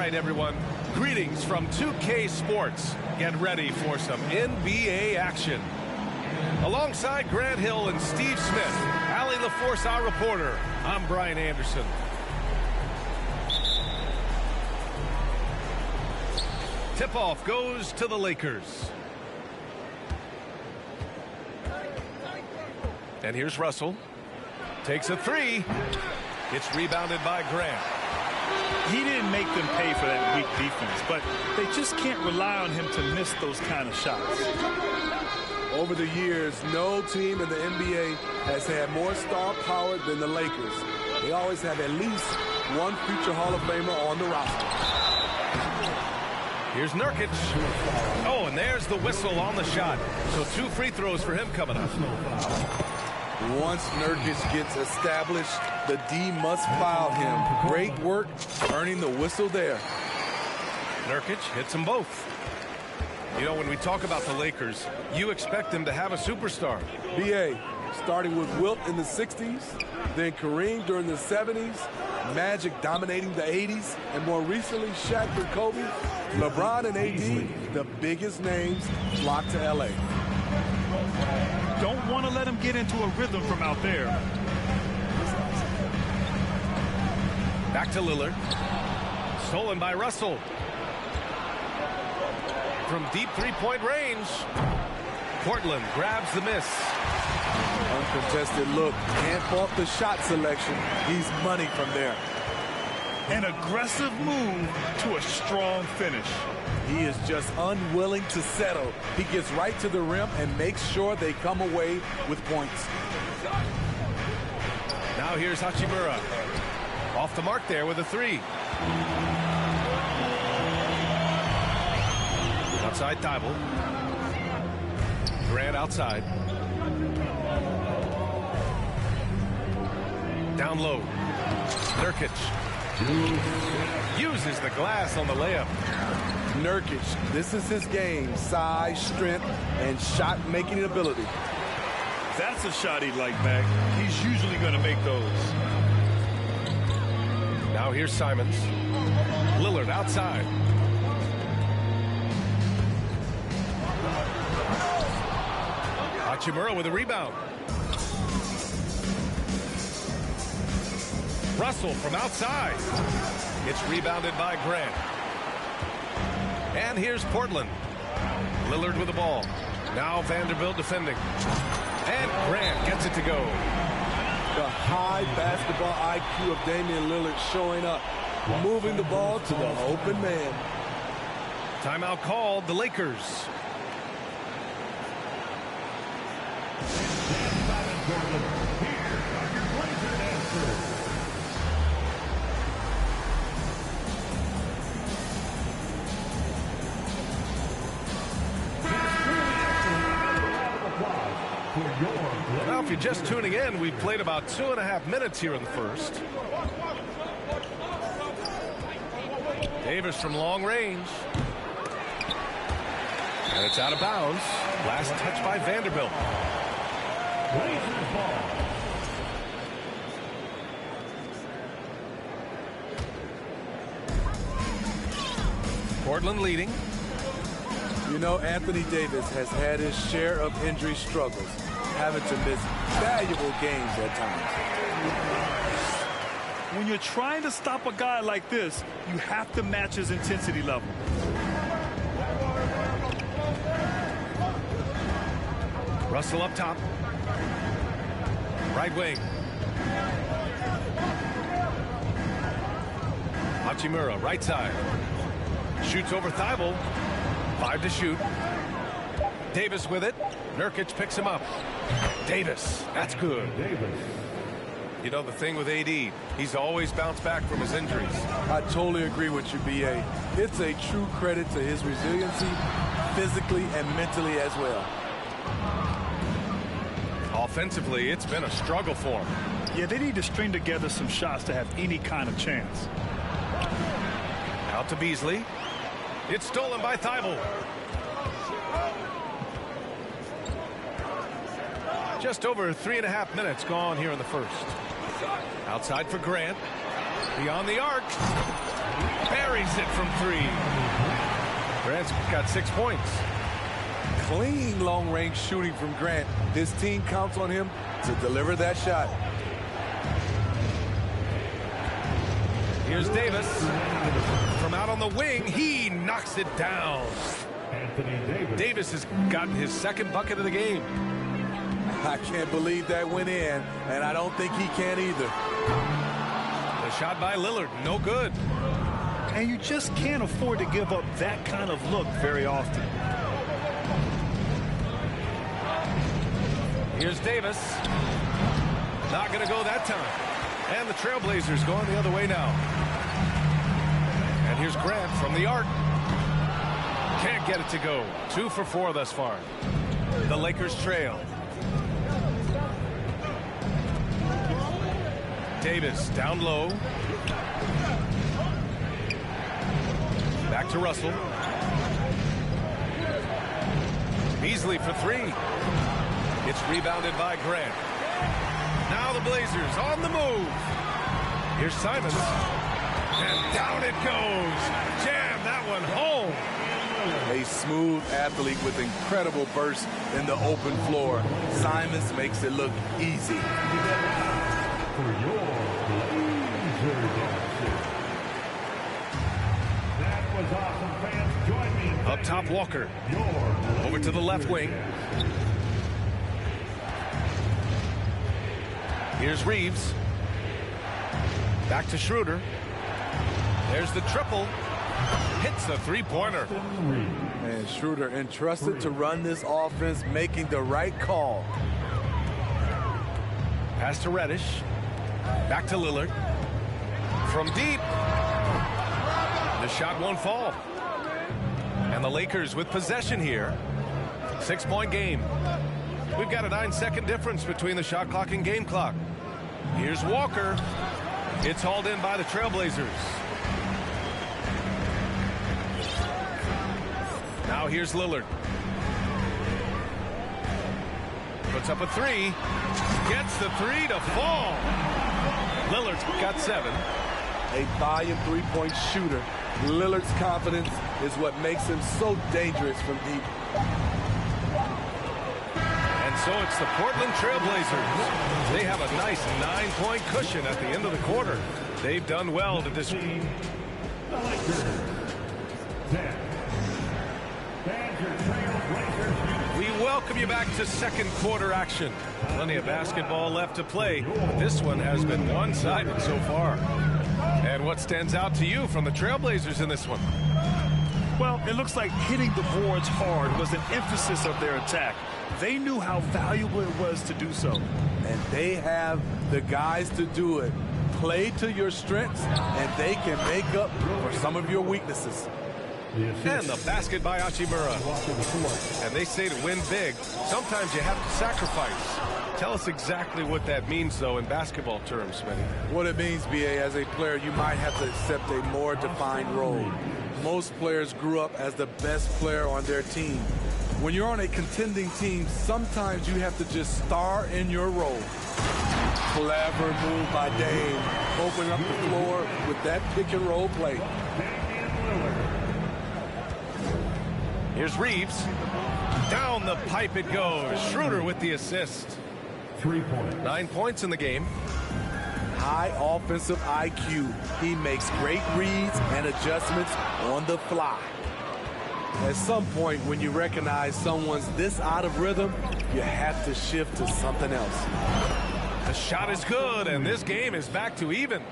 right, everyone. Greetings from 2K Sports. Get ready for some NBA action. Alongside Grant Hill and Steve Smith, Allie LaForce, our reporter, I'm Brian Anderson. Tip-off goes to the Lakers. And here's Russell. Takes a three. It's rebounded by Grant. He didn't make them pay for that weak defense, but they just can't rely on him to miss those kind of shots. Over the years, no team in the NBA has had more star power than the Lakers. They always have at least one future Hall of Famer on the roster. Here's Nurkic. Oh, and there's the whistle on the shot. So 2 free throws for him coming up. Once Nurkic gets established, the D must foul him. Great work earning the whistle there. Nurkic hits them both. You know, when we talk about the Lakers, you expect them to have a superstar. B.A., starting with Wilt in the 60s, then Kareem during the 70s, Magic dominating the 80s, and more recently Shaq and Kobe, LeBron and A.D., the biggest names flock to L.A. Don't want to let him get into a rhythm from out there. Back to Lillard. Stolen by Russell. From deep three-point range. Portland grabs the miss. Uncontested look. Can't fault the shot selection. He's money from there. An aggressive move to a strong finish. He is just unwilling to settle. He gets right to the rim and makes sure they come away with points. Now here's Hachimura. Off the mark there with a three. Outside Thibault. Grant outside. Down low. Nurkic. Uses the glass on the layup. Nurkic, this is his game. Size, strength, and shot-making ability. That's a shot he'd like back. He's usually going to make those. Now here's Simons. Lillard outside. Hachimura with a rebound. Russell from outside. It's rebounded by Grant. And here's Portland. Lillard with the ball. Now Vanderbilt defending. And Grant gets it to go. The high basketball IQ of Damian Lillard showing up. Moving the ball to the open man. Timeout called, the Lakers. Now, if you're just tuning in, we've played about 2.5 minutes here in the first. Davis from long range. And it's out of bounds. Last touch by Vanderbilt. Portland leading. You know, Anthony Davis has had his share of injury struggles, having to miss valuable games at times. When you're trying to stop a guy like this, you have to match his intensity level. Russell up top. Right wing. Hachimura, right side. Shoots over Thibault. 5 to shoot. Davis with it. Nurkic picks him up. Davis, that's good. You know, the thing with AD, he's always bounced back from his injuries. I totally agree with you, B.A. It's a true credit to his resiliency, physically and mentally as well. Offensively, it's been a struggle for him. Yeah, they need to string together some shots to have any kind of chance. Out to Beasley. It's stolen by Thibault. Just over 3.5 minutes gone here in the first. Outside for Grant. Beyond the arc. buries it from 3. Grant's got 6 points. Clean long-range shooting from Grant. His team counts on him to deliver that shot. Here's Davis. From out on the wing, he knocks it down. Davis has gotten his 2nd bucket of the game. I can't believe that went in, and I don't think he can either. The shot by Lillard, no good. And you just can't afford to give up that kind of look very often. Here's Davis. Not going to go that time. And the Trailblazers going the other way now. And here's Grant from the arc. Can't get it to go. 2 for 4 thus far. The Lakers trail. Davis down low. Back to Russell. Beasley for 3. It's rebounded by Grant. Now the Blazers on the move. Here's Simons. And down it goes. Jam that one home. A smooth athlete with incredible burst in the open floor. Simons makes it look easy. Up top, Walker. Over to the left wing. Here's Reeves. Back to Schroeder. There's the triple. Hits the 3-pointer. And Schroeder entrusted to run this offense, making the right call. Pass to Reddish. Back to Lillard. From deep. The shot won't fall. And the Lakers with possession here. 6-point game. We've got a 9-second difference between the shot clock and game clock. Here's Walker. It's hauled in by the Trailblazers. Now here's Lillard. Puts up a 3. Gets the 3 to fall. Lillard's got 7. A volume 3-point shooter. Lillard's confidence is what makes him so dangerous from deep. And so it's the Portland Trailblazers. They have a nice 9-point cushion at the end of the quarter. They've done well to disrupt. We welcome you back to second quarter action. Plenty of basketball left to play, but this one has been one-sided so far. And what stands out to you from the Trailblazers in this one? Well, it looks like hitting the boards hard was an emphasis of their attack. They knew how valuable it was to do so. And they have the guys to do it. Play to your strengths, and they can make up for some of your weaknesses. And the basket by Hachimura. And they say to win big, sometimes you have to sacrifice. Tell us exactly what that means, though, in basketball terms, Smitty. What it means, B.A., as a player, you might have to accept a more defined role. Most players grew up as the best player on their team. When you're on a contending team, sometimes you have to just star in your role. Clever move by Dame, opening up the floor with that pick-and-roll play. Here's Reeves. Down the pipe it goes. Schroeder with the assist. 3 points. 9 points in the game. High offensive IQ. He makes great reads and adjustments on the fly. At some point, when you recognize someone's this out of rhythm, you have to shift to something else. The shot is good, and this game is back to even.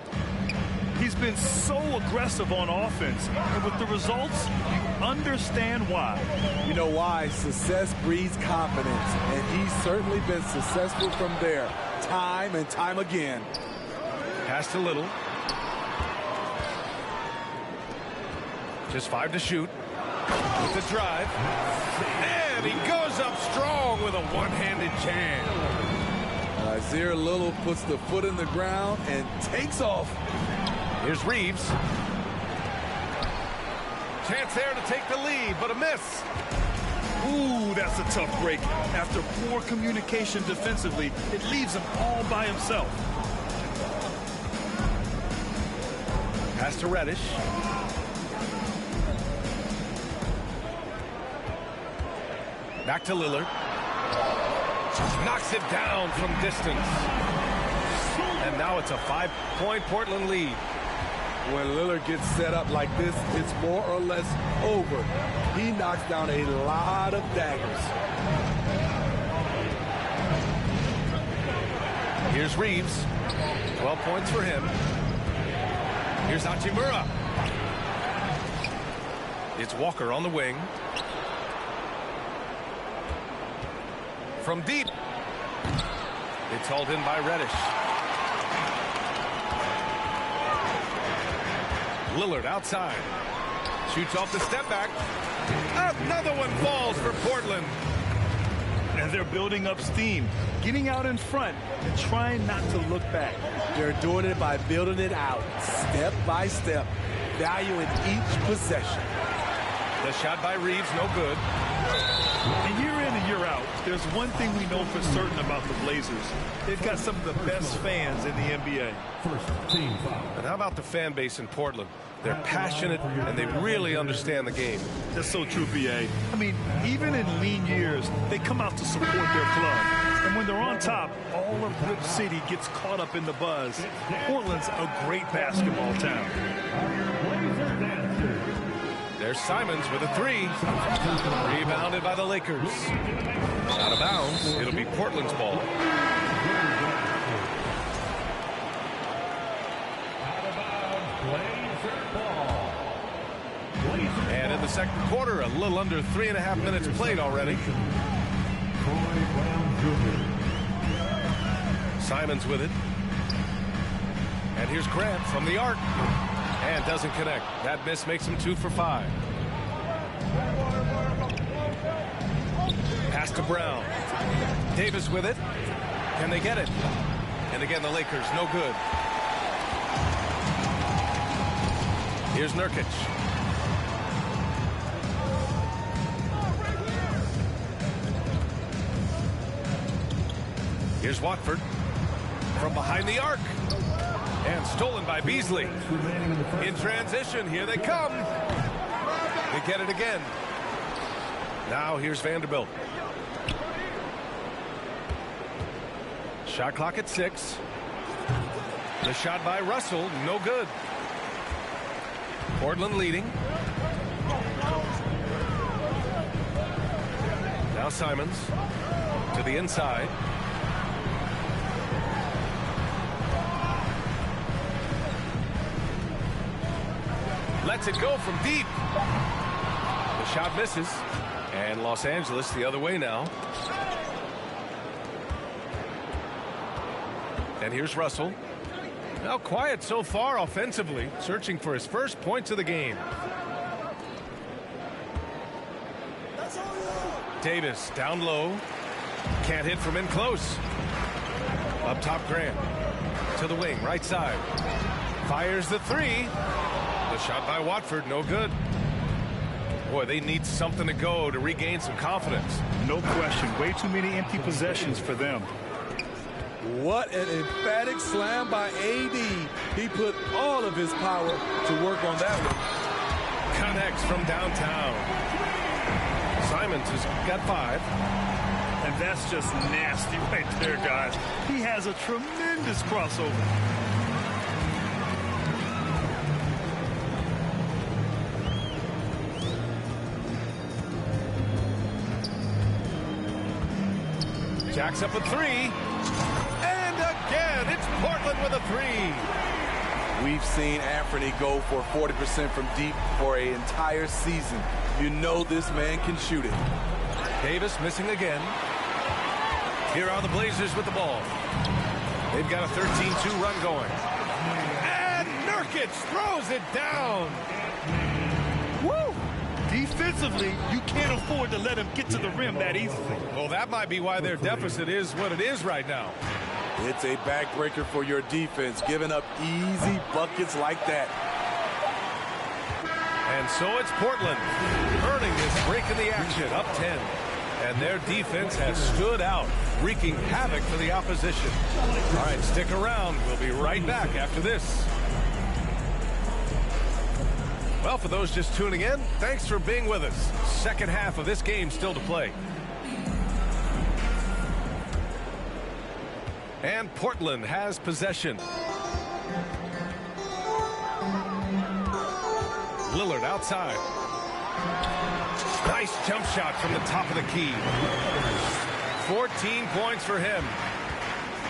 He's been so aggressive on offense, and with the results, you understand why. You know why? Success breeds confidence, and he's certainly been successful from there, time and time again. Pass to Little. Just 5 to shoot. With the drive. And he goes up strong with a one-handed jam. Isaiah Little puts the foot in the ground and takes off. Here's Reeves. Chance there to take the lead, but a miss. Ooh, that's a tough break. After poor communication defensively, it leaves him all by himself. Pass to Reddish. Back to Lillard. Knocks it down from distance. And now it's a 5-point Portland lead. When Lillard gets set up like this, it's more or less over. He knocks down a lot of daggers. Here's Reeves. 12 points for him. Here's Hachimura. It's Walker on the wing. From deep. It's hauled in by Reddish. Lillard outside. Shoots off the step back. Another one falls for Portland. And they're building up steam, getting out in front and trying not to look back. They're doing it by building it out, step by step, valuing each possession. The shot by Reeves, no good. And year in and year out, there's one thing we know for certain about the Blazers. They've got some of the best fans in the NBA. And how about the fan base in Portland? They're passionate, and they really understand the game. That's so true, B.A. I mean, even in lean years, they come out to support their club. And when they're on top, all of Rip City gets caught up in the buzz. Portland's a great basketball town. There's Simons with a three. Rebounded by the Lakers. Out of bounds. It'll be Portland's ball. And in the second quarter, a little under 3.5 minutes played already. Simons with it. And here's Grant from the arc. And doesn't connect. That miss makes him 2 for 5. Pass to Brown. Davis with it. Can they get it? And again, the Lakers, no good. Here's Nurkic. Here's Watford from behind the arc. And stolen by Beasley. In transition, here they come. They get it again. Now here's Vanderbilt. Shot clock at 6. The shot by Russell, no good. Portland leading. Now Simons to the inside. Lets it go from deep. The shot misses. And Los Angeles the other way now. And here's Russell. Now quiet so far offensively, searching for his first points of the game. Davis down low. Can't hit from in close. Up top, Grant. To the wing, right side. Fires the three. The shot by Watford, no good. Boy, they need something to go to regain some confidence. No question. Way too many empty possessions for them. What an emphatic slam by AD. He put all of his power to work on that one. Connects from downtown. Simons has got 5. And that's just nasty right there, guys. He has a tremendous crossover. Jacks up a 3. And again, it's Portland with a 3. We've seen Anthony go for 40% from deep for an entire season. You know this man can shoot it. Davis missing again. Here are the Blazers with the ball. They've got a 13-2 run going. And Nurkic throws it down. Woo! Defensively, you can't afford to let him get to the rim that easily. Well, that might be why their deficit is what it is right now. It's a backbreaker for your defense, giving up easy buckets like that. And so it's Portland earning this break in the action, up 10. And their defense has stood out, wreaking havoc for the opposition. All right, stick around. We'll be right back after this. Well, for those just tuning in, thanks for being with us. Second half of this game still to play. And Portland has possession. Lillard outside. Nice jump shot from the top of the key. 14 points for him.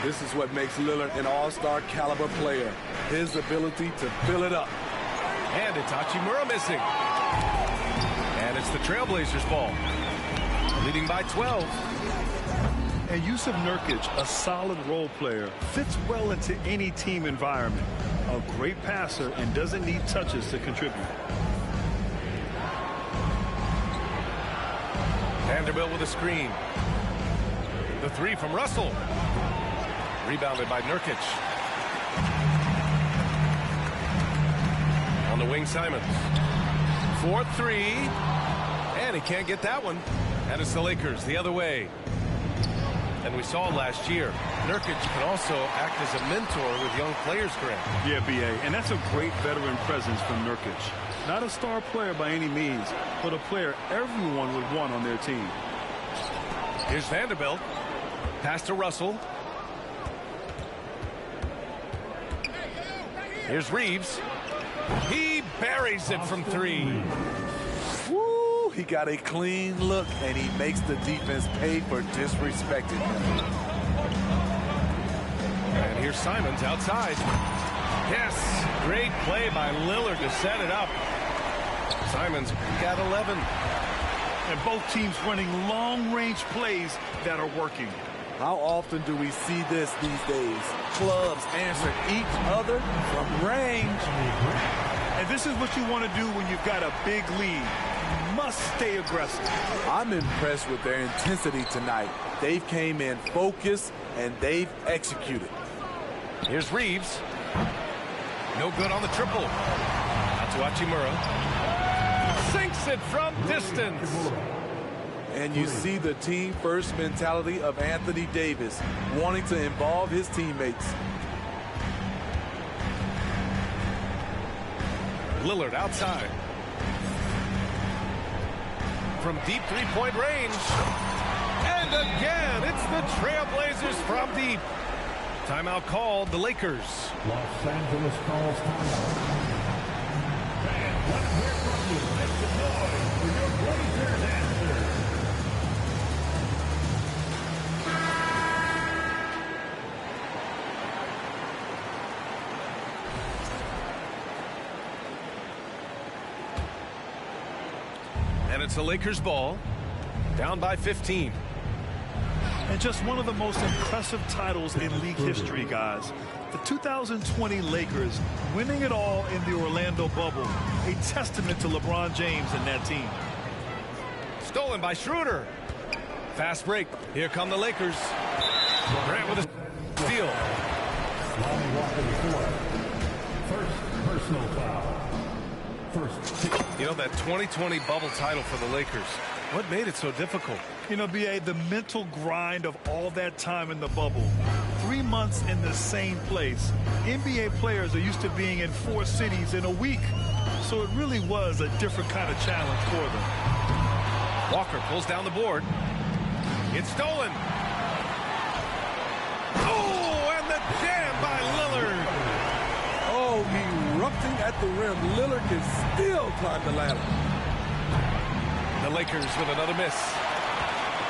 This is what makes Lillard an all-star caliber player. His ability to fill it up. And it's Hachimura missing. And it's the Trailblazers ball. Leading by 12. And Yusuf Nurkic, a solid role player, fits well into any team environment. A great passer and doesn't need touches to contribute. Vanderbilt with a screen. The three from Russell. Rebounded by Nurkic. On the wing, Simons. 4-3. And he can't get that one. And it's the Lakers the other way. And we saw last year, Nurkic can also act as a mentor with young players, correct? Yeah, B.A., and that's a great veteran presence from Nurkic. Not a star player by any means, but a player everyone would want on their team. Here's Vanderbilt. Pass to Russell. Here's Reeves. He buries it from three. Woo, he got a clean look, and he makes the defense pay for disrespecting him. And here's Simons outside. Yes, great play by Lillard to set it up. Simons got 11. And both teams running long-range plays that are working. How often do we see this these days? Clubs answer each other from range. And this is what you want to do when you've got a big lead. You must stay aggressive. I'm impressed with their intensity tonight. They came in focused, and they've executed. Here's Reeves. No good on the triple. Out to Hachimura. Sinks it from distance. And you see the team-first mentality of Anthony Davis, wanting to involve his teammates. Lillard outside. From deep three-point range. And again, it's the Trailblazers from deep. Timeout called, the Lakers. Los Angeles calls timeout. Fans, let's hear from you. Make some noise for your Blazers answer. And it's the Lakers ball. Down by 15. And just one of the most impressive titles in league history, guys. The 2020 Lakers winning it all in the Orlando bubble. A testament to LeBron James and that team. Stolen by Schroeder. Fast break. Here come the Lakers. Grant with a steal. Lonnie Walker the fourth. First personal foul. First. You know, that 2020 bubble title for the Lakers. What made it so difficult? You know, B.A., the mental grind of all that time in the bubble. 3 months in the same place. NBA players are used to being in 4 cities in a week. So it really was a different kind of challenge for them. Walker pulls down the board. It's stolen. Oh, and the jam by Lillard. Oh, erupting at the rim. Lillard can still climb the ladder. The Lakers with another miss.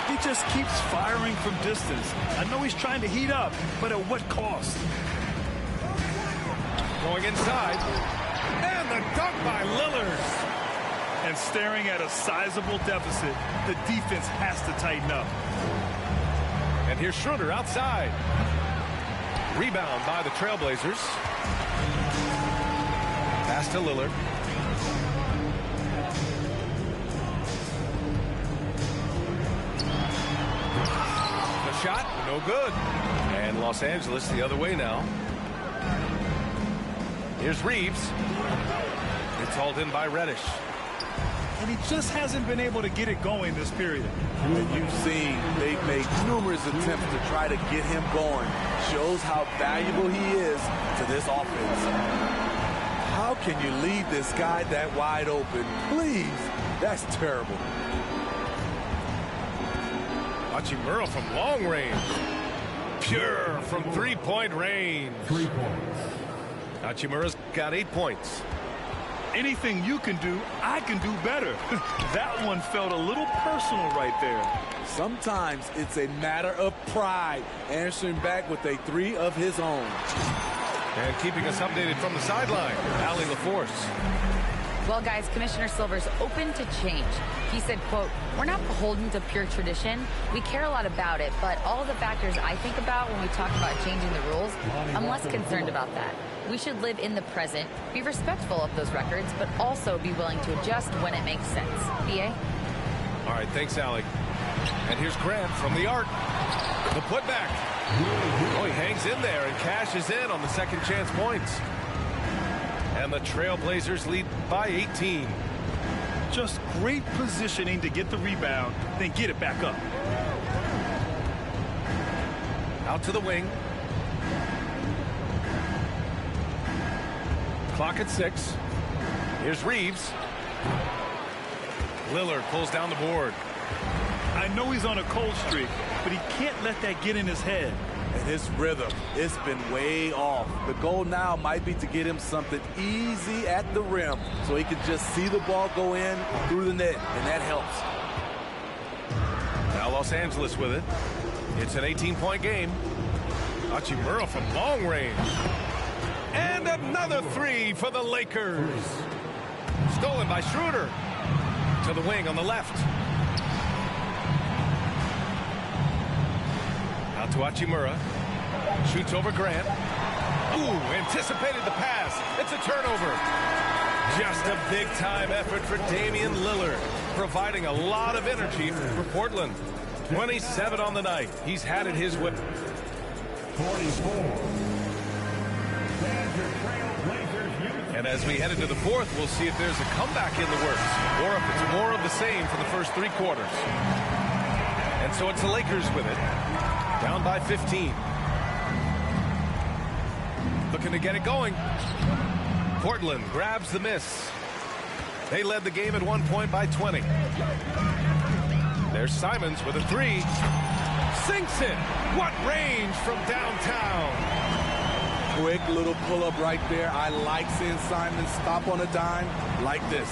He just keeps firing from distance. I know he's trying to heat up, but at what cost? Going inside. And the dunk by Lillard. And staring at a sizable deficit, the defense has to tighten up. And here's Schroeder outside. Rebound by the Trailblazers. Pass to Lillard. Shot, no good. And Los Angeles the other way now. Here's Reeves. It's hauled in by Reddish. And he just hasn't been able to get it going this period. And you've seen they've made numerous attempts to try to get him going. Shows how valuable he is to this offense. How can you leave this guy that wide open? Please, that's terrible. Hachimura from long range. Pure from three-point range. 3 points. Hachimura's got 8 points. Anything you can do, I can do better. That one felt a little personal right there. Sometimes it's a matter of pride, answering back with a 3 of his own. And keeping us updated from the sideline, Allie LaForce. Well, guys, Commissioner Silver's open to change. He said, quote, "We're not beholden to pure tradition. We care a lot about it, but all the factors I think about when we talk about changing the rules, I'm less concerned about that. We should live in the present, be respectful of those records, but also be willing to adjust when it makes sense." BA? All right, thanks, Allie. And here's Grant from the arc. The putback. Oh, he hangs in there and cashes in on the second chance points. And the Trailblazers lead by 18. Just great positioning to get the rebound, then get it back up. Out to the wing. Clock at 6. Here's Reeves. Lillard pulls down the board. I know he's on a cold streak, but he can't let that get in his head. And his rhythm, it's been way off. The goal now might be to get him something easy at the rim so he can just see the ball go in through the net, and that helps. Now Los Angeles with it. It's an 18-point game. Hachimura from long range. And another 3 for the Lakers. Stolen by Schroeder. To the wing on the left. Out to Hachimura. Shoots over Grant. Ooh, anticipated the pass. It's a turnover. Just a big-time effort for Damian Lillard, providing a lot of energy for Portland. 27 on the night. He's had it his way. 44. And as we head into the fourth, we'll see if there's a comeback in the works or if it's more of the same for the first 3 quarters. And so it's the Lakers with it. Down by 15. Looking to get it going. Portland grabs the miss. They led the game at one point by 20. There's Simons with a 3. Sinks it. What range from downtown. Quick little pull-up right there. I like seeing Simon stop on a dime like this.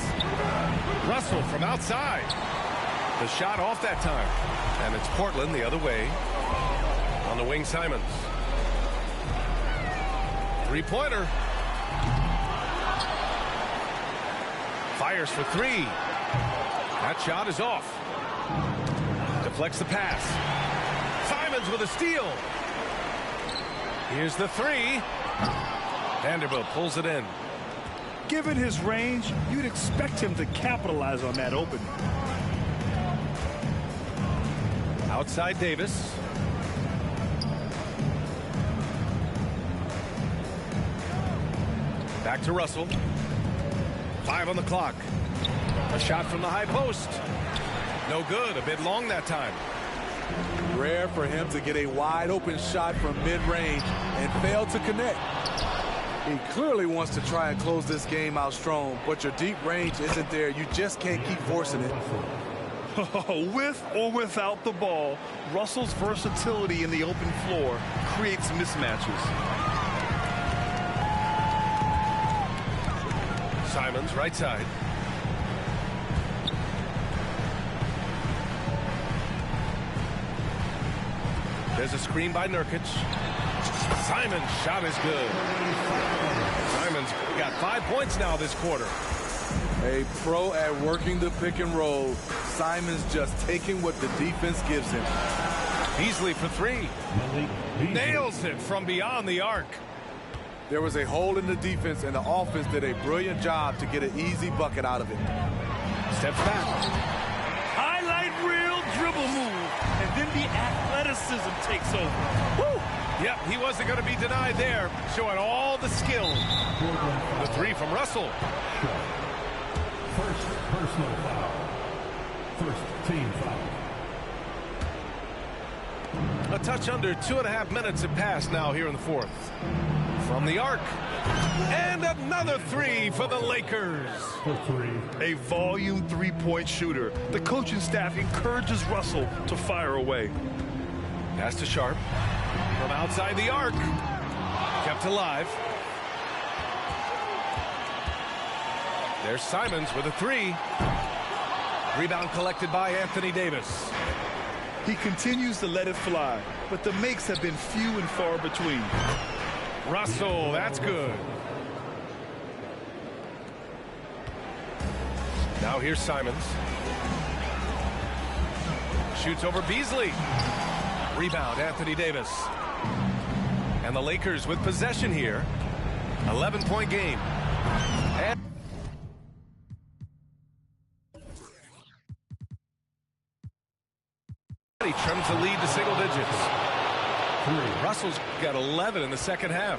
Russell from outside. The shot off that time. And it's Portland the other way. On the wing, Simons. 3-pointer. Fires for 3. That shot is off. Deflects the pass. Simons with a steal. Here's the 3. Vanderbilt pulls it in. Given his range, you'd expect him to capitalize on that opening. Outside Davis. Back to Russell. 5 on the clock. A shot from the high post. No good. A bit long that time. Rare for him to get a wide open shot from mid-range and fail to connect. He clearly wants to try and close this game out strong, but your deep range isn't there. You just can't keep forcing it. With or without the ball, Russell's versatility in the open floor creates mismatches. Simons, right side. There's a screen by Nurkic. Simons' shot is good. Simons got 5 points now this quarter. A pro at working the pick and roll. Simons just taking what the defense gives him. Beasley for 3. Nails it from beyond the arc. There was a hole in the defense, and the offense did a brilliant job to get an easy bucket out of it. Steps back. Highlight reel dribble move, and then the athleticism takes over. Woo! Yep, he wasn't going to be denied there, showing all the skill. The 3 from Russell. First personal foul. First team foul. A touch under 2.5 minutes have passed now here in the fourth. From the arc. And another 3 for the Lakers. For 3. A volume three-point shooter. The coaching staff encourages Russell to fire away. Pass to Sharp. From outside the arc. Kept alive. There's Simons with a three. Rebound collected by Anthony Davis. He continues to let it fly, but the makes have been few and far between. Russell, that's good. Now here's Simons. Shoots over Beasley. Rebound, Anthony Davis. And the Lakers with possession here. 11-point game. And he trims the lead to single digits. Russell's got 11 in the second half.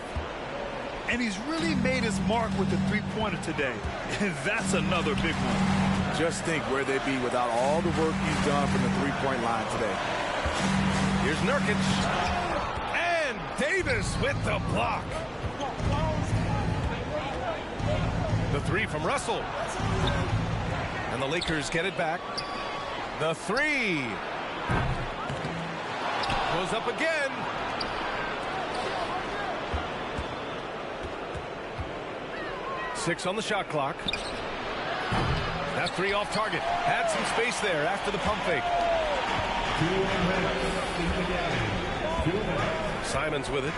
And he's really made his mark with the three-pointer today. And that's another big one. Just think where they'd be without all the work he's done from the three-point line today. Here's Nurkic. And Davis with the block. The three from Russell. And the Lakers get it back. The three. Goes up again. Six on the shot clock. That three off target. Had some space there after the pump fake. 2 minutes. Simons with it.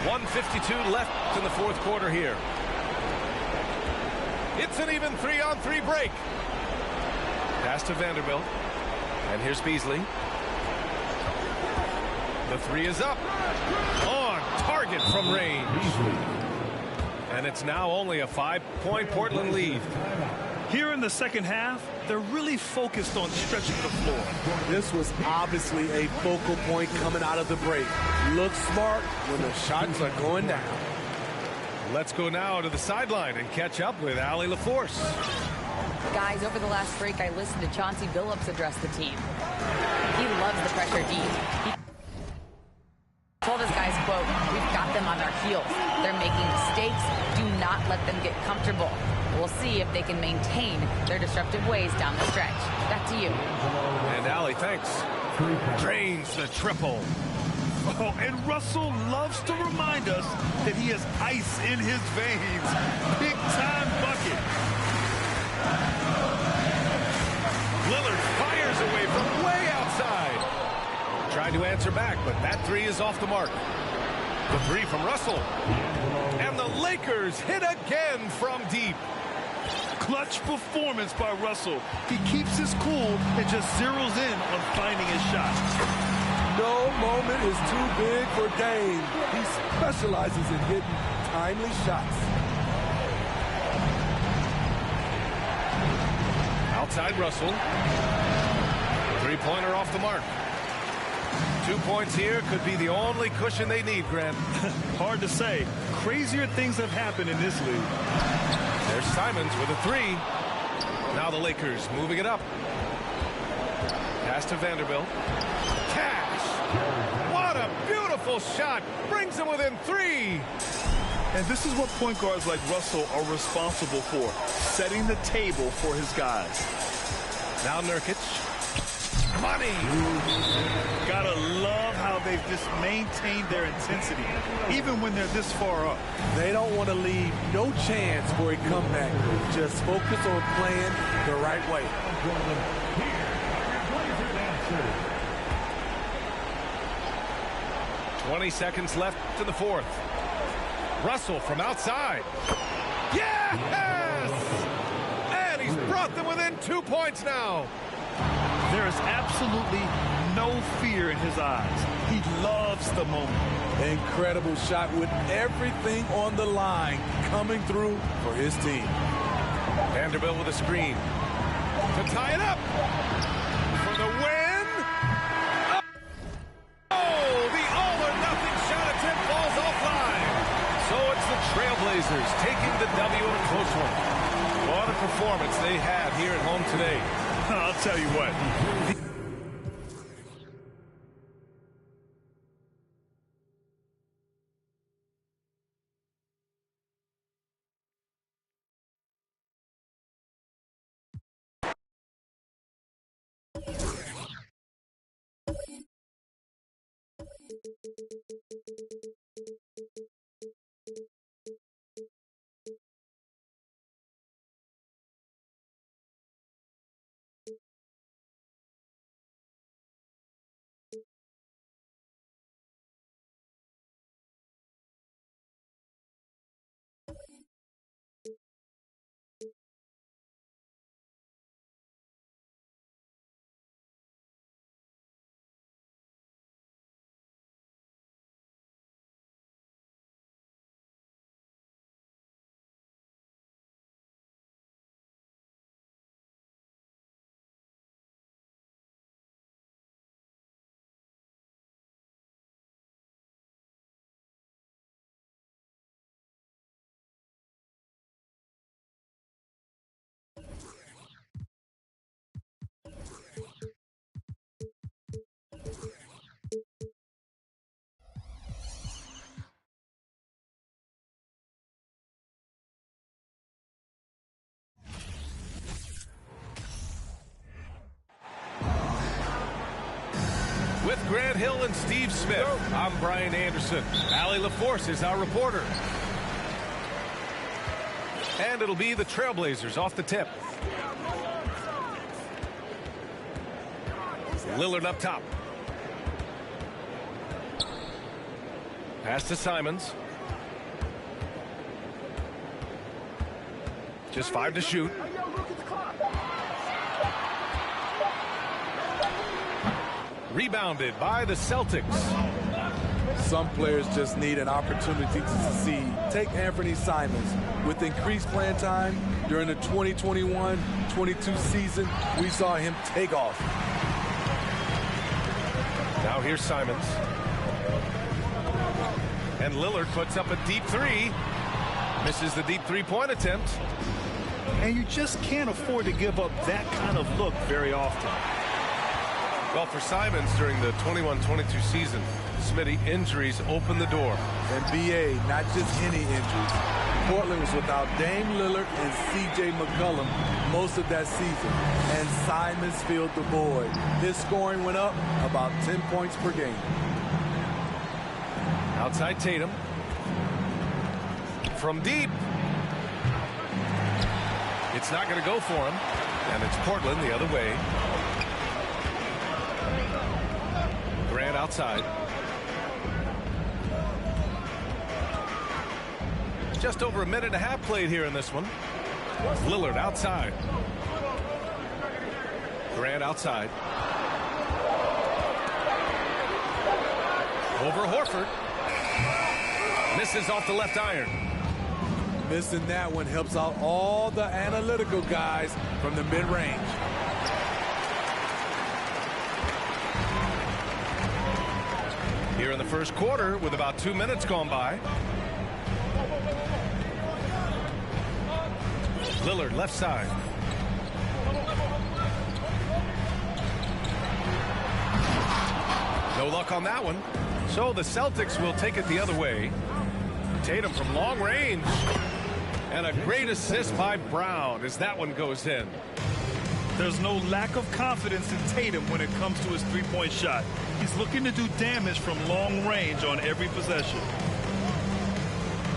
1:52 left in the fourth quarter here. It's an even 3-on-3 break. Pass to Vanderbilt. And here's Beasley. The three is up. On target from range. And it's now only a 5-point Portland lead. Here in the second half, they're really focused on stretching the floor. This was obviously a focal point coming out of the break. Look smart when the shots are going down. Let's go now to the sideline and catch up with Allie LaForce. Guys, over the last break, I listened to Chauncey Billups address the team. He loves the pressure deep. He told his guys, quote, "We've got them on their heels. They're making mistakes. Do not let them get comfortable. We'll see if they can maintain their disruptive ways down the stretch." Back to you. And Allie, thanks. Drains the triple. Oh, and Russell loves to remind us that he has ice in his veins. Big time bucket. Lillard fires away from way outside. Tried to answer back, but that three is off the mark. The three from Russell. And the Lakers hit again from deep. Clutch performance by Russell. He keeps his cool and just zeroes in on finding his shot. No moment is too big for Dame. He specializes in hitting timely shots. Outside Russell. Three-pointer off the mark. 2 points here could be the only cushion they need, Grant. Hard to say. Crazier things have happened in this league. There's Simons with a three. Now the Lakers moving it up. Pass to Vanderbilt. Cash! What a beautiful shot! Brings them within three. And this is what point guards like Russell are responsible for, setting the table for his guys. Now Nurkic. Money! Gotta love how they've just maintained their intensity, even when they're this far up. They don't want to leave no chance for a comeback. Just focus on playing the right way. 20 seconds left in the fourth. Russell from outside. Yes! And he's brought them within 2 points now. There is absolutely no fear in his eyes. He loves the moment. Incredible shot with everything on the line coming through for his team. Vanderbilt with a screen to tie it up for the win. Oh, the all-or-nothing shot attempt falls offline. So it's the Trailblazers taking the W in a close one. What a performance they had here at home today. I'll tell you what. Grant Hill and Steve Smith, I'm Brian Anderson. Allie LaForce is our reporter. And it'll be the Trailblazers off the tip. Lillard up top. Pass to Simons. Just 5 to shoot. Rebounded by the Celtics. Some players just need an opportunity to succeed. Take Anthony Simons. With increased playing time during the 2021-22 season, we saw him take off. Now here's Simons. And Lillard puts up a deep three. Misses the deep three-point attempt. And you just can't afford to give up that kind of look very often. Well, for Simons during the 21-22 season, Smitty, injuries opened the door. And BA, not just any injuries. Portland was without Dame Lillard and C.J. McCollum most of that season. And Simons filled the void. His scoring went up about 10 points per game. Outside Tatum. From deep. It's not going to go for him. And it's Portland the other way. Grant outside. Just over a minute and a half played here in this one. Lillard outside. Grant outside. Over Horford. Misses off the left iron. Missing that one helps out all the analytical guys from the mid-range. Here in the first quarter with about 2 minutes gone by. Lillard left side. No luck on that one. So the Celtics will take it the other way. Tatum from long range. And a great assist by Brown as that one goes in. There's no lack of confidence in Tatum when it comes to his three-point shot. He's looking to do damage from long range on every possession.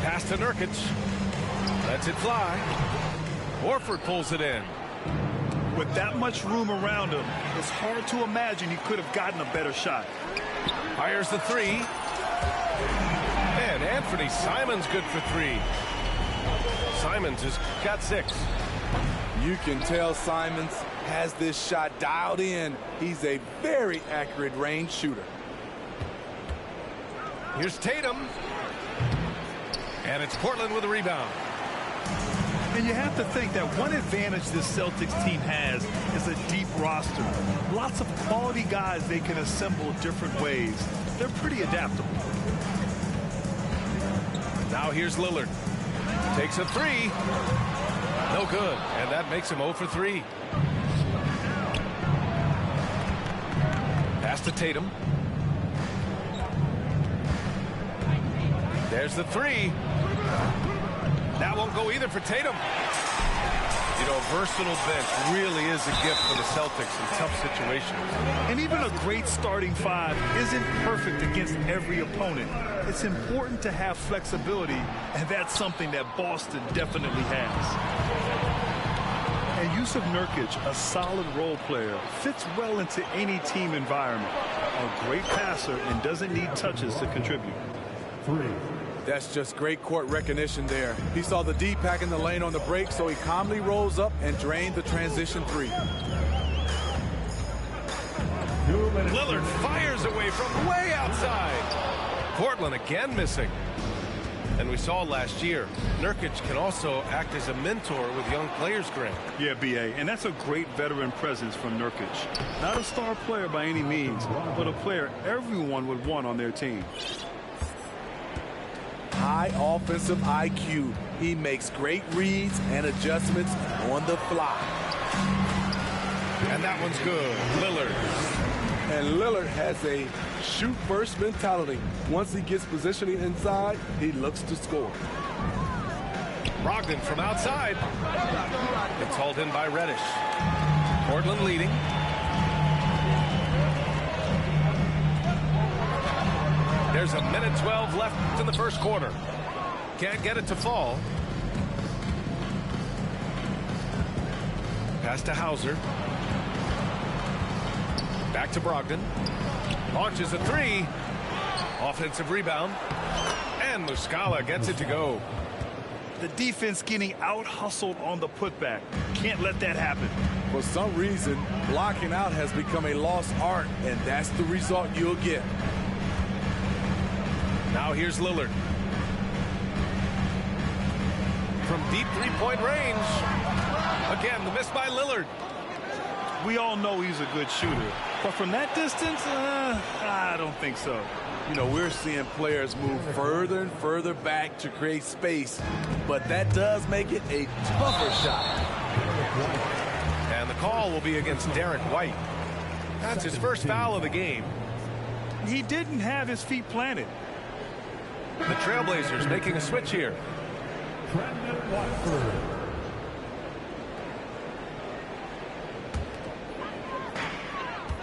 Pass to Nurkic. Lets it fly. Horford pulls it in. With that much room around him, it's hard to imagine he could have gotten a better shot. Fires the three. And Anthony Simons good for three. Simons has got 6. You can tell Simons has this shot dialed in. He's a very accurate range shooter. Here's Tatum. And it's Portland with a rebound. And you have to think that one advantage this Celtics team has is a deep roster. Lots of quality guys they can assemble different ways. They're pretty adaptable. Now here's Lillard. Takes a three. No good. And that makes him 0 for 3. Pass to Tatum. There's the three. That won't go either for Tatum. You know, a versatile bench really is a gift for the Celtics in tough situations. And even a great starting 5 isn't perfect against every opponent. It's important to have flexibility, and that's something that Boston definitely has. And Yusuf Nurkic, a solid role player, fits well into any team environment. A great passer and doesn't need touches to contribute. 3. That's just great court recognition there. He saw the D pack in the lane on the break, so he calmly rolls up and drained the transition 3. Lillard fires away from way outside. Portland again missing. And we saw last year, Nurkic can also act as a mentor with young players, Grant. Yeah, B.A., and that's a great veteran presence from Nurkic. Not a star player by any means, but a player everyone would want on their team. High offensive IQ. He makes great reads and adjustments on the fly. And that one's good. Lillard. And Lillard has a shoot-first mentality. Once he gets positioning inside, he looks to score. Brogdon from outside. It's hauled in by Reddish. Portland leading. There's a minute 12 left in the first quarter. Can't get it to fall. Pass to Hauser. Back to Brogdon. Launches a three. Offensive rebound. And Muscala gets it to go. The defense getting out-hustled on the putback. Can't let that happen. For some reason, blocking out has become a lost art, and that's the result you'll get. Now here's Lillard. From deep three-point range. Again, the miss by Lillard. We all know he's a good shooter. But from that distance, I don't think so. You know, we're seeing players move further and further back to create space, but that does make it a tougher shot. And the call will be against Derek White. That's his first foul of the game. He didn't have his feet planted. The Trailblazers making a switch here.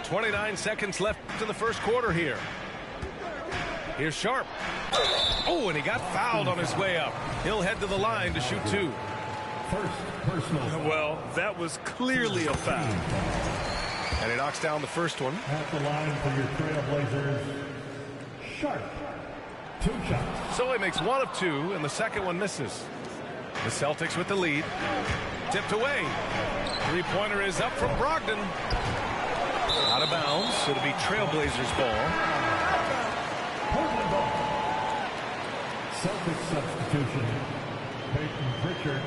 29 seconds left in the first quarter here. Here's Sharp. Oh, and he got fouled on his way up. He'll head to the line to shoot two. First personal. Well, that was clearly a foul. And he knocks down the first one. At the line for your Trailblazers, Sharp. 2 shots. So he makes one of two, and the second one misses. The Celtics with the lead. Tipped away. Three-pointer is up from Brogdon. Out of bounds. It'll be Trailblazers ball. Portland ball. Celtics substitution. Peyton Pritchard.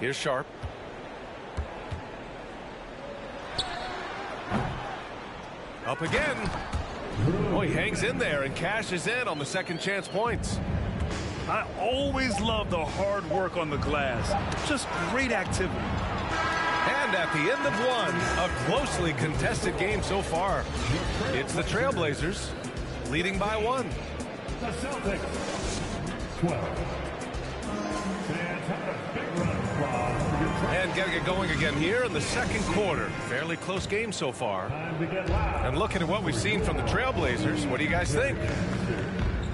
Here's Sharp. Up again. Oh, he hangs in there and cashes in on the second chance points. I always love the hard work on the glass. Just great activity. And at the end of one, a closely contested game so far. It's the Trailblazers leading by one. The Celtics. 12. Fans had a big run from your And getting it going again here in the second quarter. Fairly close game so far. time to get loud. And looking at what we've seen from the Trailblazers, what do you guys think?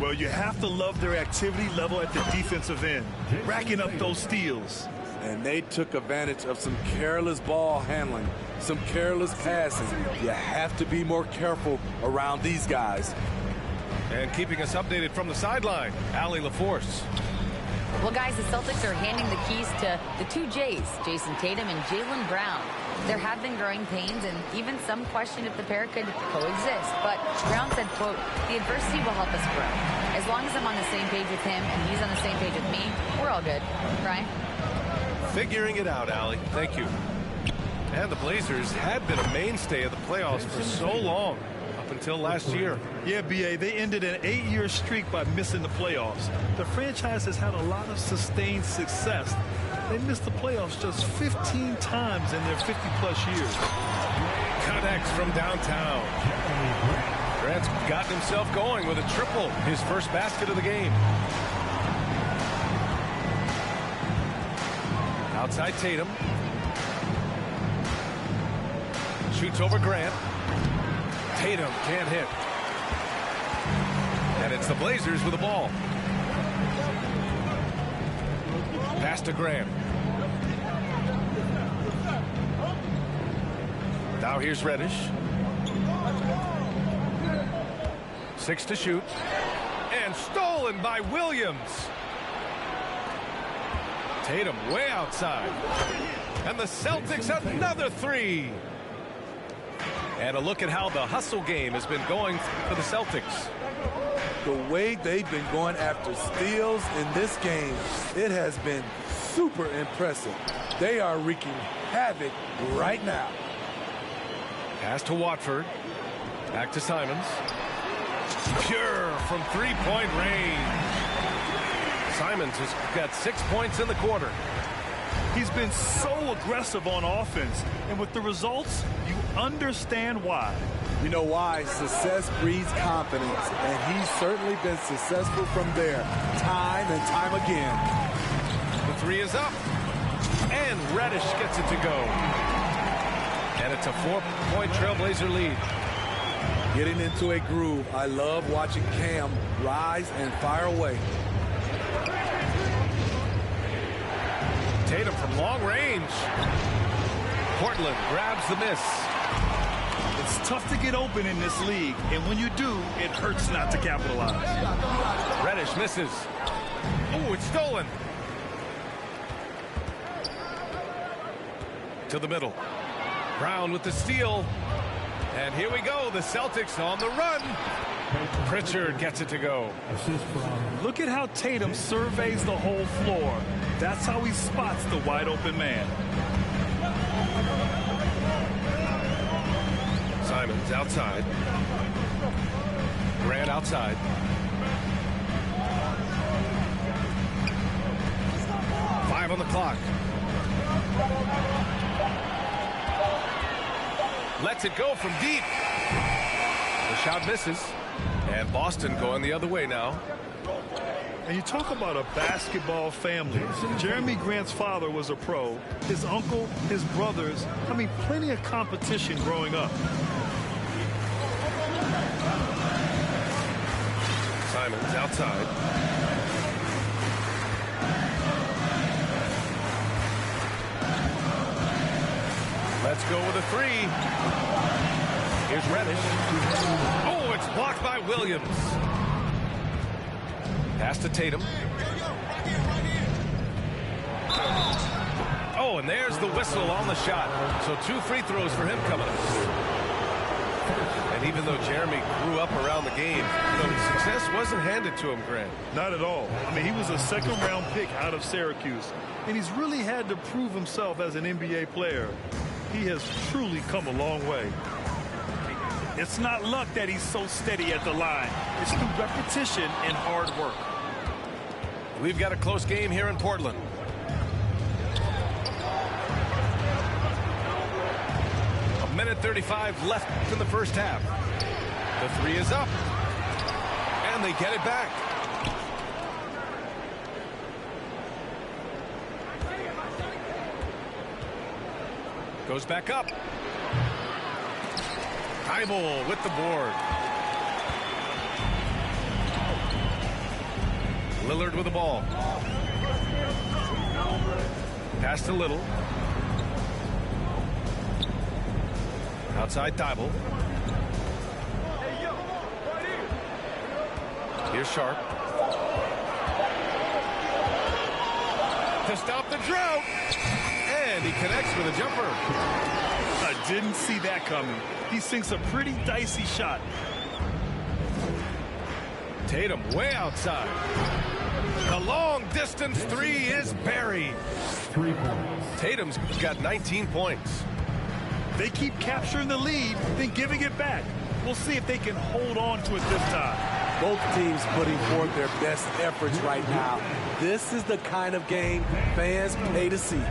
Well, you have to love their activity level at the defensive end, racking up those steals. And they took advantage of some careless ball handling, some careless passing. You have to be more careful around these guys. And keeping us updated from the sideline, Allie LaForce. Well, guys, the Celtics are handing the keys to the two J's, Jason Tatum and Jaylen Brown. There have been growing pains, and even some question if the pair could coexist. But Brown said, quote, "The adversity will help us grow. As long as I'm on the same page with him and he's on the same page with me, we're all good." Brian? Figuring it out, Allie. Thank you. And the Blazers had been a mainstay of the playoffs for so long, up until last year. Yeah, B.A., they ended an 8-year streak by missing the playoffs. The franchise has had a lot of sustained success. They missed the playoffs just 15 times in their 50-plus years. Connects from downtown. Grant's gotten himself going with a triple, his first basket of the game. Outside Tatum. Shoots over Grant. Tatum can't hit. And it's the Blazers with the ball. Pass to Grant. Now here's Reddish. 6 to shoot. And stolen by Williams. Tatum way outside. And the Celtics another three. And a look at how the hustle game has been going for the Celtics. The way they've been going after steals in this game, it has been super impressive. They are wreaking havoc right now. Pass to Watford. Back to Simons. Pure from three-point range. Simons has got 6 points in the quarter. He's been so aggressive on offense, and with the results, you understand why. You know why? Success breeds confidence, and he's certainly been successful from there time and time again. The three is up. And and Reddish gets it to go. And it's a 4-point Trailblazer lead. Getting into a groove. I love watching Cam rise and fire away. Tatum from long range. Portland grabs the miss. It's tough to get open in this league, and when you do, it hurts not to capitalize. Reddish misses. Oh, it's stolen. To the middle. Brown with the steal. And here we go. The Celtics on the run. Pritchard gets it to go. Look at how Tatum surveys the whole floor. That's how he spots the wide open man. Simons outside. Grant outside. Five on the clock. Lets it go from deep. The shot misses. And Boston going the other way now. And you talk about a basketball family. Jeremy Grant's father was a pro. His uncle, his brothers. I mean, plenty of competition growing up. Simons outside. Let's go with a three. Here's Reddish. Oh, it's blocked by Williams. Pass to Tatum. Oh, and there's the whistle on the shot. So 2 free throws for him coming up. And even though Jeremy grew up around the game, success wasn't handed to him, Grant. Not at all. I mean, he was a second-round pick out of Syracuse, and he's really had to prove himself as an NBA player. He has truly come a long way. It's not luck that he's so steady at the line. It's through repetition and hard work. We've got a close game here in Portland. A minute 35 left in the first half. The three is up. And they get it back. Goes back up. Thibault with the board. Lillard with the ball. Pass to Little. Outside Thibault. Here's Sharp. To stop the drought. And he connects with a jumper. I didn't see that coming. He sinks a pretty dicey shot. Tatum way outside. The long distance three is buried. 3 points. Tatum's got 19 points. They keep capturing the lead, then giving it back. We'll see if they can hold on to it this time. Both teams putting forth their best efforts right now. This is the kind of game fans pay to see.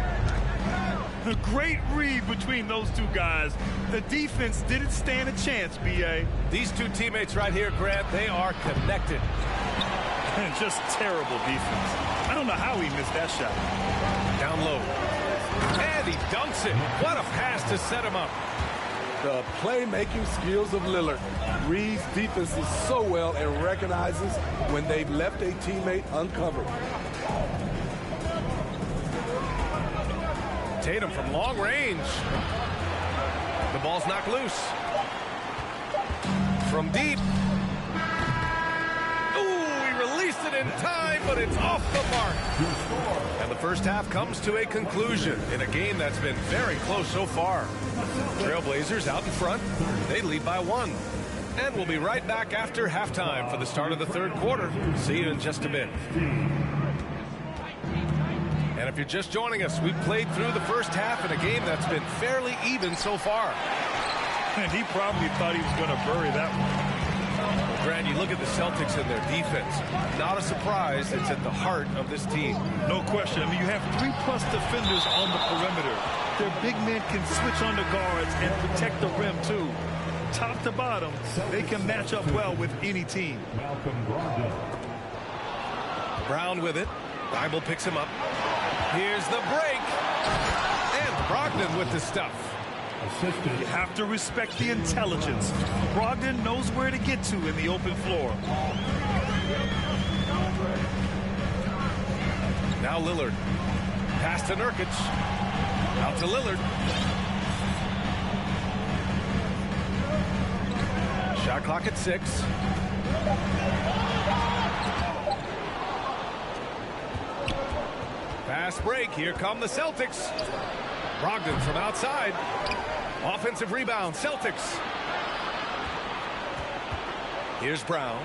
A great read between those two guys. The defense didn't stand a chance, B.A. These two teammates right here, Grant, they are connected. And just terrible defense. I don't know how he missed that shot. Down low. And he dunks it. What a pass to set him up. The playmaking skills of Lillard. Reads defenses so well and recognizes when they've left a teammate uncovered. Tatum from long range. The ball's knocked loose. From deep. Ooh, he released it in time, but it's off the mark. And the first half comes to a conclusion in a game that's been very close so far. Trailblazers out in front. They lead by 1. And we'll be right back after halftime for the start of the third quarter. See you in just a bit. And if you're just joining us, we've played through the first half in a game that's been fairly even so far. And he probably thought he was going to bury that one. Grant, you look at the Celtics and their defense. Not a surprise. It's at the heart of this team. No question. I mean, you have 3+ defenders on the perimeter. Their big men can switch on the guards and protect the rim, too. Top to bottom, they can match up well with any team. Brown with it. Thibault picks him up. Here's the break. And Brogdon with the stuff. You have to respect the intelligence. Brogdon knows where to get to in the open floor. Now Lillard. Pass to Nurkic. Out to Lillard. Shot clock at 6. Fast break. Here come the Celtics. Brogdon from outside. Offensive rebound. Celtics. Here's Brown.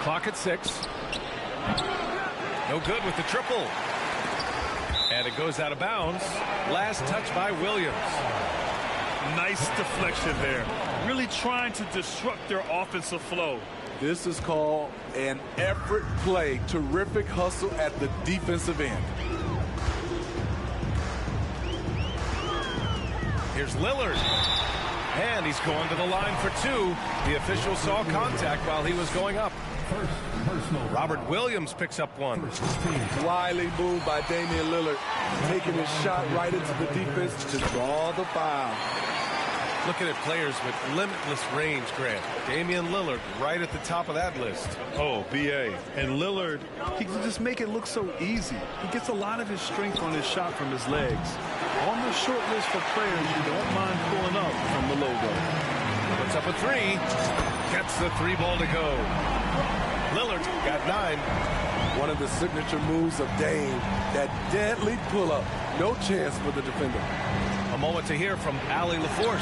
Clock at 6. No good with the triple. And it goes out of bounds. Last touch by Williams. Nice deflection there. Really trying to disrupt their offensive flow. This is called an effort play. Terrific hustle at the defensive end. Here's Lillard. And he's going to the line for 2. The official saw contact while he was going up. Robert Williams picks up one. Wily move by Damian Lillard. Taking his shot right into the defense to draw the foul. Looking at players with limitless range, Grant. Damian Lillard right at the top of that list. Oh, B.A. And Lillard, he can just make it look so easy. He gets a lot of his strength on his shot from his legs. On the short list for players you don't mind pulling up from the logo. Puts up a 3. Gets the 3 ball to go. Lillard got 9. One of the signature moves of Dame, that deadly pull-up. No chance for the defender. A moment to hear from Allie LaForce.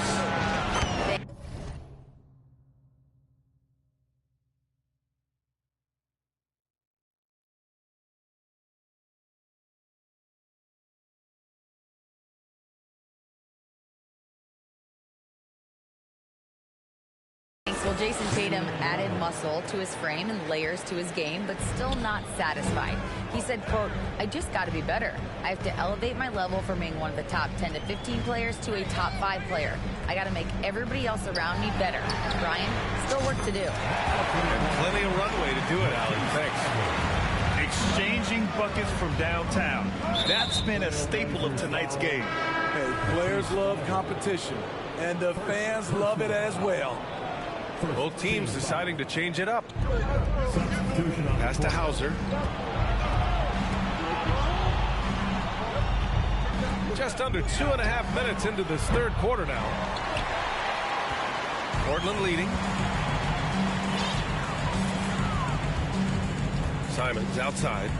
Well, Jason Tatum added muscle to his frame and layers to his game, but still not satisfied. He said, quote, "I just got to be better. I have to elevate my level from being one of the top 10 to 15 players to a top 5 player. I got to make everybody else around me better." Brian, still work to do. And plenty of runway to do it, Allie. Thanks. Exchanging buckets from downtown. That's been a staple of tonight's game. Hey, players love competition, and the fans love it as well. Both teams deciding to change it up. Pass to Hauser. Just under 2.5 minutes into this third quarter now. Portland leading. Simons outside.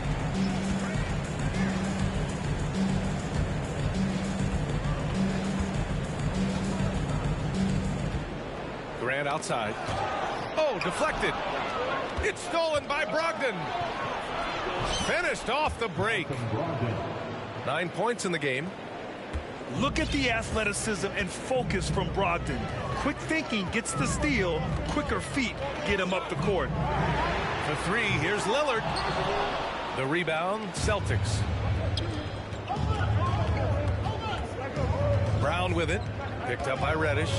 Grant outside. Oh, deflected. It's stolen by Brogdon. Finished off the break. 9 points in the game. Look at the athleticism and focus from Brogdon. Quick thinking gets the steal. Quicker feet get him up the court. For 3, here's Lillard. The rebound, Celtics. Brown with it. Picked up by Reddish.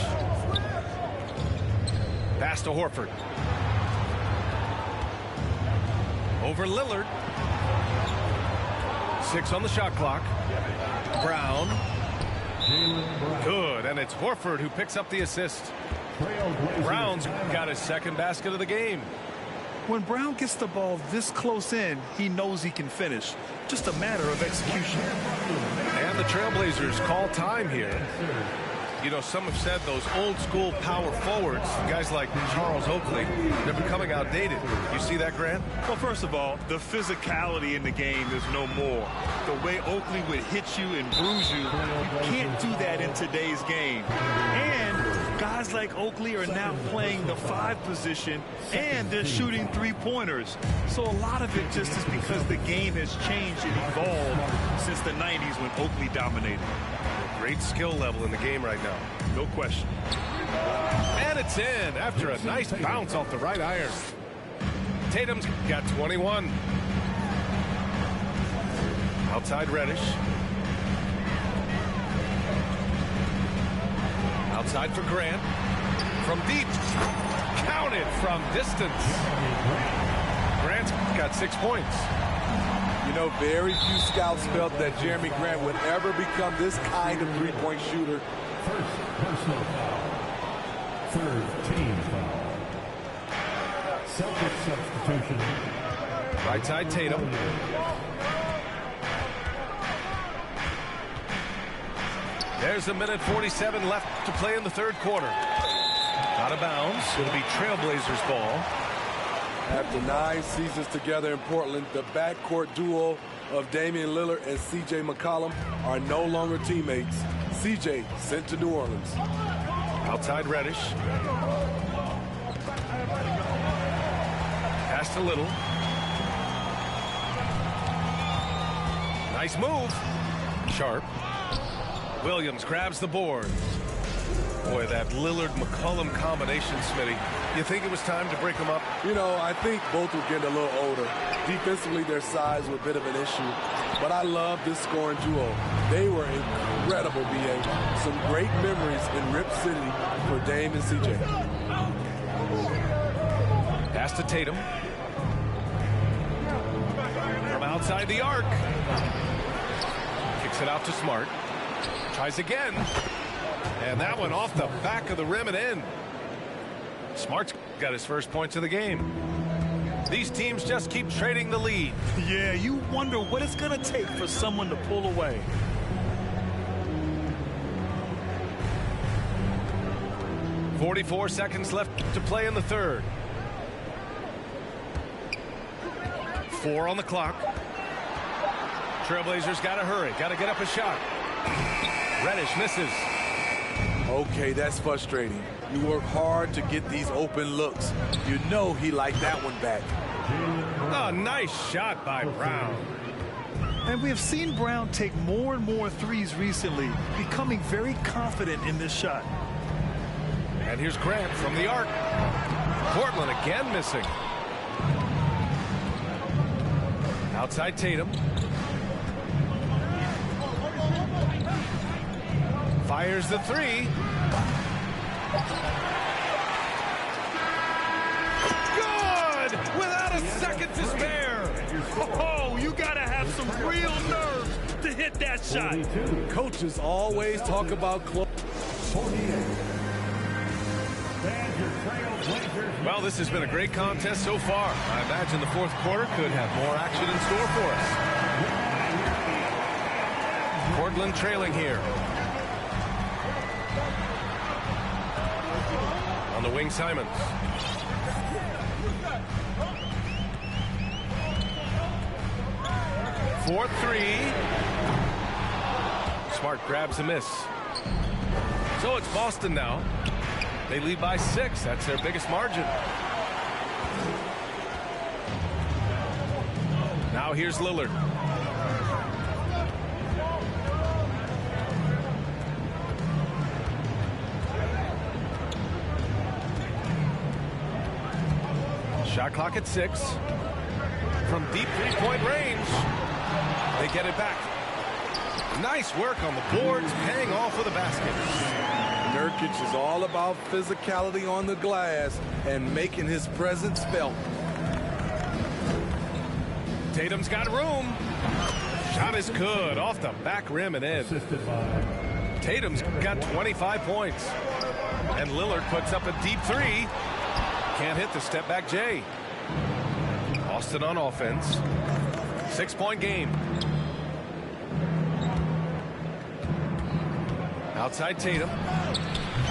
Pass to Horford. Over Lillard. 6 on the shot clock. Brown. Good, and it's Horford who picks up the assist. Brown's got his second basket of the game. When Brown gets the ball this close in, he knows he can finish. Just a matter of execution. And the Trailblazers call time here. You know, some have said those old school power forwards, guys like Charles Oakley, they're becoming outdated. You see that, Grant? Well, first of all, the physicality in the game is no more. The way Oakley would hit you and bruise you, you can't do that in today's game. And guys like Oakley are now playing the 5 position, and they're shooting 3-pointers. So a lot of it just is because the game has changed and evolved since the 90s when Oakley dominated. Great skill level in the game right now. No question. And it's in after a nice bounce off the right iron. Tatum's got 21. Outside Reddish. Outside for Grant. From deep. Counted from distance. Grant's got 6 points. You know, very few scouts felt that Jeremy Grant would ever become this kind of three-point shooter. First personal foul. Third team foul. Celtics substitution. Right side Tatum. There's a minute 47 left to play in the third quarter. Out of bounds. It'll be Trailblazers ball. After 9 seasons together in Portland, the backcourt duo of Damian Lillard and C.J. McCollum are no longer teammates. C.J. sent to New Orleans. Outside Reddish. Pass to Little. Nice move. Sharp. Williams grabs the board. Boy, that Lillard-McCollum combination, Smitty. You think it was time to break them up? You know, I think both were getting a little older. Defensively, their size was a bit of an issue. But I love this scoring duo. They were incredible, B.A. Some great memories in Rip City for Dame and C.J. Pass to Tatum. From outside the arc. Kicks it out to Smart. Tries again. And that one off the back of the rim and in. Smart's got his first points of the game. These teams just keep trading the lead. Yeah, you wonder what it's going to take for someone to pull away. .44 seconds left to play in the third. 4 on the clock. Trailblazers got to hurry. Got to get up a shot. Reddish misses. Okay, that's frustrating. You work hard to get these open looks. You know he liked that one back. Oh, nice shot by Brown. And we have seen Brown take more and more threes recently, becoming very confident in this shot. And here's Grant from the arc. Portland again missing. Outside Tatum. Fires the three. Good! Without a second to spare. Oh, you got to have some real nerve to hit that shot. Coaches always talk about close. 48. And your Trailblazers. Well, this has been a great contest so far. I imagine the fourth quarter could have more action in store for us. Portland trailing here. On the wing, Simons. Fourth three. Smart grabs a miss. So it's Boston now. They lead by 6. That's their biggest margin. Now here's Lillard. Shot clock at 6. From deep three-point range. They get it back. Nice work on the boards, paying off with a basket. Nurkic is all about physicality on the glass and making his presence felt. Tatum's got room. Shot is good, off the back rim and in. Assisted by Tatum's got 25 points. And Lillard puts up a deep three. Can't hit the step back J. Austin on offense. 6-point game. Outside Tatum.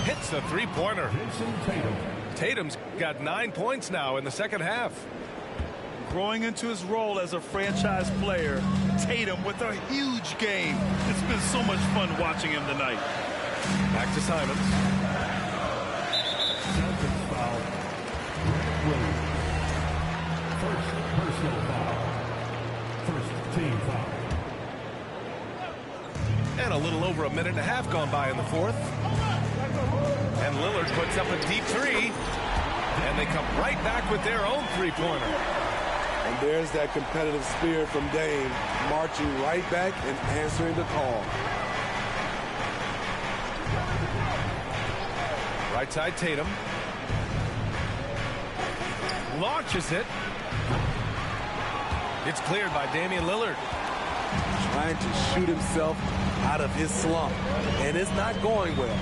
Hits the three-pointer. Jason Tatum. Tatum's got 9 points now in the second half. Growing into his role as a franchise player, Tatum with a huge game. It's been so much fun watching him tonight. Back to Simons. Celtics foul. Williams. First personal foul. First team foul. And a little over a minute and a half gone by in the fourth. And Lillard puts up a deep three. And they come right back with their own three-pointer. And there's that competitive spirit from Dame, marching right back and answering the call. Right side Tatum. Launches it. It's cleared by Damian Lillard. Trying to shoot himself out of his slump, and it's not going well.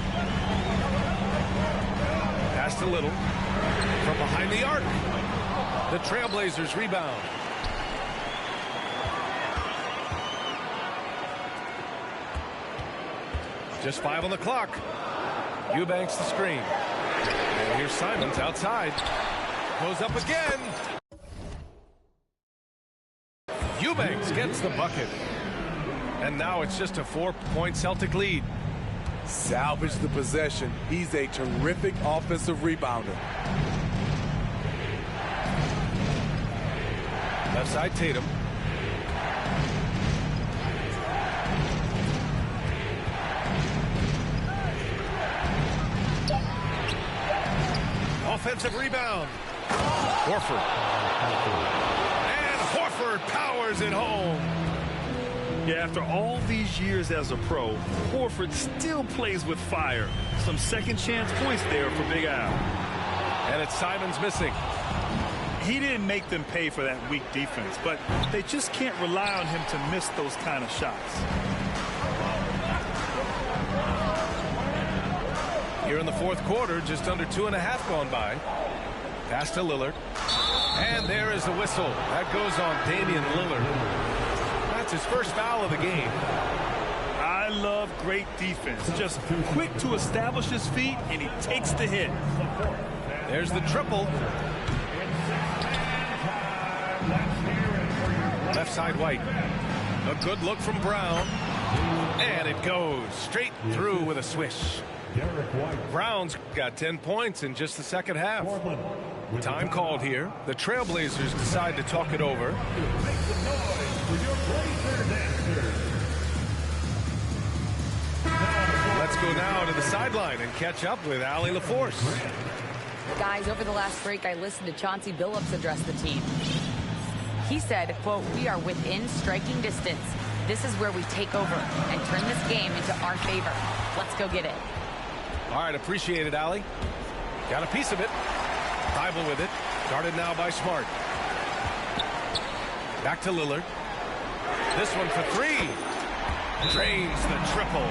Pass to Little from behind the arc. The Trailblazers rebound. Just 5 on the clock. Eubanks the screen. And here's Simons outside. Goes up again. Eubanks gets the bucket. And now it's just a 4-point Celtic lead. Salvage the possession. He's a terrific offensive rebounder. Left side Tatum. Offensive rebound. Horford. And Horford powers it home. Yeah, after all these years as a pro, Horford still plays with fire. Some second chance points there for Big Al. And it's Simons missing. He didn't make them pay for that weak defense, but they just can't rely on him to miss those kind of shots. Here in the fourth quarter, just under 2.5 gone by. Pass to Lillard. And there is the whistle. That goes on Damian Lillard. That's his first foul of the game. I love great defense. Just quick to establish his feet, and he takes the hit. There's the triple. Left side White. A good look from Brown. And it goes straight through with a swish. Brown's got 10 points in just the second half. Time called here. The Trailblazers decide to talk it over. Let's go now to the sideline and catch up with Allie LaForce. Guys, over the last break, I listened to Chauncey Billups address the team. He said, quote, "We are within striking distance. This is where we take over and turn this game into our favor. Let's go get it." All right, appreciate it, Allie. Got a piece of it. Thibault with it. Guarded now by Smart. Back to Lillard. This one for 3. Drains the triple.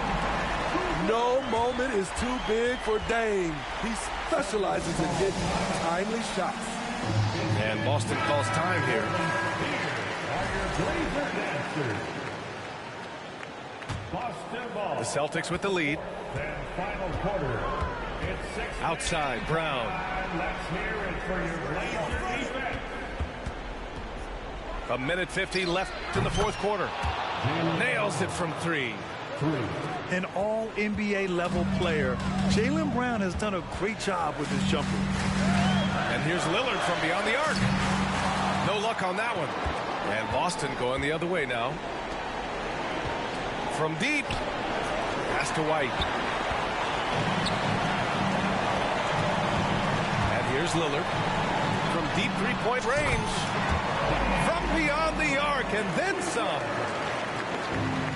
No moment is too big for Dame. He specializes in hitting timely shots. And Boston calls time here. The Celtics with the lead. Final quarter. Outside, Brown. Let's hear it for your Blazer defense. 1:50 left in the fourth quarter. Nails it from 3. An all-NBA level player, Jaylen Brown has done a great job with his jumper. And here's Lillard from beyond the arc. No luck on that one. And Boston going the other way now. From deep. Pass to White. And here's Lillard. From deep three-point range. From beyond the arc and then some.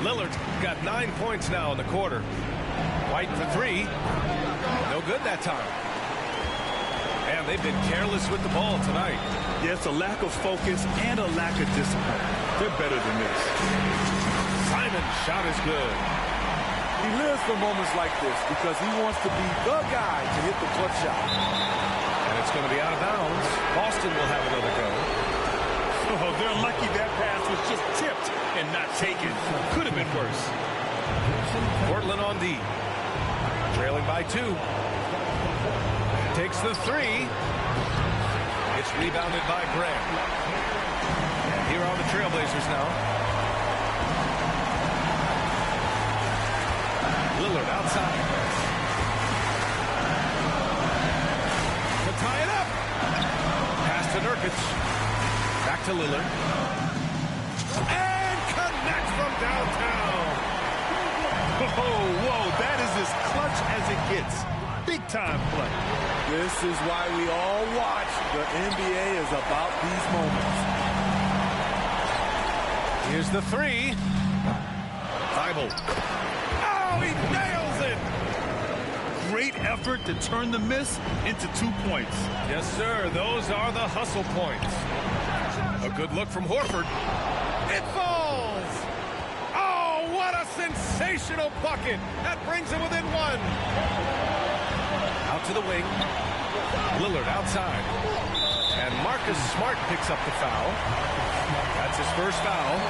Lillard's got 9 points now in the quarter. White for 3. No good that time. And they've been careless with the ball tonight. Yeah, it's a lack of focus and a lack of discipline. They're better than this. Simon's shot is good. He lives for moments like this because he wants to be the guy to hit the clutch shot. And it's going to be out of bounds. Boston will have another go. Oh, they're lucky that pass was just tipped and not taken. Could have been worse. Portland on D. Trailing by 2. Takes the 3. It's rebounded by Grant. Here are the Trailblazers now. Lillard outside. To tie it up. Pass to Nurkic. Back to Lillard. And connects from downtown. Oh, whoa, that is as clutch as it gets. Big time play. This is why we all watch. The NBA is about these moments. Here's the 3. Thibault. Oh, he nails it. Great effort to turn the miss into 2 points. Yes, sir. Those are the hustle points. A good look from Horford. It falls! Oh, what a sensational bucket! That brings him within one. Out to the wing. Lillard outside. And Marcus Smart picks up the foul. That's his first foul.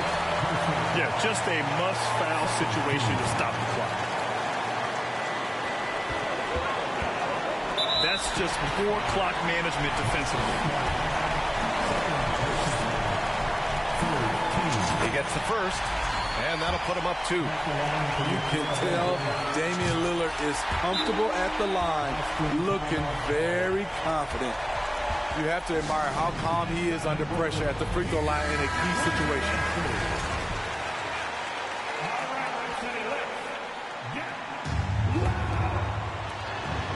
Yeah, just a must-foul situation to stop the clock. That's just poor clock management defensively. He gets the first, and that'll put him up 2. You can tell Damian Lillard is comfortable at the line, looking very confident. You have to admire how calm he is under pressure at the free throw line in a key situation.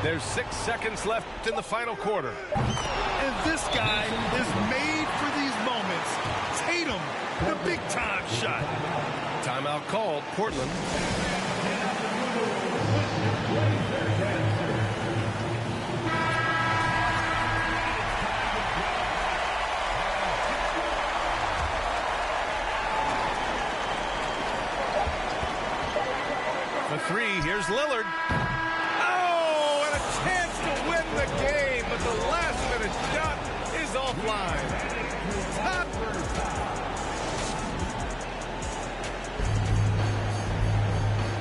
There's 6 seconds left in the final quarter. And this guy is made for these moments. Tatum, the big-time shot. Timeout called, Portland. For 3, here's Lillard. Oh, and a chance to win the game, but the last-minute shot is offline.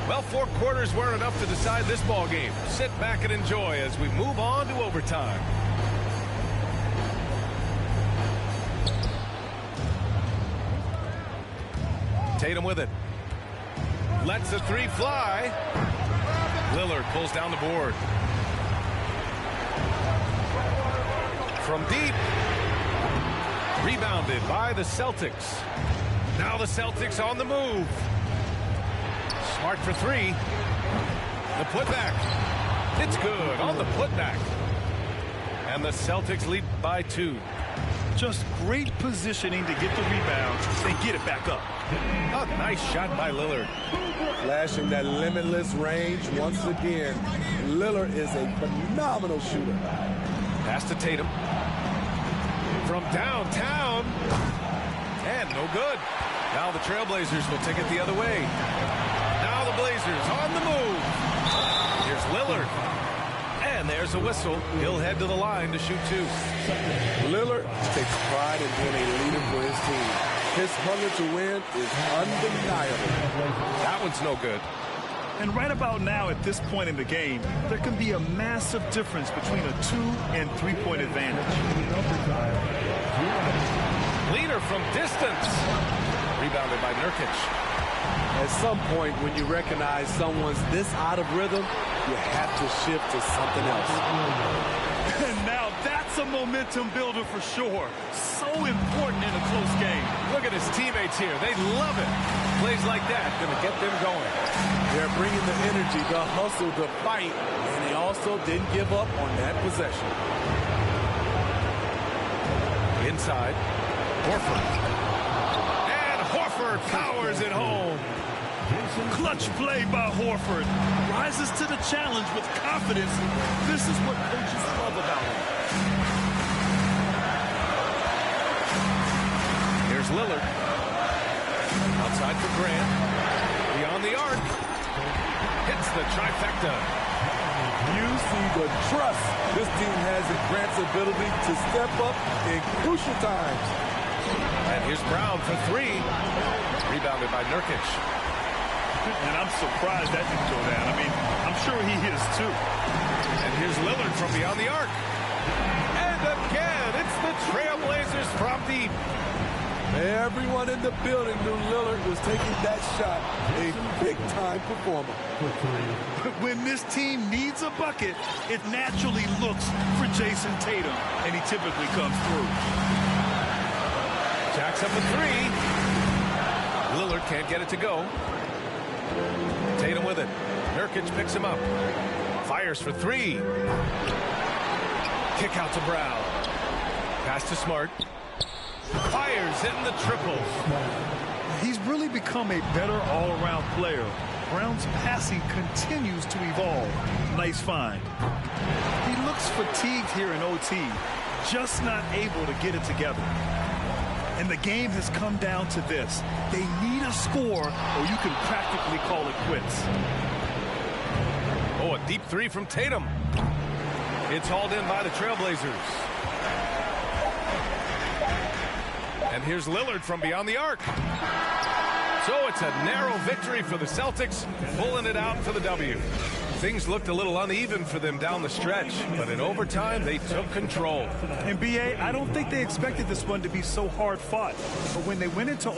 Well, 4 quarters weren't enough to decide this ball game. Sit back and enjoy as we move on to overtime. Tatum with it. Lets the 3 fly. Lillard pulls down the board. From deep. Rebounded by the Celtics. Now the Celtics on the move. Smart for 3. The putback. It's good on the putback. And the Celtics lead by 2. Just great positioning to get the rebound and get it back up. A nice shot by Lillard. Flashing that limitless range once again. Lillard is a phenomenal shooter. Pass to Tatum. From downtown. And no good. Now the Trailblazers will take it the other way. Now the Blazers on the move. Here's Lillard. And there's a whistle. He'll head to the line to shoot 2. Lillard takes pride in being a leader for his team. His hunger to win is undeniable. That one's no good. And right about now, at this point in the game, there can be a massive difference between a 2- and 3-point advantage. Leader from distance. Rebounded by Nurkic. At some point, when you recognize someone's this out of rhythm, you have to shift to something else. And now that's a momentum builder for sure. So important in a close game. Look at his teammates here. They love it. Plays like that going to get them going. They're bringing the energy, the hustle, the fight, and they also didn't give up on that possession. Inside, Horford. And Horford powers it home. Clutch play by Horford. Rises to the challenge with confidence. This is what coaches love about him. Here's Lillard. Outside for Grant. Beyond the arc. Hits the trifecta. You see the trust this team has in Grant's ability to step up in crucial times. And here's Brown for 3. Rebounded by Nurkic. And I'm surprised that didn't go down. I mean, I'm sure he is too. And here's Lillard from beyond the arc. And again, it's the Trailblazers from deep. Everyone in the building knew Lillard was taking that shot. A big-time performer. When this team needs a bucket, it naturally looks for Jason Tatum, and he typically comes through. Jacks up a 3. Lillard can't get it to go. Tatum with it. Nurkic picks him up. Fires for 3. Kick out to Brown. Pass to Smart. Fires in the triple. He's really become a better all-around player. Brown's passing continues to evolve. Nice find. He looks fatigued here in OT, just not able to get it together. And the game has come down to this. They need a score, or you can practically call it quits. Oh, a deep three from Tatum. It's hauled in by the Trailblazers. And here's Lillard from beyond the arc. So it's a narrow victory for the Celtics, pulling it out for the W. Things looked a little uneven for them down the stretch, but in overtime, they took control. And BA, I don't think they expected this one to be so hard fought. But when they went into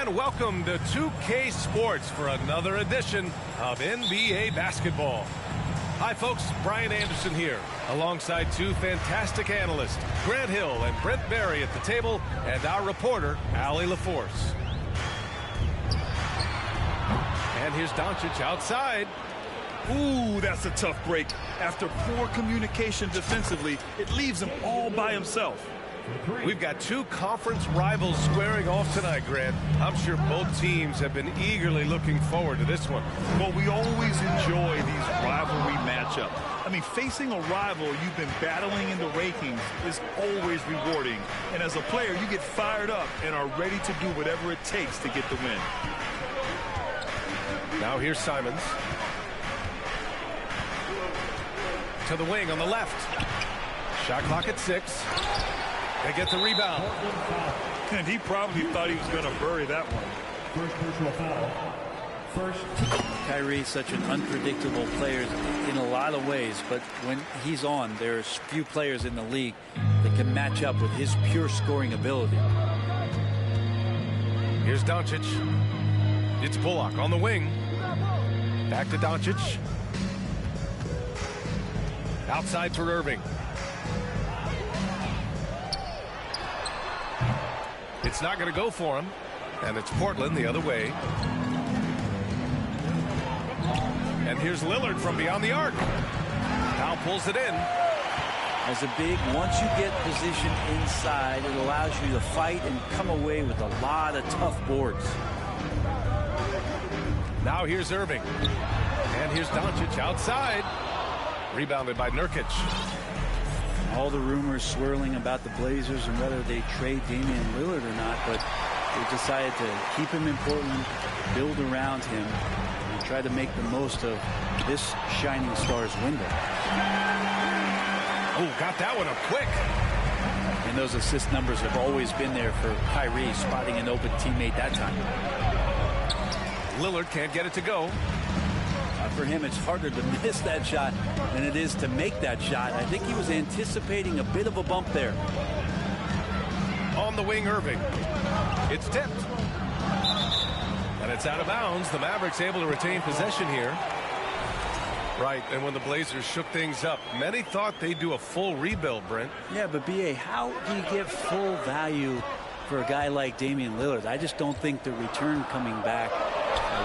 And welcome to 2K Sports for another edition of NBA basketball. Hi, folks. Brian Anderson here, alongside two fantastic analysts, Grant Hill and Brent Barry at the table, and our reporter, Allie LaForce. And here's Doncic outside. ooh, that's a tough break. After poor communication defensively, it leaves him all by himself. We've got two conference rivals squaring off tonight, Grant. I'm sure both teams have been eagerly looking forward to this one. Well, we always enjoy these rivalry matchups. I mean, facing a rival you've been battling in the rankings is always rewarding. And as a player, you get fired up and are ready to do whatever it takes to get the win. Now here's Simons. To the wing on the left. Shot clock at 6. They get the rebound. And he probably thought he was going to bury that one. First personal foul. Kyrie's such an unpredictable player in a lot of ways, but when he's on, there's few players in the league that can match up with his pure scoring ability. Here's Doncic. It's Bullock on the wing. Back to Doncic. Outside for Irving. It's not going to go for him. And it's Portland the other way. And here's Lillard from beyond the arc. Now pulls it in. As a big, once you get positioned inside, it allows you to fight and come away with a lot of tough boards. Now here's Irving. And here's Doncic outside. Rebounded by Nurkic. All the rumors swirling about the Blazers and whether they trade Damian Lillard or not, but they decided to keep him in Portland, build around him, and try to make the most of this shining star's window. Oh, got that one up quick. And those assist numbers have always been there for Kyrie, spotting an open teammate that time. Lillard can't get it to go. For him, it's harder to miss that shot than it is to make that shot. I think he was anticipating a bit of a bump there. On the wing, Irving. It's tipped. And it's out of bounds. The Mavericks able to retain possession here. Right, and when the Blazers shook things up, many thought they'd do a full rebuild, Brent. Yeah, but B.A., how do you get full value for a guy like Damian Lillard? I just don't think the return coming back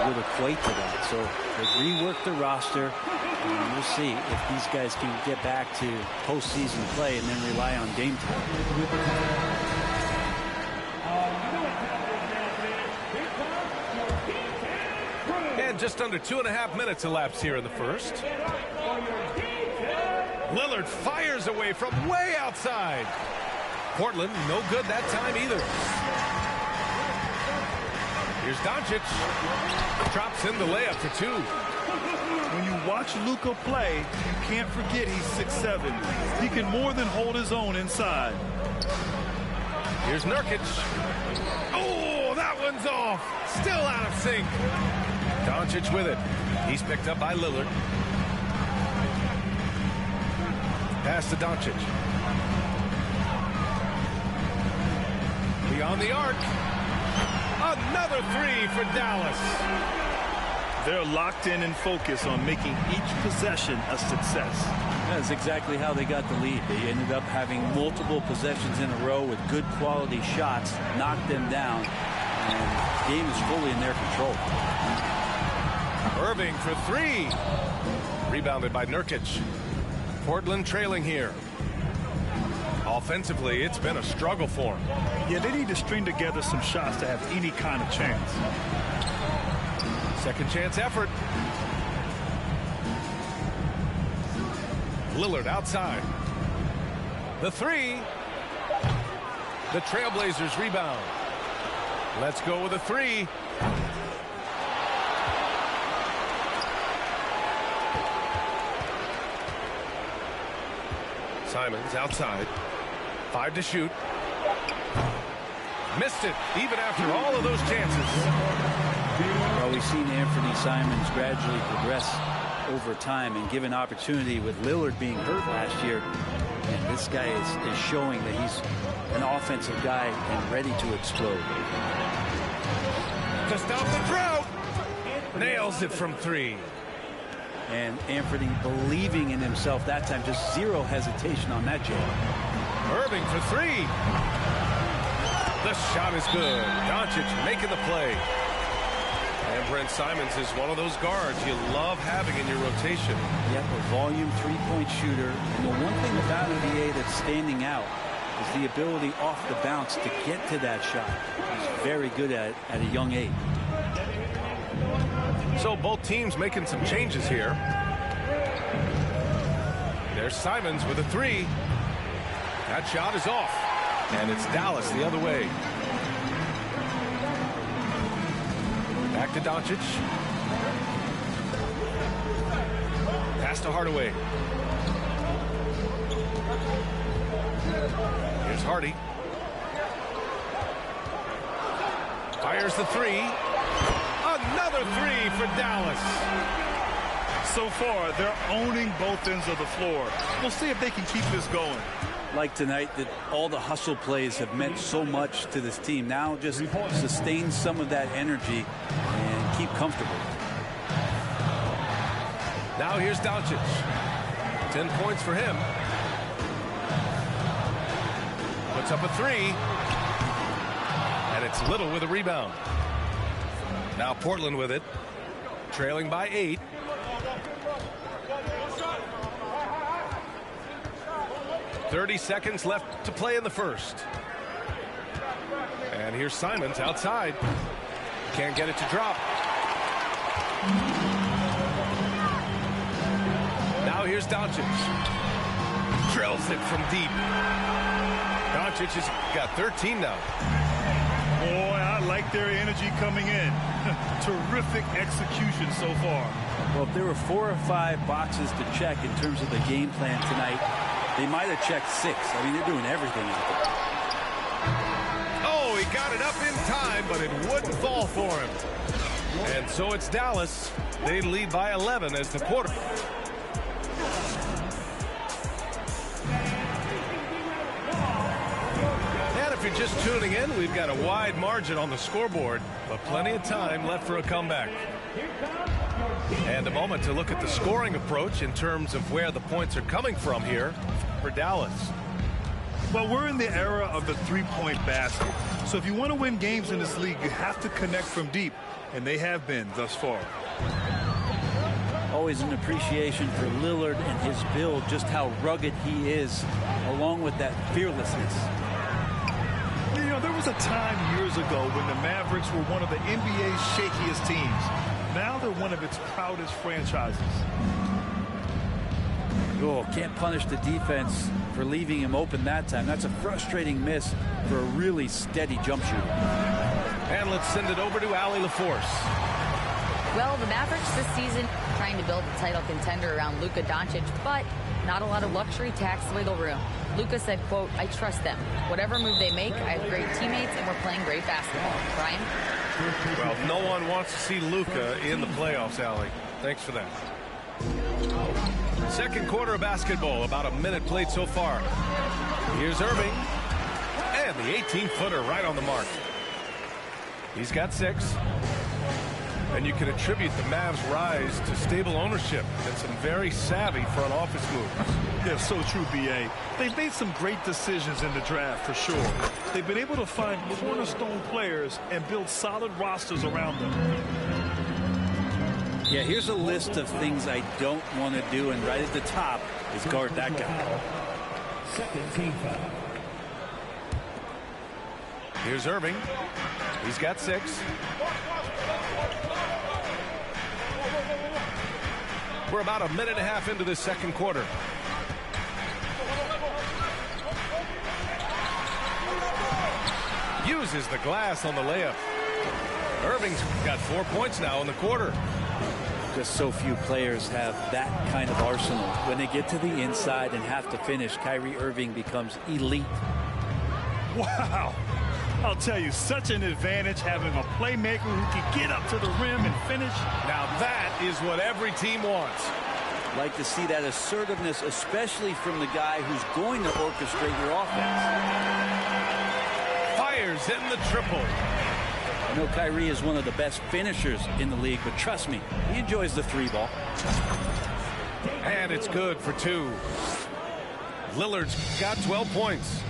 would equate to that. So they've reworked the roster, and we'll see if these guys can get back to postseason play and then rely on Dame time. And just under 2.5 minutes elapsed here in the first. Lillard fires away from way outside. Portland, no good that time either. Here's Doncic. Drops in the layup for 2. When you watch Luka play, you can't forget he's 6'7". He can more than hold his own inside. Here's Nurkic. Oh, that one's off. Still out of sync. Doncic with it. He's picked up by Lillard. Pass to Doncic. Beyond the arc. Another three for Dallas. They're locked in and focused on making each possession a success. That's exactly how they got the lead. They ended up having multiple possessions in a row with good quality shots, knocked them down, and the game is fully in their control. Irving for three. Rebounded by Nurkic. Portland trailing here. Offensively, it's been a struggle for them. Yeah, they need to string together some shots to have any kind of chance. Second chance effort. Lillard outside. The three. The Trailblazers rebound. Let's go with a three. Simons outside. 5 to shoot. Missed it, even after all of those chances. Well, we've seen Anthony Simons gradually progress over time and given opportunity with Lillard being hurt last year. And this guy is showing that he's an offensive guy and ready to explode. To stop the drought. Nails it from three. And Anthony believing in himself that time, just zero hesitation on that jam. Irving for three. The shot is good. Doncic making the play. And Brent Simons is one of those guards you love having in your rotation. Yep, a volume three-point shooter. And the one thing about NBA that's standing out is the ability off the bounce to get to that shot. He's very good at it at a young age. So both teams making some changes here. There's Simons with a three. That shot is off. And it's Dallas the other way. Back to Doncic. Pass to Hardaway. Here's Hardy. Fires the three. Another three for Dallas. So far, they're owning both ends of the floor. We'll see if they can keep this going. Like tonight, that all the hustle plays have meant so much to this team. Now just sustain some of that energy and keep comfortable. Now here's Doncic. 10 points for him. Puts up a three. And it's Little with a rebound. Now Portland with it. Trailing by 8. .30 seconds left to play in the first. And here's Simons outside. Can't get it to drop. Now here's Doncic. Drills it from deep. Doncic has got 13 now. Boy, I like their energy coming in. Terrific execution so far. Well, if there were 4 or 5 boxes to check in terms of the game plan tonight, they might have checked 6. I mean, they're doing everything out there. Oh, he got it up in time, but it wouldn't fall for him. And so it's Dallas. They lead by 11 as the quarter. And if you're just tuning in, we've got a wide margin on the scoreboard, but plenty of time left for a comeback. And a moment to look at the scoring approach in terms of where the points are coming from here for Dallas. Well, we're in the era of the three-point basket. So if you want to win games in this league, you have to connect from deep, and they have been thus far. Always an appreciation for Lillard and his build, just how rugged he is, along with that fearlessness. You know, there was a time years ago when the Mavericks were one of the NBA's shakiest teams. Now they're one of its proudest franchises. Oh, can't punish the defense for leaving him open that time. That's a frustrating miss for a really steady jump shooter. And let's send it over to Allie LaForce. Well, the Mavericks this season trying to build a title contender around Luka Doncic, but not a lot of luxury tax wiggle room. Luka said, quote, "I trust them. Whatever move they make, I have great teammates and we're playing great basketball." Brian? Well, no one wants to see Luka in the playoffs, Allie. Thanks for that. Second quarter of basketball, about a minute played so far. Here's Irving. And the 18-footer right on the mark. He's got 6. And you can attribute the Mavs' rise to stable ownership and some very savvy front office moves. Yeah, so true, B.A. They've made some great decisions in the draft, for sure. They've been able to find cornerstone players and build solid rosters around them. Yeah, here's a list of things I don't want to do, and right at the top is guard that guy. Second team foul. Here's Irving. He's got 6. We're about a minute and a half into this second quarter. Uses the glass on the layup. Irving's got 4 points now in the quarter. Just so few players have that kind of arsenal. When they get to the inside and have to finish, Kyrie Irving becomes elite. Wow. I'll tell you, such an advantage having a playmaker who can get up to the rim and finish. Now that is what every team wants. Like to see that assertiveness, especially from the guy who's going to orchestrate your offense. Fires in the triple. I know Kyrie is one of the best finishers in the league, but trust me, he enjoys the 3 ball. And it's good for 2. Lillard's got 12 points.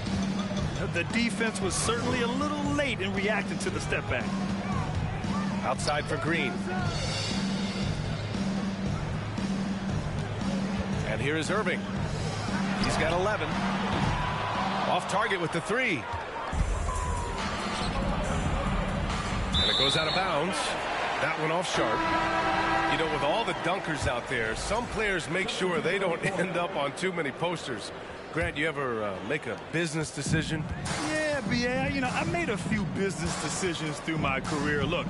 The defense was certainly a little late in reacting to the step back. Outside for Green. And here is Irving. He's got 11. Off target with the 3. And it goes out of bounds. That one off sharp. You know, with all the dunkers out there, some players make sure they don't end up on too many posters. Grant, you ever make a business decision? Yeah, B.A., you know, I made a few business decisions through my career. Look,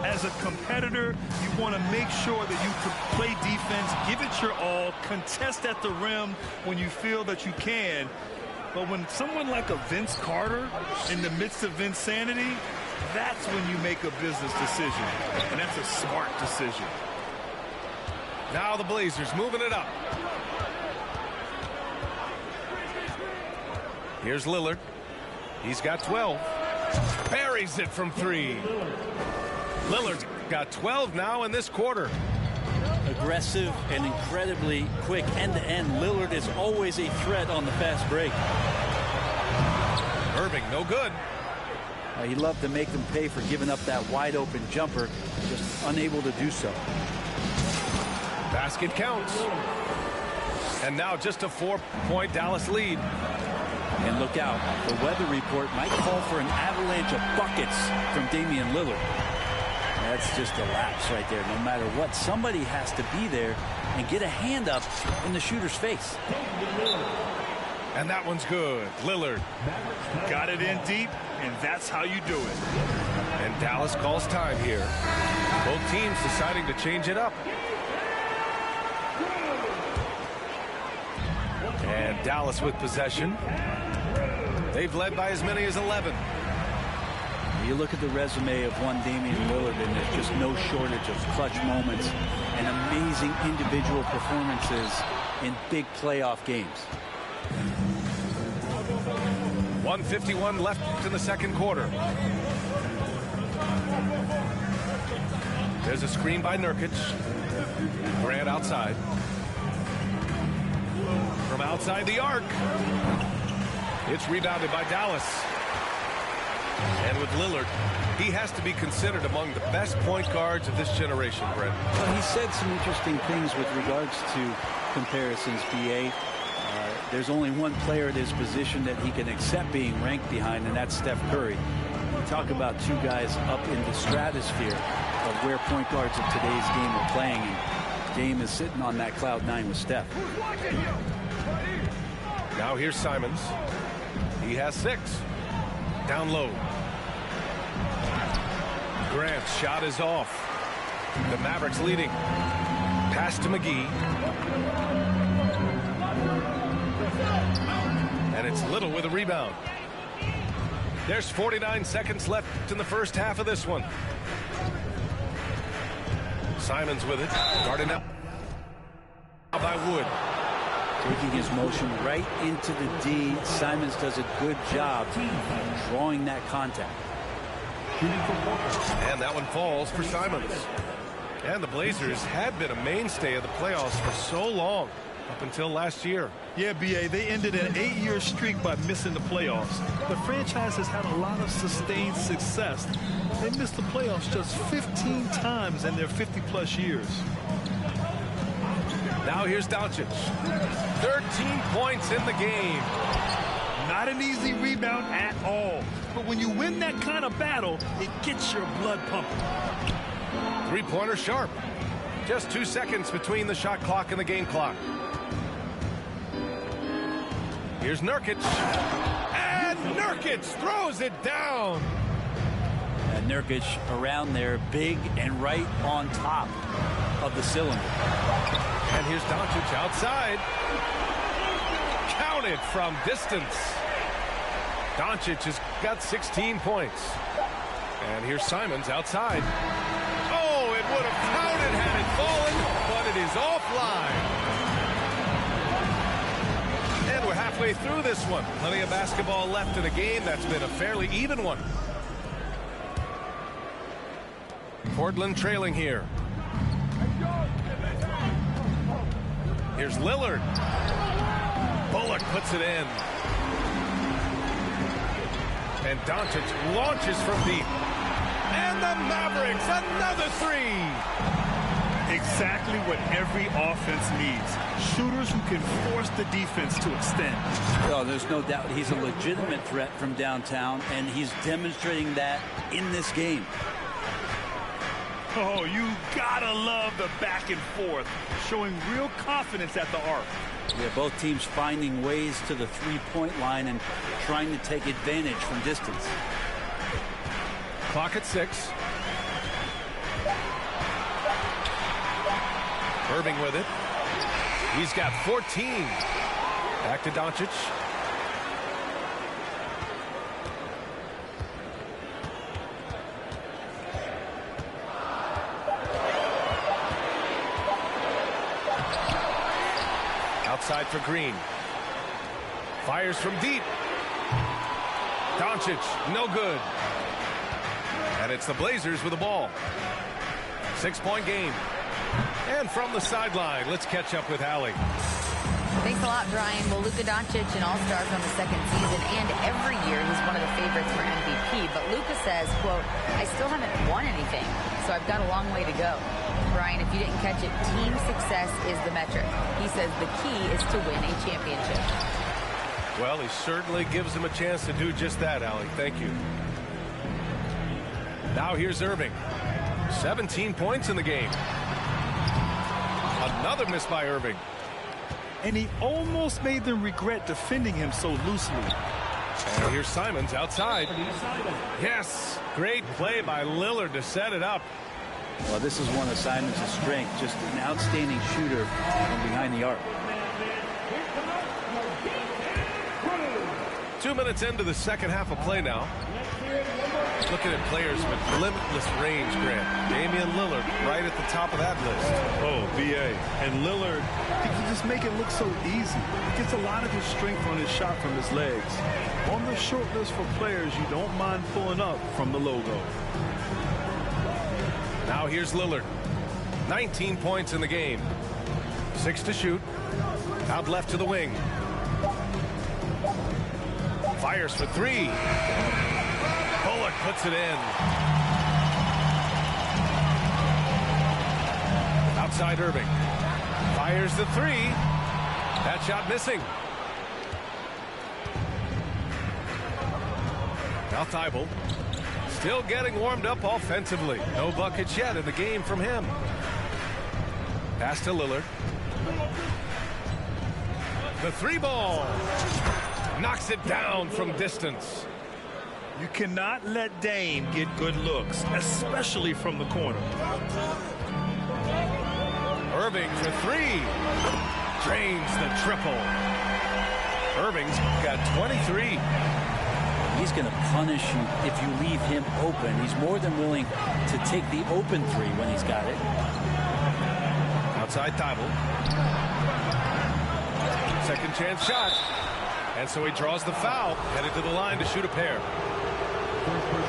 as a competitor, you want to make sure that you can play defense, give it your all, contest at the rim when you feel that you can. But when someone like a Vince Carter in the midst of insanity, that's when you make a business decision. And that's a smart decision. Now the Blazers moving it up. Here's Lillard. He's got 12. Buries it from 3. Lillard's got 12 now in this quarter. Aggressive and incredibly quick end-to-end. Lillard is always a threat on the fast break. Irving, no good. He'd love to make them pay for giving up that wide-open jumper, just unable to do so. Basket counts. And now just a 4-point Dallas lead. And look out, the weather report might call for an avalanche of buckets from Damian Lillard. That's just a lapse right there. No matter what, somebody has to be there and get a hand up in the shooter's face. And that one's good. Lillard. Got it in deep, and that's how you do it. And Dallas calls time here. Both teams deciding to change it up. And Dallas with possession. They've led by as many as 11. You look at the resume of one Damian Lillard, and there's just no shortage of clutch moments and amazing individual performances in big playoff games. 1:51 left in the second quarter. There's a screen by Nurkic. Grant outside. From outside the arc. It's rebounded by Dallas. And with Lillard, he has to be considered among the best point guards of this generation, Brent. Well, he said some interesting things with regards to comparisons, B.A. There's only one player at his position that he can accept being ranked behind, and that's Steph Curry. You talk about two guys up in the stratosphere of where point guards of today's game are playing, and Dame is sitting on that cloud 9 with Steph. Now here's Simons. He has 6. Down low. Grant's shot is off. The Mavericks leading. Pass to McGee. And it's Little with a rebound. There's 49 seconds left in the first half of this one. Simons with it. Guarded up by Wood. Taking his motion right into the D. Simons does a good job drawing that contact. And that one falls for Simons. And the Blazers had been a mainstay of the playoffs for so long, up until last year. Yeah, B.A., they ended an 8-year streak by missing the playoffs. The franchise has had a lot of sustained success. They missed the playoffs just 15 times in their 50-plus years. Now here's Doncic. 13 points in the game. Not an easy rebound at all. But when you win that kind of battle, it gets your blood pumping. Three-pointer sharp. Just 2 seconds between the shot clock and the game clock. Here's Nurkic. And Nurkic throws it down. And Nurkic around there, big and right on top of the cylinder. And here's Doncic outside. Counted from distance. Doncic has got 16 points. And here's Simons outside. Oh, it would have counted had it fallen, but it is offline. And we're halfway through this one. Plenty of basketball left in a game that's been a fairly even one. Portland trailing here. Here's Lillard. Bullock puts it in. And Doncic launches from deep. And the Mavericks, another three. Exactly what every offense needs. Shooters who can force the defense to extend. Oh, there's no doubt he's a legitimate threat from downtown, and he's demonstrating that in this game. Oh, you gotta love the back and forth, showing real confidence at the arc. Yeah, both teams finding ways to the three-point line and trying to take advantage from distance. Clock at 6. Irving with it. He's got 14. Back to Doncic. Outside for Green. Fires from deep. Doncic, no good. And it's the Blazers with the ball. 6-point game. And from the sideline, let's catch up with Allie. Thanks a lot, Brian. Well, Luka Doncic, an all-star from the second season, and every year he's one of the favorites for MVP. But Luka says, quote, I still haven't won anything, so I've got a long way to go. Brian, if you didn't catch it, team success is the metric. He says the key is to win a championship. Well, he certainly gives him a chance to do just that, Allie. Thank you. Now here's Irving. 17 points in the game. Another miss by Irving. And he almost made them regret defending him so loosely. And here's Simons outside. Yes, great play by Lillard to set it up. Well, this is one of Simons' strengths, just an outstanding shooter from behind the arc. 2 minutes into the second half of play now. Looking at players with limitless range, Grant. Damian Lillard right at the top of that list. Oh, B.A. And Lillard, he can just make it look so easy. He gets a lot of his strength on his shot from his legs. On the short list for players you don't mind pulling up from the logo. Now here's Lillard. 19 points in the game. 6 to shoot. Out left to the wing. Fires for 3. Bullock puts it in. Outside Irving. Fires the 3. That shot missing. Now Thibault. Still getting warmed up offensively. No buckets yet in the game from him. Pass to Lillard. The 3 ball. Knocks it down from distance. You cannot let Dame get good looks, especially from the corner. Irving for three. Drains the triple. Irving's got 23. He's going to punish you if you leave him open. He's more than willing to take the open three when he's got it. Outside Thibault. Second chance shot. And so he draws the foul, headed to the line to shoot a pair.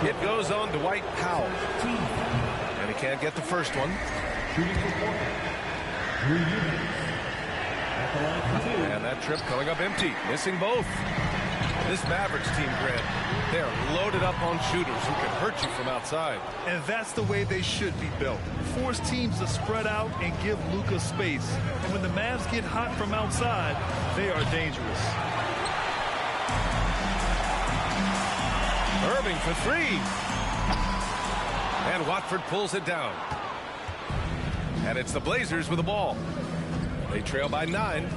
It goes on Dwight Powell. And he can't get the first one. And that trip coming up empty, missing both. This Mavericks team, Grant, they're loaded up on shooters who can hurt you from outside. And that's the way they should be built. Force teams to spread out and give Luka space. And when the Mavs get hot from outside, they are dangerous. Irving for three. And Watford pulls it down. And it's the Blazers with the ball. They trail by 9.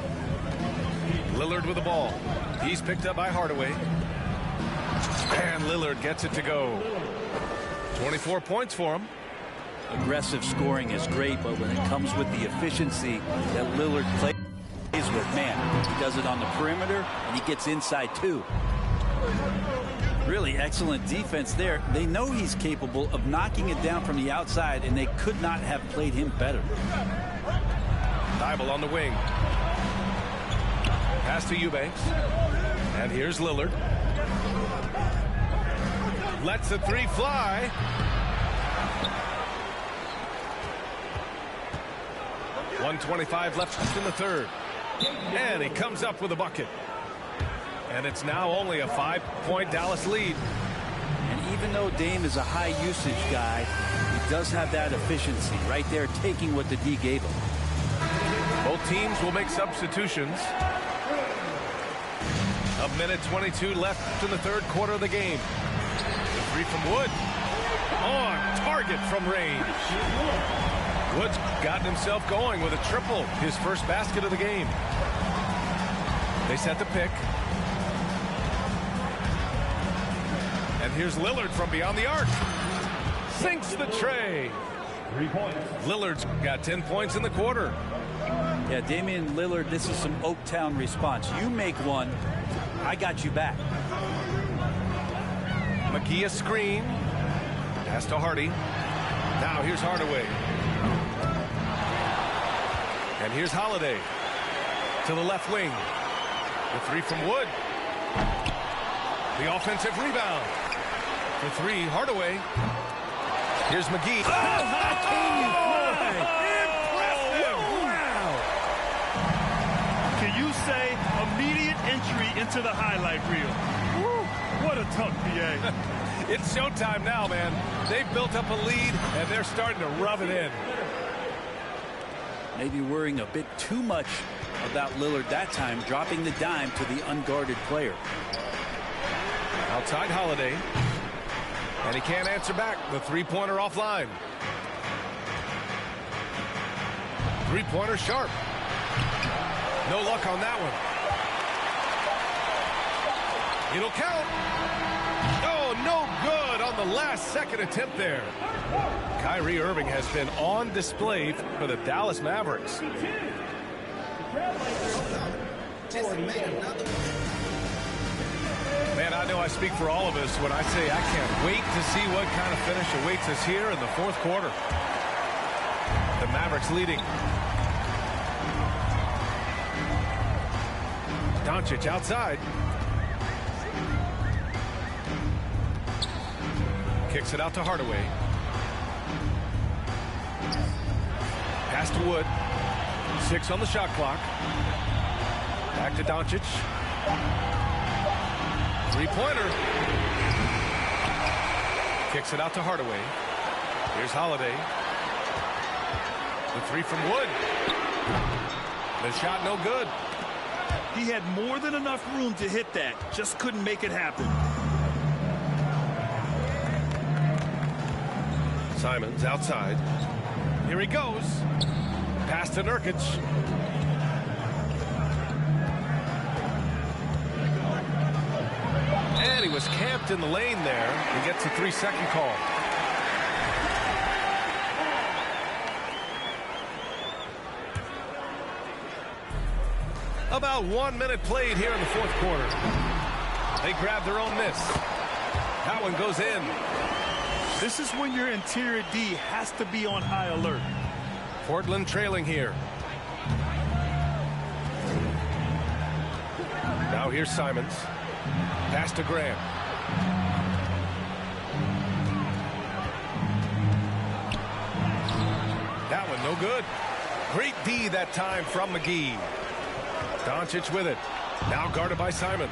Lillard with the ball. He's picked up by Hardaway. And Lillard gets it to go. 24 points for him. Aggressive scoring is great, but when it comes with the efficiency that Lillard plays with, man, he does it on the perimeter and he gets inside too. Really excellent defense there. They know he's capable of knocking it down from the outside, and they could not have played him better. Thibault on the wing. Pass to Eubanks. And here's Lillard. Lets the three fly. .125 left in the third. And he comes up with a bucket. And it's now only a 5-point Dallas lead. And even though Dame is a high usage guy, he does have that efficiency right there, taking what the D gave him. Both teams will make substitutions. A minute 22 left in the third quarter of the game. The three from Wood. On target from range. Wood's gotten himself going with a triple, his first basket of the game. They set the pick. And here's Lillard from beyond the arc. Sinks the tray. 3 points. Lillard's got 10 points in the quarter. Yeah, Damian Lillard, this is some Oaktown response. You make one, I got you back. McGee a screen. Pass to Hardy. Now here's Hardaway. And here's Holiday. To the left wing. The three from Wood. The offensive rebound. For three, Hardaway. Here's McGee. Oh, how can you fly? Impressive! Wow! Can you say immediate entry into the highlight reel? Woo, what a tough PA. It's showtime now, man. They've built up a lead, and they're starting to rub it in. Maybe worrying a bit too much about Lillard that time, dropping the dime to the unguarded player. Outside Holiday. And he can't answer back. The three-pointer offline. Three-pointer sharp. No luck on that one. It'll count. Oh, no good on the last second attempt there. Kyrie Irving has been on display for the Dallas Mavericks. Man, I know I speak for all of us when I say I can't wait to see what kind of finish awaits us here in the fourth quarter. The Mavericks leading. Doncic outside. Kicks it out to Hardaway. Pass to Wood. 6 on the shot clock. Back to Doncic. Three-pointer. Kicks it out to Hardaway. Here's Holiday. The three from Wood. The shot no good. He had more than enough room to hit that. Just couldn't make it happen. Simons outside. Here he goes. Pass to Nurkic. And he was camped in the lane there. He gets a 3-second call. About 1 minute played here in the fourth quarter. They grab their own miss. That one goes in. This is when your interior D has to be on high alert. Portland trailing here. Now here's Simons. Pass to Graham. That one no good. Great D that time from McGee. Doncic with it. Now guarded by Simons.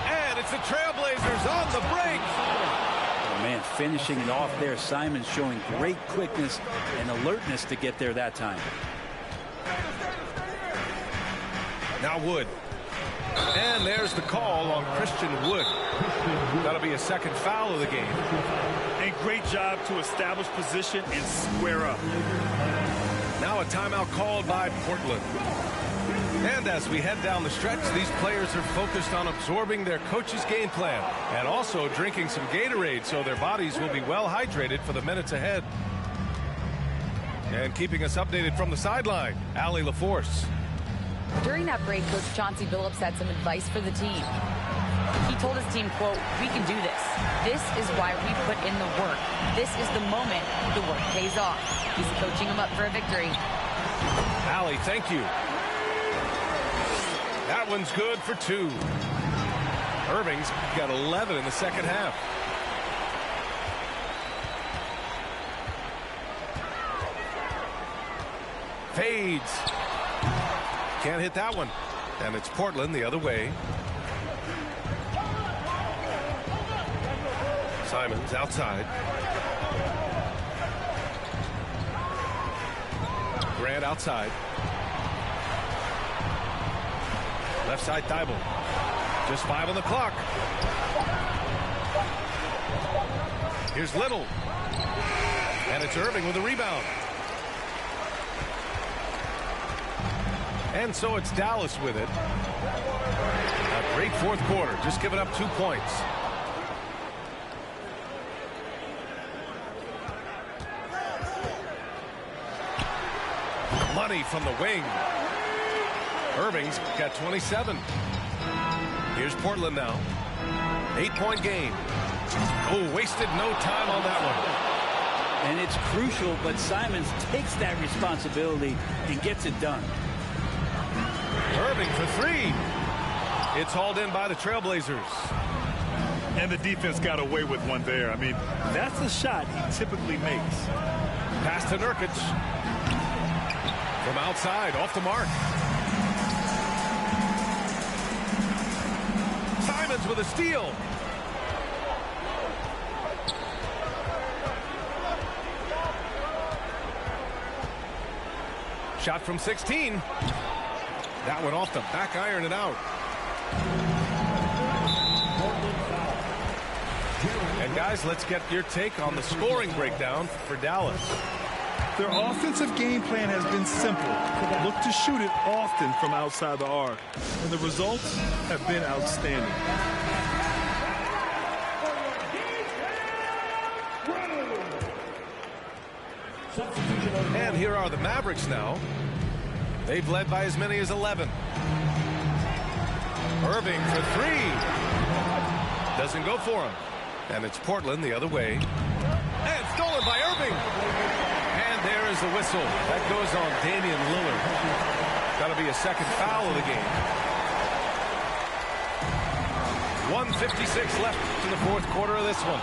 And it's the Trailblazers on the break. Oh, man, finishing it off there. Simons showing great quickness and alertness to get there that time. Now Wood. And there's the call on Christian Wood. That'll be a second foul of the game. A great job to establish position and square up. Now a timeout called by Portland. And as we head down the stretch, these players are focused on absorbing their coach's game plan and also drinking some Gatorade so their bodies will be well hydrated for the minutes ahead. And keeping us updated from the sideline, Allie LaForce. During that break, Coach Chauncey Billups had some advice for the team. He told his team, quote, "We can do this. This is why we put in the work. This is the moment the work pays off." He's coaching them up for a victory. Allie, thank you. That one's good for 2. Irving's got 11 in the second half. Fades. Can't hit that one. And it's Portland the other way. Simons outside. Grant outside. Left side Thibault. Just 5 on the clock. Here's Little. And it's Irving with a rebound. And so it's Dallas with it. A great fourth quarter. Just giving up 2 points. Money from the wing. Irving's got 27. Here's Portland now. 8-point game. Oh, wasted no time on that one. And it's crucial, but Simons takes that responsibility and gets it done. Irving for 3. It's hauled in by the Trailblazers. And the defense got away with one there. I mean, that's a shot he typically makes. Pass to Nurkic. From outside, off the mark. Simons with a steal. Shot from 16. That one off the back iron and out. And guys, let's get your take on the scoring breakdown for Dallas. Their offensive game plan has been simple. Look to shoot it often from outside the arc. And the results have been outstanding. And here are the Mavericks now. They've led by as many as 11. Irving for 3. Doesn't go for him. And it's Portland the other way. And stolen by Irving. And there is the whistle. That goes on Damian Lillard. That'll be a second foul of the game. 1:56 left in the fourth quarter of this one.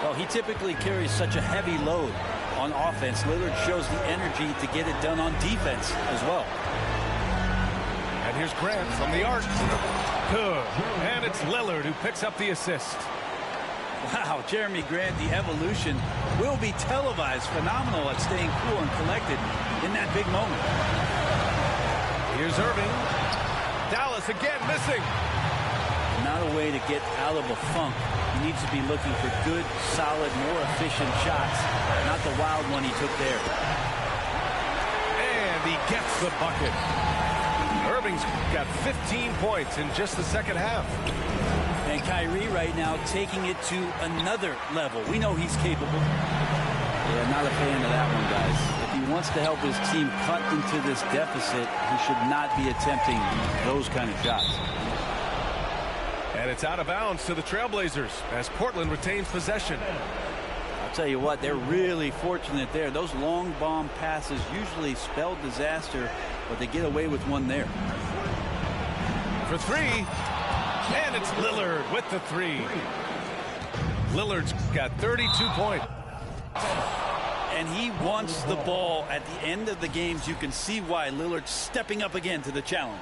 Well, he typically carries such a heavy load on offense. Lillard shows the energy to get it done on defense as well. And here's Grant from the arc. Good. And it's Lillard who picks up the assist. Wow, Jeremy Grant, the evolution will be televised. Phenomenal at staying cool and collected in that big moment. Here's Irving. Dallas again missing. Not a way to get out of a funk. He needs to be looking for good, solid, more efficient shots. Not the wild one he took there. And he gets the bucket. Irving's got 15 points in just the second half. And Kyrie right now taking it to another level. We know he's capable. Yeah, not a fan of that one, guys. If he wants to help his team cut into this deficit, he should not be attempting those kind of shots. And it's out of bounds to the Trailblazers as Portland retains possession. I'll tell you what, they're really fortunate there. Those long bomb passes usually spell disaster, but they get away with one there. For three, and it's Lillard with the three. Lillard's got 32 points. And he wants the ball at the end of the games. You can see why Lillard's stepping up again to the challenge.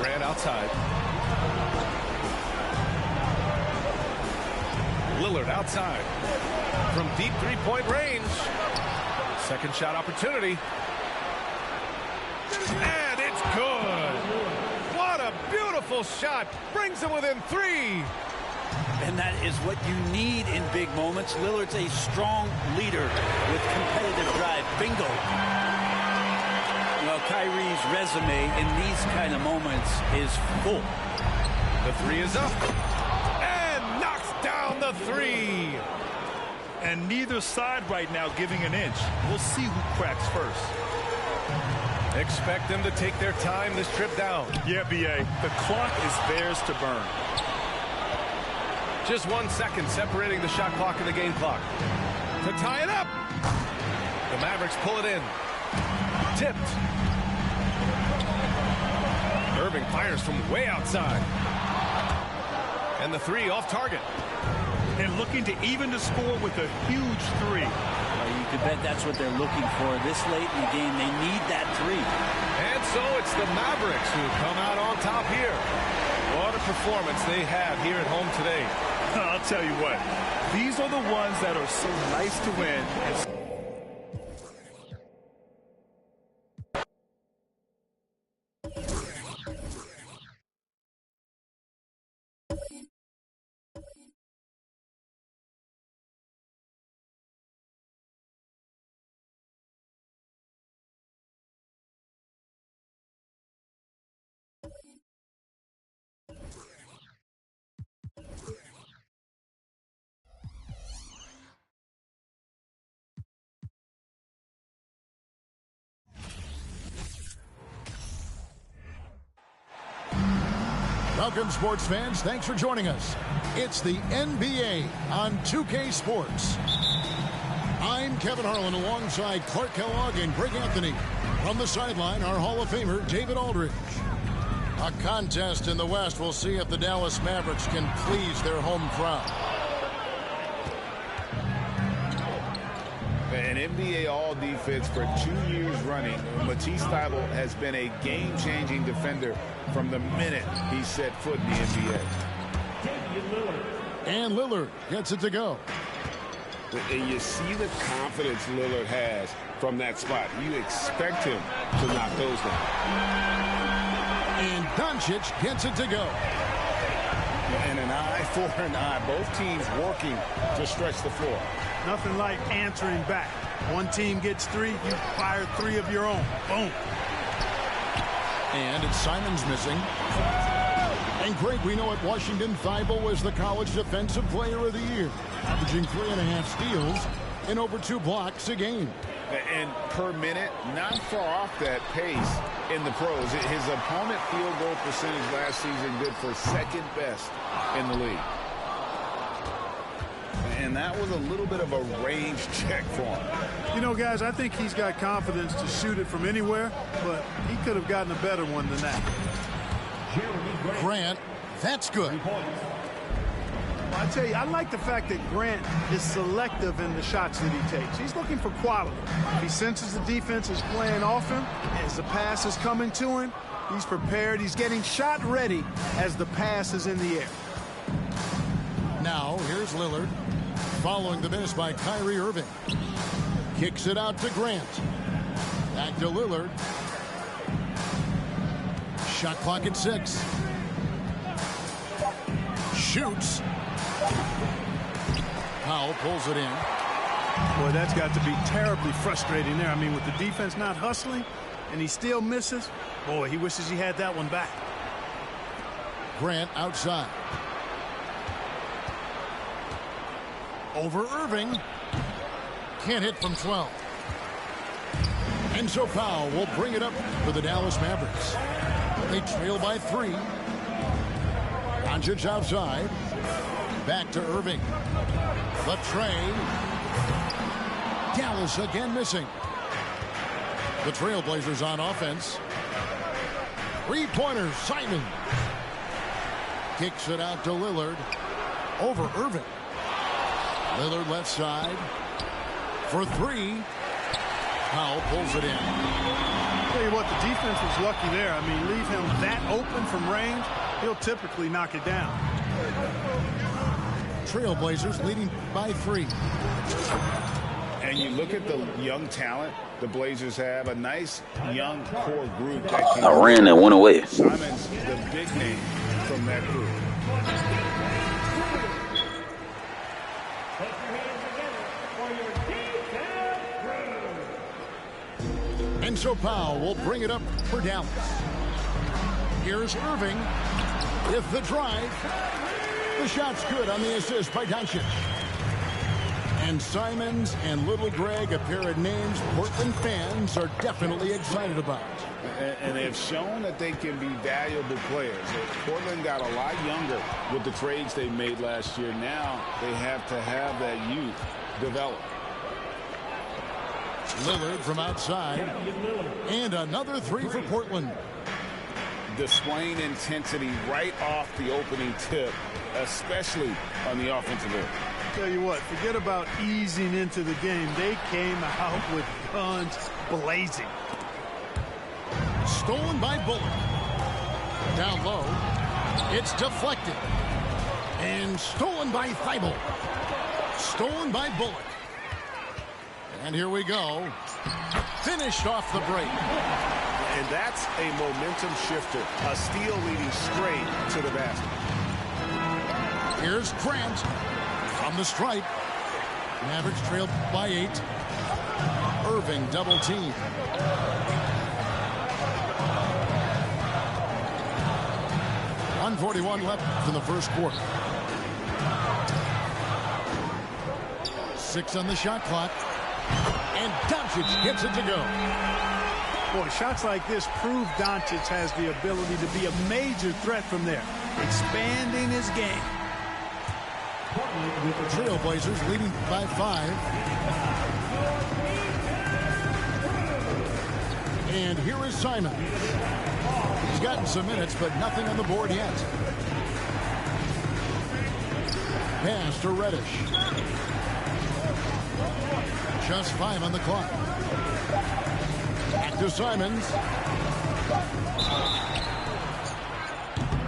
Grant outside. Lillard outside. From deep three-point range. Second shot opportunity. And it's good. What a beautiful shot. Brings him within three. And that is what you need in big moments. Lillard's a strong leader with competitive drive. Bingo. Well, Kyrie's resume in these kind of moments is full. The three is up. And knocks down the three. And neither side right now giving an inch. We'll see who cracks first. Expect them to take their time this trip down. Yeah, B.A. The clock is theirs to burn. Just 1 second separating the shot clock and the game clock. To tie it up. The Mavericks pull it in. Tipped. Irving fires from way outside. And the three off target. And looking to even the score with a huge three. You could bet that's what they're looking for this late in the game. They need that three. And so it's the Mavericks who come out on top here. What a performance they have here at home today. I'll tell you what, these are the ones that are so nice to win. Welcome, sports fans. Thanks for joining us. It's the NBA on 2K Sports. I'm Kevin Harlan alongside Clark Kellogg and Greg Anthony. From the sideline, our Hall of Famer, David Aldridge. A contest in the West will see if the Dallas Mavericks can please their home crowd. An NBA All-Defense for 2 years running. Matisse Thybulle has been a game-changing defender from the minute he set foot in the NBA. And Lillard gets it to go. And you see the confidence Lillard has from that spot. You expect him to knock those down. And Doncic gets it to go. And an eye for an eye. Both teams working to stretch the floor. Nothing like answering back. One team gets three, you fire three of your own. Boom. And it's Simons missing. And Greg, we know at Washington, Thybulle was the college defensive player of the year, averaging 3.5 steals and over 2 blocks a game. And per minute, not far off that pace in the pros. His opponent field goal percentage last season good for second best in the league. And that was a little bit of a range check for him. You know, guys, I think he's got confidence to shoot it from anywhere, but he could have gotten a better one than that. Grant, that's good. I tell you, I like the fact that Grant is selective in the shots that he takes. He's looking for quality. If he senses the defense is playing off him, as the pass is coming to him, he's prepared. He's getting shot ready as the pass is in the air. Now, here's Lillard. Following the miss by Kyrie Irving. Kicks it out to Grant. Back to Lillard. Shot clock at 6. Shoots. Powell pulls it in. Boy, that's got to be terribly frustrating there. I mean, with the defense not hustling and he still misses, boy, he wishes he had that one back. Grant outside. Over Irving. Can't hit from 12. And so Powell will bring it up for the Dallas Mavericks. They trail by 3. Doncic outside. Back to Irving. The tray. Dallas again missing. The Trailblazers on offense. 3-pointer, Simon. Kicks it out to Lillard. Over Irving. Lillard left side. For 3. Powell pulls it in. Tell you what, the defense was lucky there. I mean, leave him that open from range, he'll typically knock it down. Trailblazers leading by 3. And you look at the young talent the Blazers have, a nice young core group that can. I ran that one away. Simon's the big name from that group. And so Powell will bring it up for Dallas. Here's Irving with the drive. The shot's good on the assist by Doncic. And Simons and Little Greg, a pair of names Portland fans are definitely excited about. And they've shown that they can be valuable players. Portland got a lot younger with the trades they made last year. Now they have to have that youth develop. Lillard from outside. And another 3 for Portland. Displaying intensity right off the opening tip, especially on the offensive end. Tell you what, forget about easing into the game. They came out with guns blazing. Stolen by Bullock. Down low. It's deflected. And stolen by Thibault. Stolen by Bullock. And here we go. Finished off the break. And that's a momentum shifter. A steal leading straight to the basket. Here's Grant from the stripe. Mavericks trail by 8. Irving double team. .141 left in the first quarter. 6 on the shot clock. And Doncic gets it to go. Boy, shots like this prove Doncic has the ability to be a major threat from there, expanding his game. Trailblazers leading by 5. And here is Simon. He's gotten some minutes, but nothing on the board yet. Pass to Reddish. Just 5 on the clock. Back to Simons.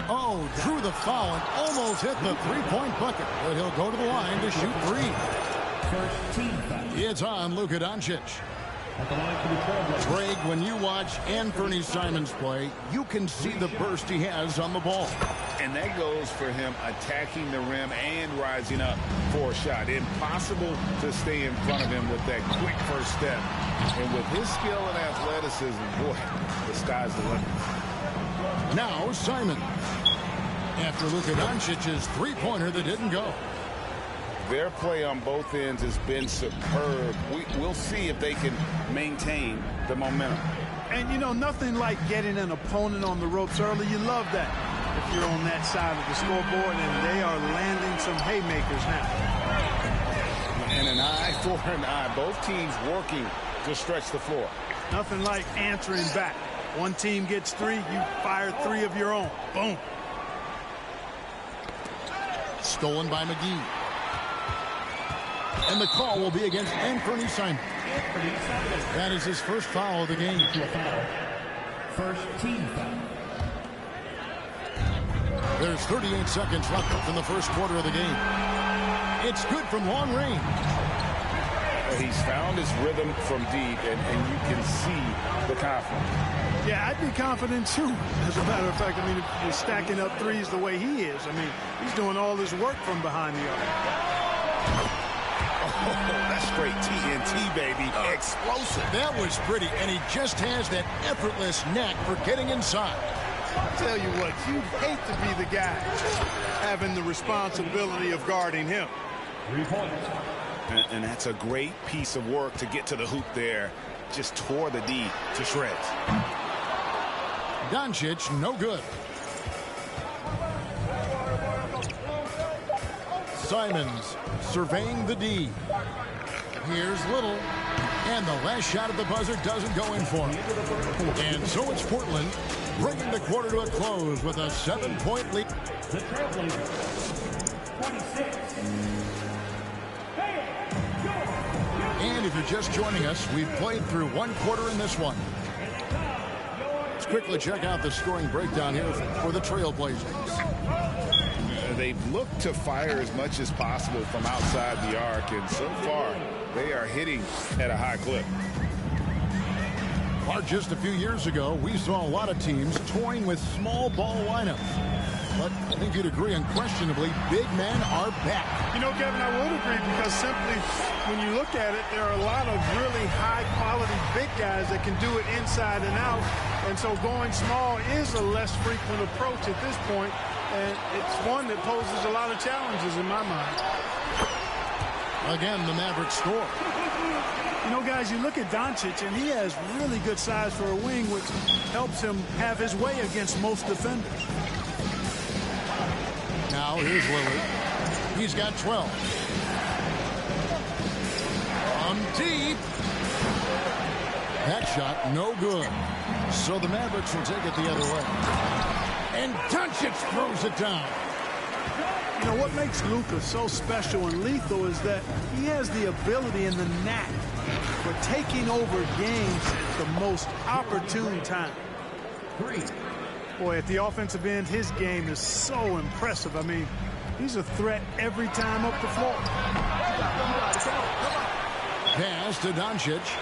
Oh, drew the foul and almost hit the 3-point bucket. But he'll go to the line to shoot 3. First team foul. It's on Luka Doncic. At the line for the Trailblazers. Greg, when you watch Anthony Simons play, you can see the burst he has on the ball. And that goes for him attacking the rim and rising up for a shot. Impossible to stay in front of him with that quick first step. And with his skill and athleticism, boy, the sky's the limit. Now Simon. After Luka Doncic's 3-pointer that didn't go. Their play on both ends has been superb. We'll see if they can maintain the momentum. And, you know, nothing like getting an opponent on the ropes early. You love that if you're on that side of the scoreboard, and they are landing some haymakers now. And an eye for an eye. Both teams working to stretch the floor. Nothing like answering back. One team gets 3, you fire 3 of your own. Boom. Stolen by McGee. And the call will be against Anthony Simons. That is his first foul of the game. First team foul. There's 38 seconds left in the first quarter of the game. It's good from long range. He's found his rhythm from deep, and you can see the confidence. Yeah, I'd be confident too. As a matter of fact, I mean, if you're stacking up threes the way he is, I mean, he's doing all this work from behind the arc. Oh, that's straight TNT, baby. Explosive. That was pretty, and he just has that effortless knack for getting inside. I'll tell you what, you'd hate to be the guy having the responsibility of guarding him. 3 points. And that's a great piece of work to get to the hoop there. Just tore the D to shreds. Doncic, no good. Simons surveying the D. Here's Little. And the last shot at the buzzer doesn't go in for him. And so it's Portland bringing the quarter to a close with a 7-point lead. The Trailblazers, 26. And if you're just joining us, we've played through 1 quarter in this one. Let's quickly check out the scoring breakdown here for the Trailblazers. They've looked to fire as much as possible from outside the arc, and so far they are hitting at a high clip. Or just a few years ago, we saw a lot of teams toying with small ball lineups. But I think you'd agree unquestionably, big men are back. You know, Kevin, I would agree because simply when you look at it, there are a lot of really high-quality big guys that can do it inside and out. And so going small is a less frequent approach at this point, and it's one that poses a lot of challenges in my mind. Again, the Mavericks score. You know, guys, you look at Doncic, and he has really good size for a wing, which helps him have his way against most defenders. Now here's Lillard. He's got 12. From deep. That shot, no good. So the Mavericks will take it the other way. And Doncic throws it down. You know, what makes Luka so special and lethal is that he has the ability and the knack for taking over games at the most opportune time. 3. Boy, at the offensive end, his game is so impressive. I mean, he's a threat every time up the floor. Pass to Doncic.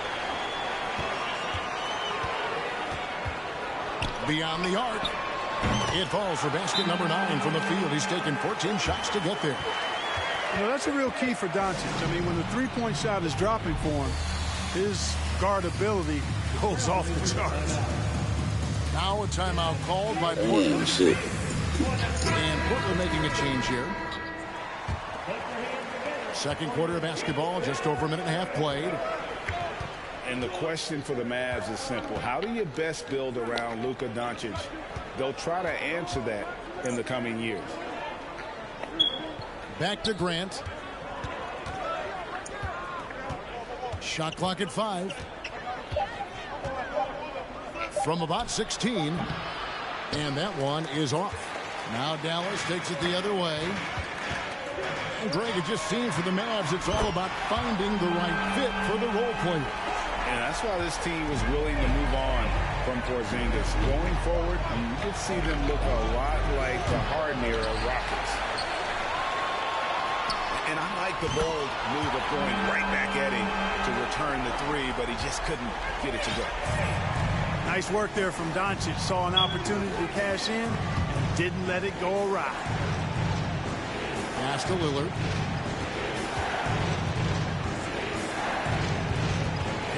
Beyond the arc. It falls for basket number 9 from the field. He's taken 14 shots to get there. You know, that's a real key for Doncic. I mean, when the three-point shot is dropping for him, his guard ability goes off the charts. Now a timeout called by Portland. And Portland making a change here. Second quarter of basketball, just over a minute and a half played. And the question for the Mavs is simple. How do you best build around Luka Doncic? They'll try to answer that in the coming years. Back to Grant. Shot clock at 5. From about 16. And that one is off. Now Dallas takes it the other way. And Greg, it just seems for the Mavs it's all about finding the right fit for the role player. And that's why this team was willing to move on from Porzingis. Going forward, you can see them look a lot like the Harden-era Rockets. And I like the bold move of going right back at him to return the 3, but he just couldn't get it to go. Nice work there from Doncic. Saw an opportunity to cash in and didn't let it go awry. Pass to Lillard.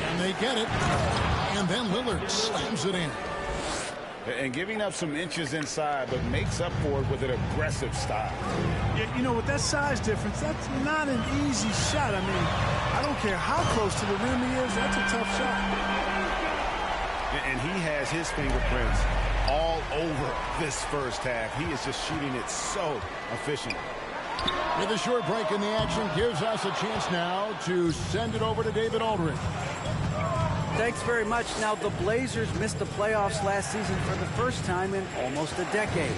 And they get it. And then Lillard slams it in. And giving up some inches inside, but makes up for it with an aggressive style. Yeah, you know, with that size difference, that's not an easy shot. I mean, I don't care how close to the rim he is, that's a tough shot. And he has his fingerprints all over this first half. He is just shooting it so efficiently. With a short break in the action, gives us a chance now to send it over to David Aldridge. Thanks very much. Now, the Blazers missed the playoffs last season for the first time in almost a decade.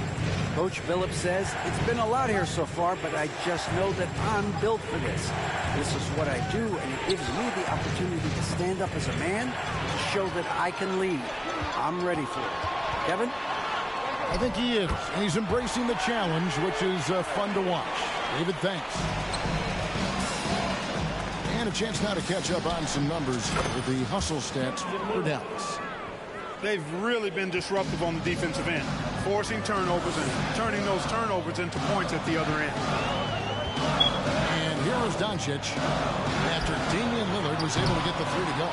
Coach Phillips says, it's been a lot here so far, but I just know that I'm built for this. This is what I do, and it gives me the opportunity to stand up as a man to show that I can lead. I'm ready for it. Kevin? I think he is, and he's embracing the challenge, which is fun to watch. David, thanks. And a chance now to catch up on some numbers with the hustle stats for Dallas. They've really been disruptive on the defensive end, forcing turnovers and turning those turnovers into points at the other end. And here is Doncic after Damian Lillard was able to get the 3 to go.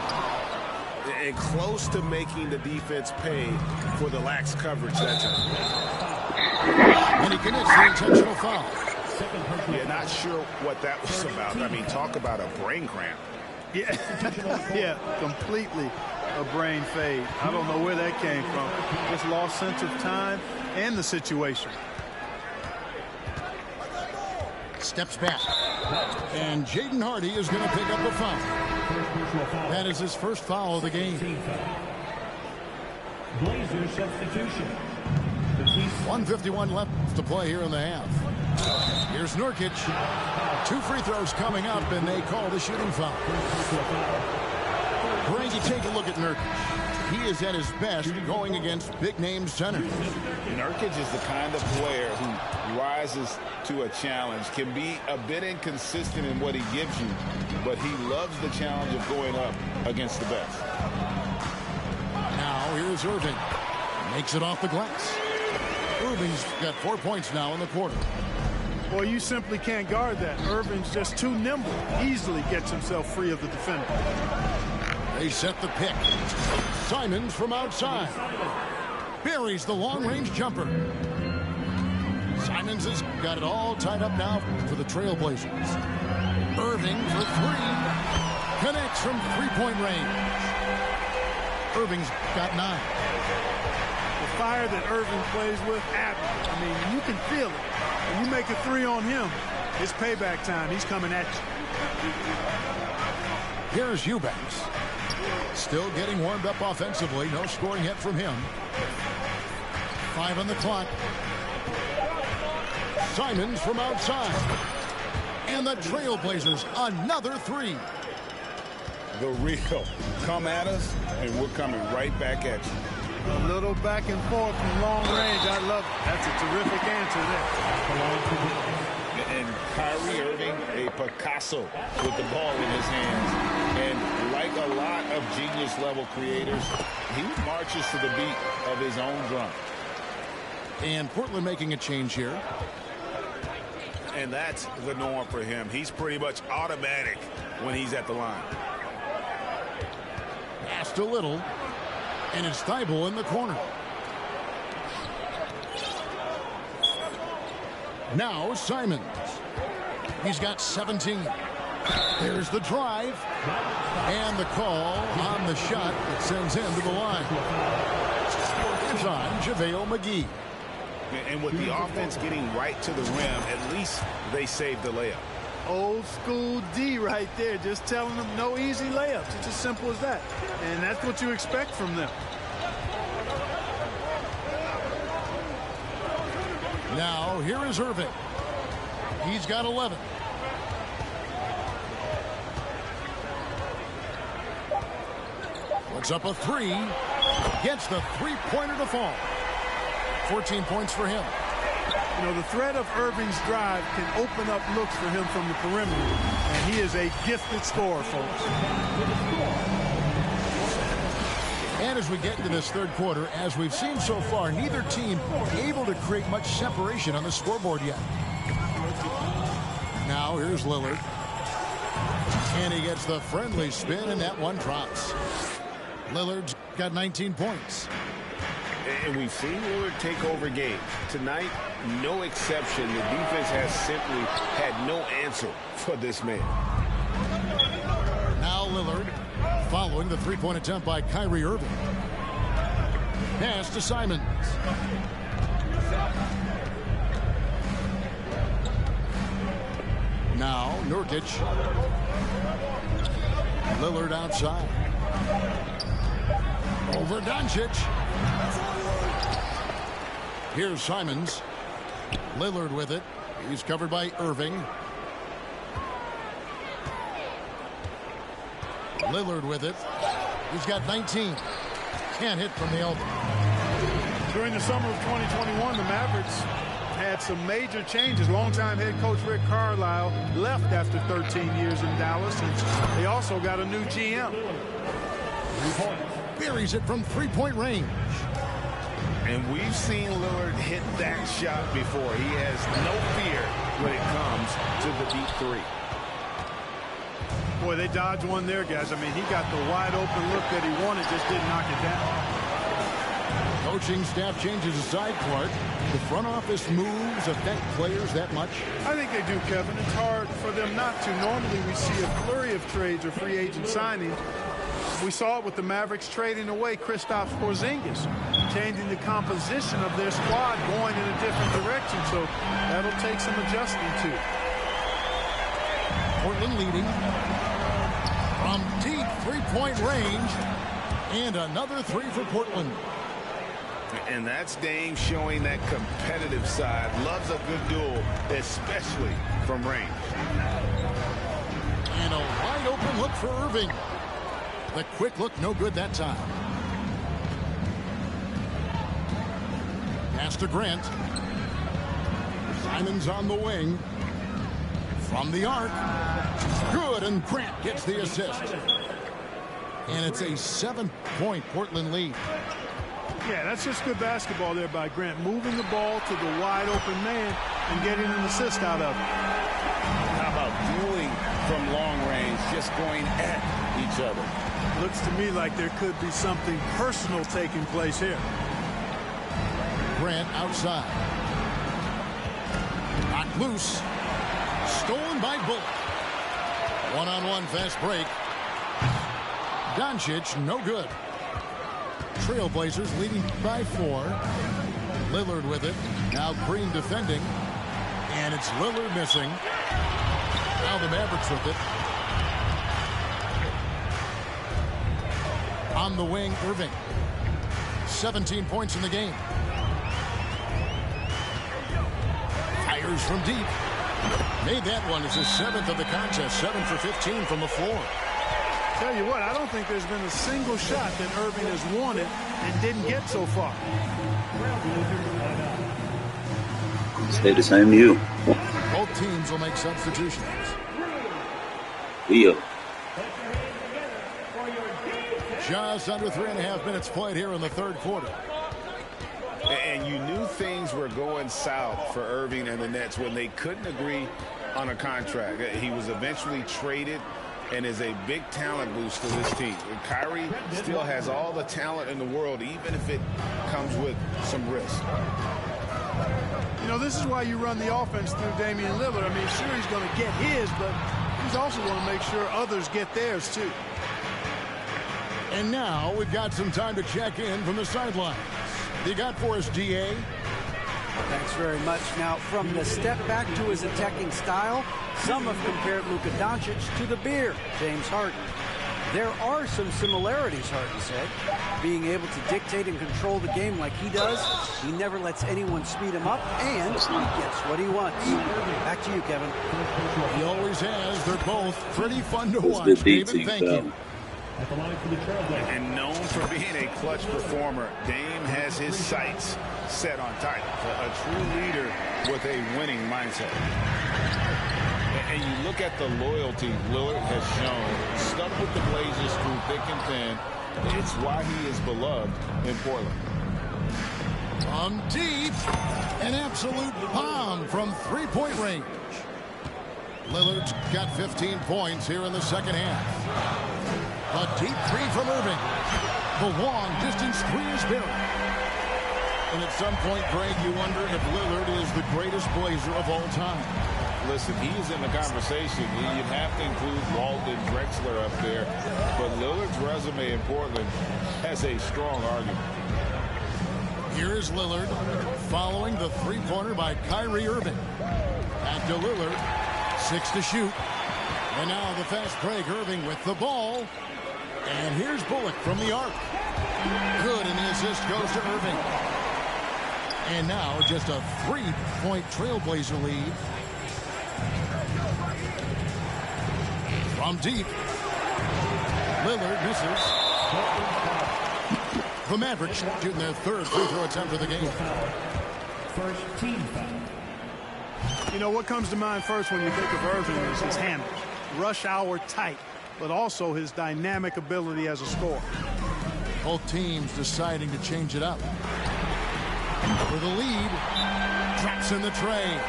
And close to making the defense pay for the lax coverage that time. And he commits the intentional foul. Yeah, not sure what that was about. I mean, talk about a brain cramp. Yeah, yeah, completely a brain fade. I don't know where that came from. Just lost sense of time and the situation. Steps back. And Jaden Hardy is going to pick up a foul. That is his first foul of the game. Blazers substitution. 1:51 left to play here in the half. Here's Nurkic. 2 free throws coming up, and they call the shooting foul. Frankie, take a look at Nurkic. He is at his best going against big-name centers. Nurkic is the kind of player who rises to a challenge, can be a bit inconsistent in what he gives you, but he loves the challenge of going up against the best. Now here's Irving. Makes it off the glass. Irving's got 4 points now in the quarter. Boy, you simply can't guard that. Irving's just too nimble. Easily gets himself free of the defender. They set the pick. Simons from outside. Buries the long-range jumper. Simons has got it all tied up now for the Trailblazers. Irving for 3. Connects from three-point range. Irving's got 9. The fire that Irving plays with, admirable. I mean, you can feel it. When you make a 3 on him, it's payback time. He's coming at you. Here's Eubanks. Still getting warmed up offensively. No scoring yet from him. 5 on the clock. Simons from outside. And the Trailblazers, another 3. The real. Come at us, and we're coming right back at you. A little back and forth from long range. I love it. That's a terrific answer there. And Kyrie Irving, a Picasso with the ball in his hands. And like a lot of genius-level creators, he marches to the beat of his own drum. And Portland making a change here. And that's the norm for him. He's pretty much automatic when he's at the line. Passed a little. And it's Thibault in the corner. Now Simons. He's got 17. There's the drive. And the call on the shot that sends him to the line. It's on JaVale McGee. And with the offense getting right to the rim, at least they saved the layup. Old school D right there, just telling them no easy layups. It's as simple as that. And that's what you expect from them. Now here is Irving. He's got 11. Puts up a 3. Gets the three-pointer to fall. 14 points for him. You know, the threat of Irving's drive can open up looks for him from the perimeter. And he is a gifted scorer, folks. And as we get into this third quarter, as we've seen so far, neither team able to create much separation on the scoreboard yet. Now here's Lillard. And he gets the friendly spin, and that one drops. Lillard's got 19 points. And we've seen Lillard take over games. Tonight, no exception. The defense has simply had no answer for this man. Now Lillard, following the three-point attempt by Kyrie Irving. Pass to Simons. Now Nurkic. Lillard outside. Over Doncic. Here's Simons. Lillard with it. He's covered by Irving. Lillard with it. He's got 19. Can't hit from the elbow. During the summer of 2021, the Mavericks had some major changes. Longtime head coach Rick Carlisle left after 13 years in Dallas, and they also got a new GM. Buries it from three-point range. And we've seen Lillard hit that shot before. He has no fear when it comes to the deep three. Boy, they dodged one there, guys. I mean, he got the wide open look that he wanted, just didn't knock it down. Coaching staff changes aside, Clark. The front office moves affect players that much? I think they do, Kevin. It's hard for them not to. Normally we see a flurry of trades or free agent signings. We saw it with the Mavericks trading away Kristaps Porzingis, changing the composition of their squad, going in a different direction. So that'll take some adjusting to. Portland leading from deep three-point range. And another three for Portland. And that's Dame showing that competitive side. Loves a good duel, especially from range. And a wide open look for Irving. The quick look, no good that time. Pass to Grant. Simon's on the wing. From the arc. Good, and Grant gets the assist. And it's a 7-point Portland lead. Yeah, that's just good basketball there by Grant. Moving the ball to the wide open man and getting an assist out of it. How about dueling from long range, just going at each other? Looks to me like there could be something personal taking place here. Grant outside. Knocked loose. Stolen by Bullock. One-on-one fast break. Doncic, no good. Trailblazers leading by 4. Lillard with it. Now Green defending. And it's Lillard missing. Now the Mavericks with it. On the wing, Irving. 17 points in the game. Fires from deep. Made that one. It's his 7th of the contest. 7 for 15 from the floor. Tell you what, I don't think there's been a single shot that Irving has wanted and didn't get so far. Stay the same to you. Both teams will make substitutions. Leo. Just under 3.5 minutes played here in the third quarter. And you knew things were going south for Irving and the Nets when they couldn't agree on a contract. He was eventually traded and is a big talent boost to this team. And Kyrie still has all the talent in the world, even if it comes with some risk. You know, this is why you run the offense through Damian Lillard. I mean, sure, he's going to get his, but he's also going to make sure others get theirs, too. And now we've got some time to check in from the sidelines. You got for us, DA? Thanks very much. Now, from the step back to his attacking style, some have compared Luka Doncic to the bear, James Harden. There are some similarities, Harden said. Being able to dictate and control the game like he does, he never lets anyone speed him up, and he gets what he wants. Back to you, Kevin. He always has. They're both pretty fun to watch, David. Thank you. And known for being a clutch performer, Dame has his sights set on titles. A true leader with a winning mindset. And you look at the loyalty Lillard has shown, stuck with the Blazers through thick and thin. It's why he is beloved in Portland. On deep, an absolute bomb from three-point range. Lillard's got 15 points here in the second half. A deep three from Irving. The long distance three is buried. And at some point, Greg, you wonder if Lillard is the greatest Blazer of all time. Listen, he is in the conversation. You'd have to include Walden, Drexler up there. But Lillard's resume in Portland has a strong argument. Here is Lillard following the three-pointer by Kyrie Irving. Back to Lillard. 6 to shoot. And now the fast break. Irving with the ball. And here's Bullock from the arc. Good, and the assist goes to Irving. And now just a 3-point Trailblazer lead. From deep. Lillard misses. The Mavericks shooting their third free throw attempt of the game. First team foul. You know, what comes to mind first when you think of Irving is his handles. Rush hour tight, but also his dynamic ability as a scorer. Both teams deciding to change it up. For the lead, drops in the tray.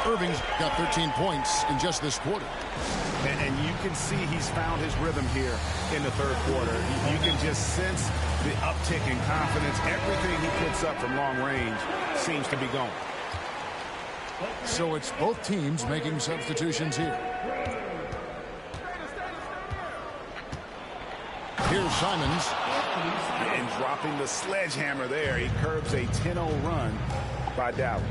Irving's got 13 points in just this quarter. And you can see he's found his rhythm here in the third quarter. You can just sense the uptick in confidence. Everything he puts up from long range seems to be going. So it's both teams making substitutions here. Here's Simons. And dropping the sledgehammer there. He curbs a 10-0 run by Dallas.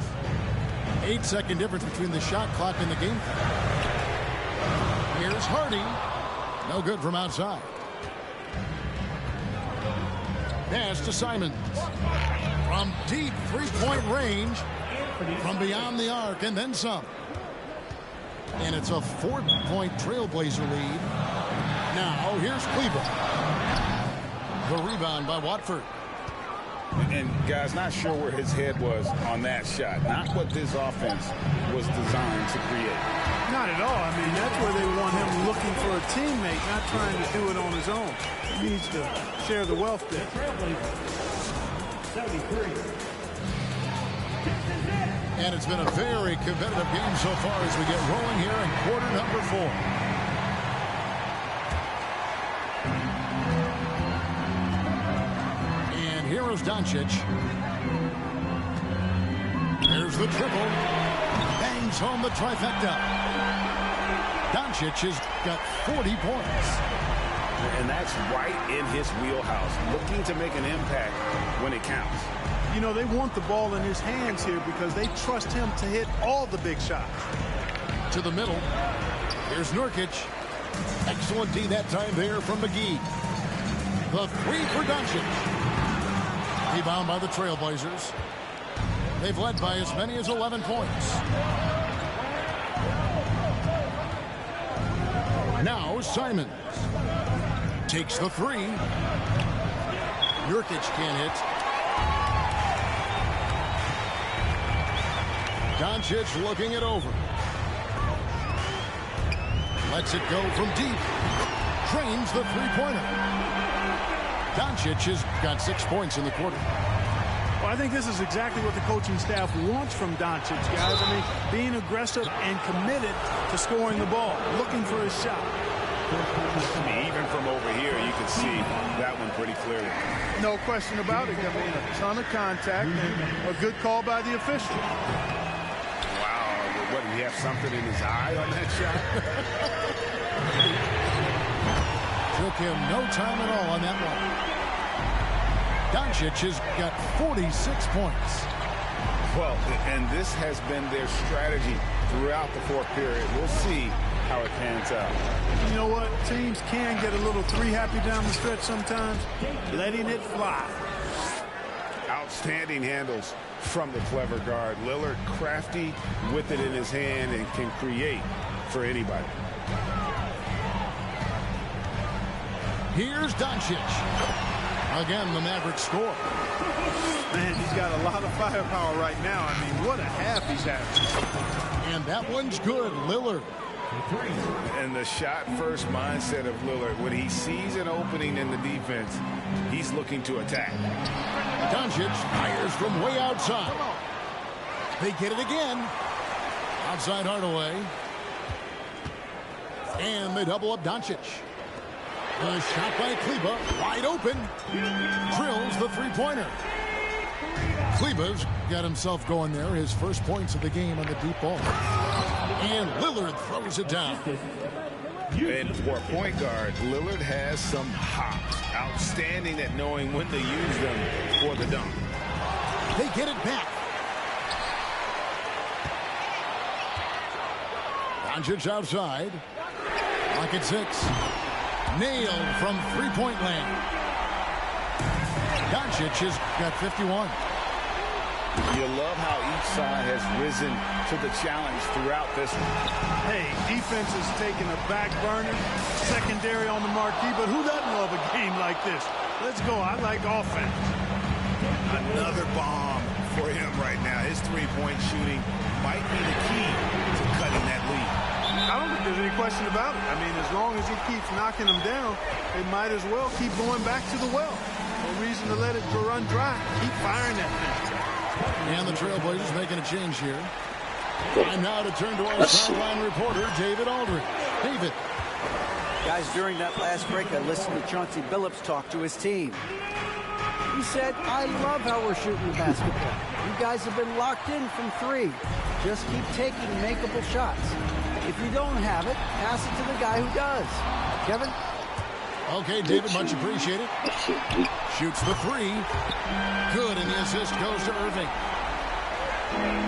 8-second difference between the shot clock and the game clock. Here's Hardy. No good from outside. Pass to Simons. From deep three-point range. From beyond the arc and then some. And it's a 4-point Trailblazer lead. Now here's Cleveland. The rebound by Watford. And guys, not sure where his head was on that shot. Not what this offense was designed to create. Not at all. I mean, that's where they want him looking for a teammate, not trying to do it on his own. He needs to share the wealth there. 73. And it's been a very competitive game so far as we get rolling here in quarter number 4. And here is Doncic. Here's the triple. Bangs home the trifecta. Doncic has got 40 points. And that's right in his wheelhouse, looking to make an impact when it counts. You know, they want the ball in his hands here because they trust him to hit all the big shots. To the middle. Here's Nurkic. Excellent D that time there from McGee. The three for Doncic. Rebound by the Trailblazers. They've led by as many as 11 points. Now Simons. Takes the three. Nurkic can't hit. Doncic looking it over. Lets it go from deep. Drains the three-pointer. Doncic has got 6 points in the quarter. Well, I think this is exactly what the coaching staff wants from Doncic, guys. I mean, being aggressive and committed to scoring the ball, looking for his shot. Even from over here, you can see that one pretty clearly. No question about it. I mean, a ton of contact and a good call by the official. What, did he have something in his eye on that shot? Took him no time at all on that one. Doncic has got 46 points. Well, and this has been their strategy throughout the fourth period. We'll see how it pans out. You know what? Teams can get a little three-happy down the stretch sometimes. Letting it fly. Outstanding handles from the clever guard. Lillard crafty with it in his hand and can create for anybody. Here's Doncic. Again, the Mavericks score. Man, he's got a lot of firepower right now. I mean, what a half he's having. And that one's good. Lillard. And the shot-first mindset of Lillard, when he sees an opening in the defense, he's looking to attack. Doncic fires from way outside. They get it again. Outside Hardaway. And they double up Doncic. The shot by Kleba, wide open. Drills the three-pointer. Kleba's got himself going there. His first points of the game on the deep ball. And Lillard throws it down. And for a point guard, Lillard has some hops. Outstanding at knowing when to use them for the dunk. They get it back. Doncic outside. Lock at 6. Nailed from three-point land. Doncic has got 51. You love how each side has risen to the challenge throughout this one. Hey, defense is taking a back burner, secondary on the marquee, but who doesn't love a game like this? Let's go. I like offense. Another bomb for him right now. His three-point shooting might be the key to cutting that lead. I don't think there's any question about it. I mean, as long as he keeps knocking them down, they might as well keep going back to the well. No reason to let it run dry. Keep firing that thing. And the Trailblazers making a change here. And now to turn to our sideline reporter, David Aldridge. David. Guys, during that last break, I listened to Chauncey Billups talk to his team. He said, I love how we're shooting the basketball. You guys have been locked in from 3. Just keep taking makeable shots. If you don't have it, pass it to the guy who does. Kevin? Okay, David, much appreciated. Shoots the 3. Good, and the assist goes to Irving.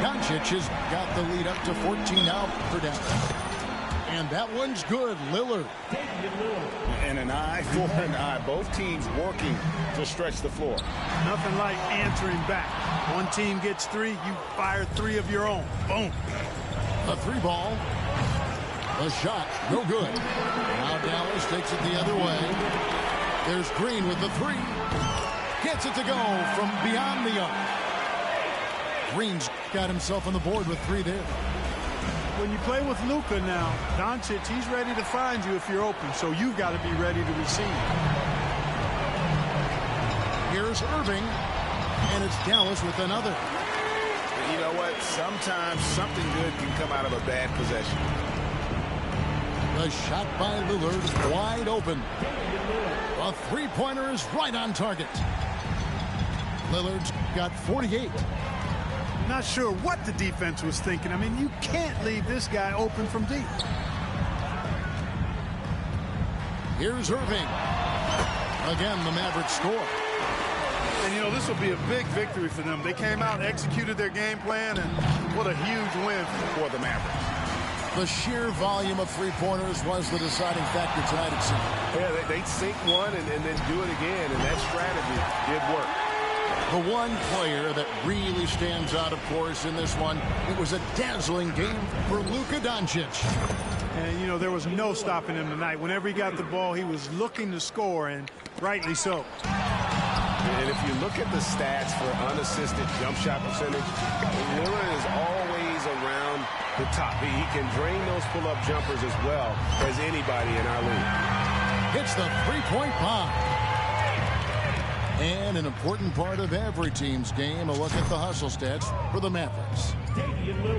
Doncic has got the lead up to 14 now for Dallas. And that one's good. Lillard. And an eye for an eye. Both teams working to stretch the floor. Nothing like answering back. One team gets 3, you fire 3 of your own. Boom. A 3 ball. A shot. No good. Now Dallas takes it the other way. There's Green with the 3. Gets it to go from beyond the arc. Green's got himself on the board with 3 there. When you play with Luka now, Doncic, he's ready to find you if you're open, so you've got to be ready to receive. Here's Irving, and it's Dallas with another. You know what? Sometimes something good can come out of a bad possession. The shot by Lillard, wide open. A 3-pointer is right on target. Lillard's got 48. Not sure what the defense was thinking. I mean, you can't leave this guy open from deep. Here's Irving. Again, the Mavericks score. And, you know, this will be a big victory for them. They came out and executed their game plan, and what a huge win for the Mavericks. The sheer volume of 3-pointers was the deciding factor tonight, it seemed. Yeah, they'd sink one and then do it again, and that strategy did work. The one player that really stands out, of course, in this one, it was a dazzling game for Luka Doncic. And, you know, there was no stopping him tonight. Whenever he got the ball, he was looking to score, and rightly so. And if you look at the stats for unassisted jump shot percentage, Lillard is always around the top. He can drain those pull-up jumpers as well as anybody in our league. Hits the 3-point bomb. And an important part of every team's game, a look at the hustle stats for the Mavericks.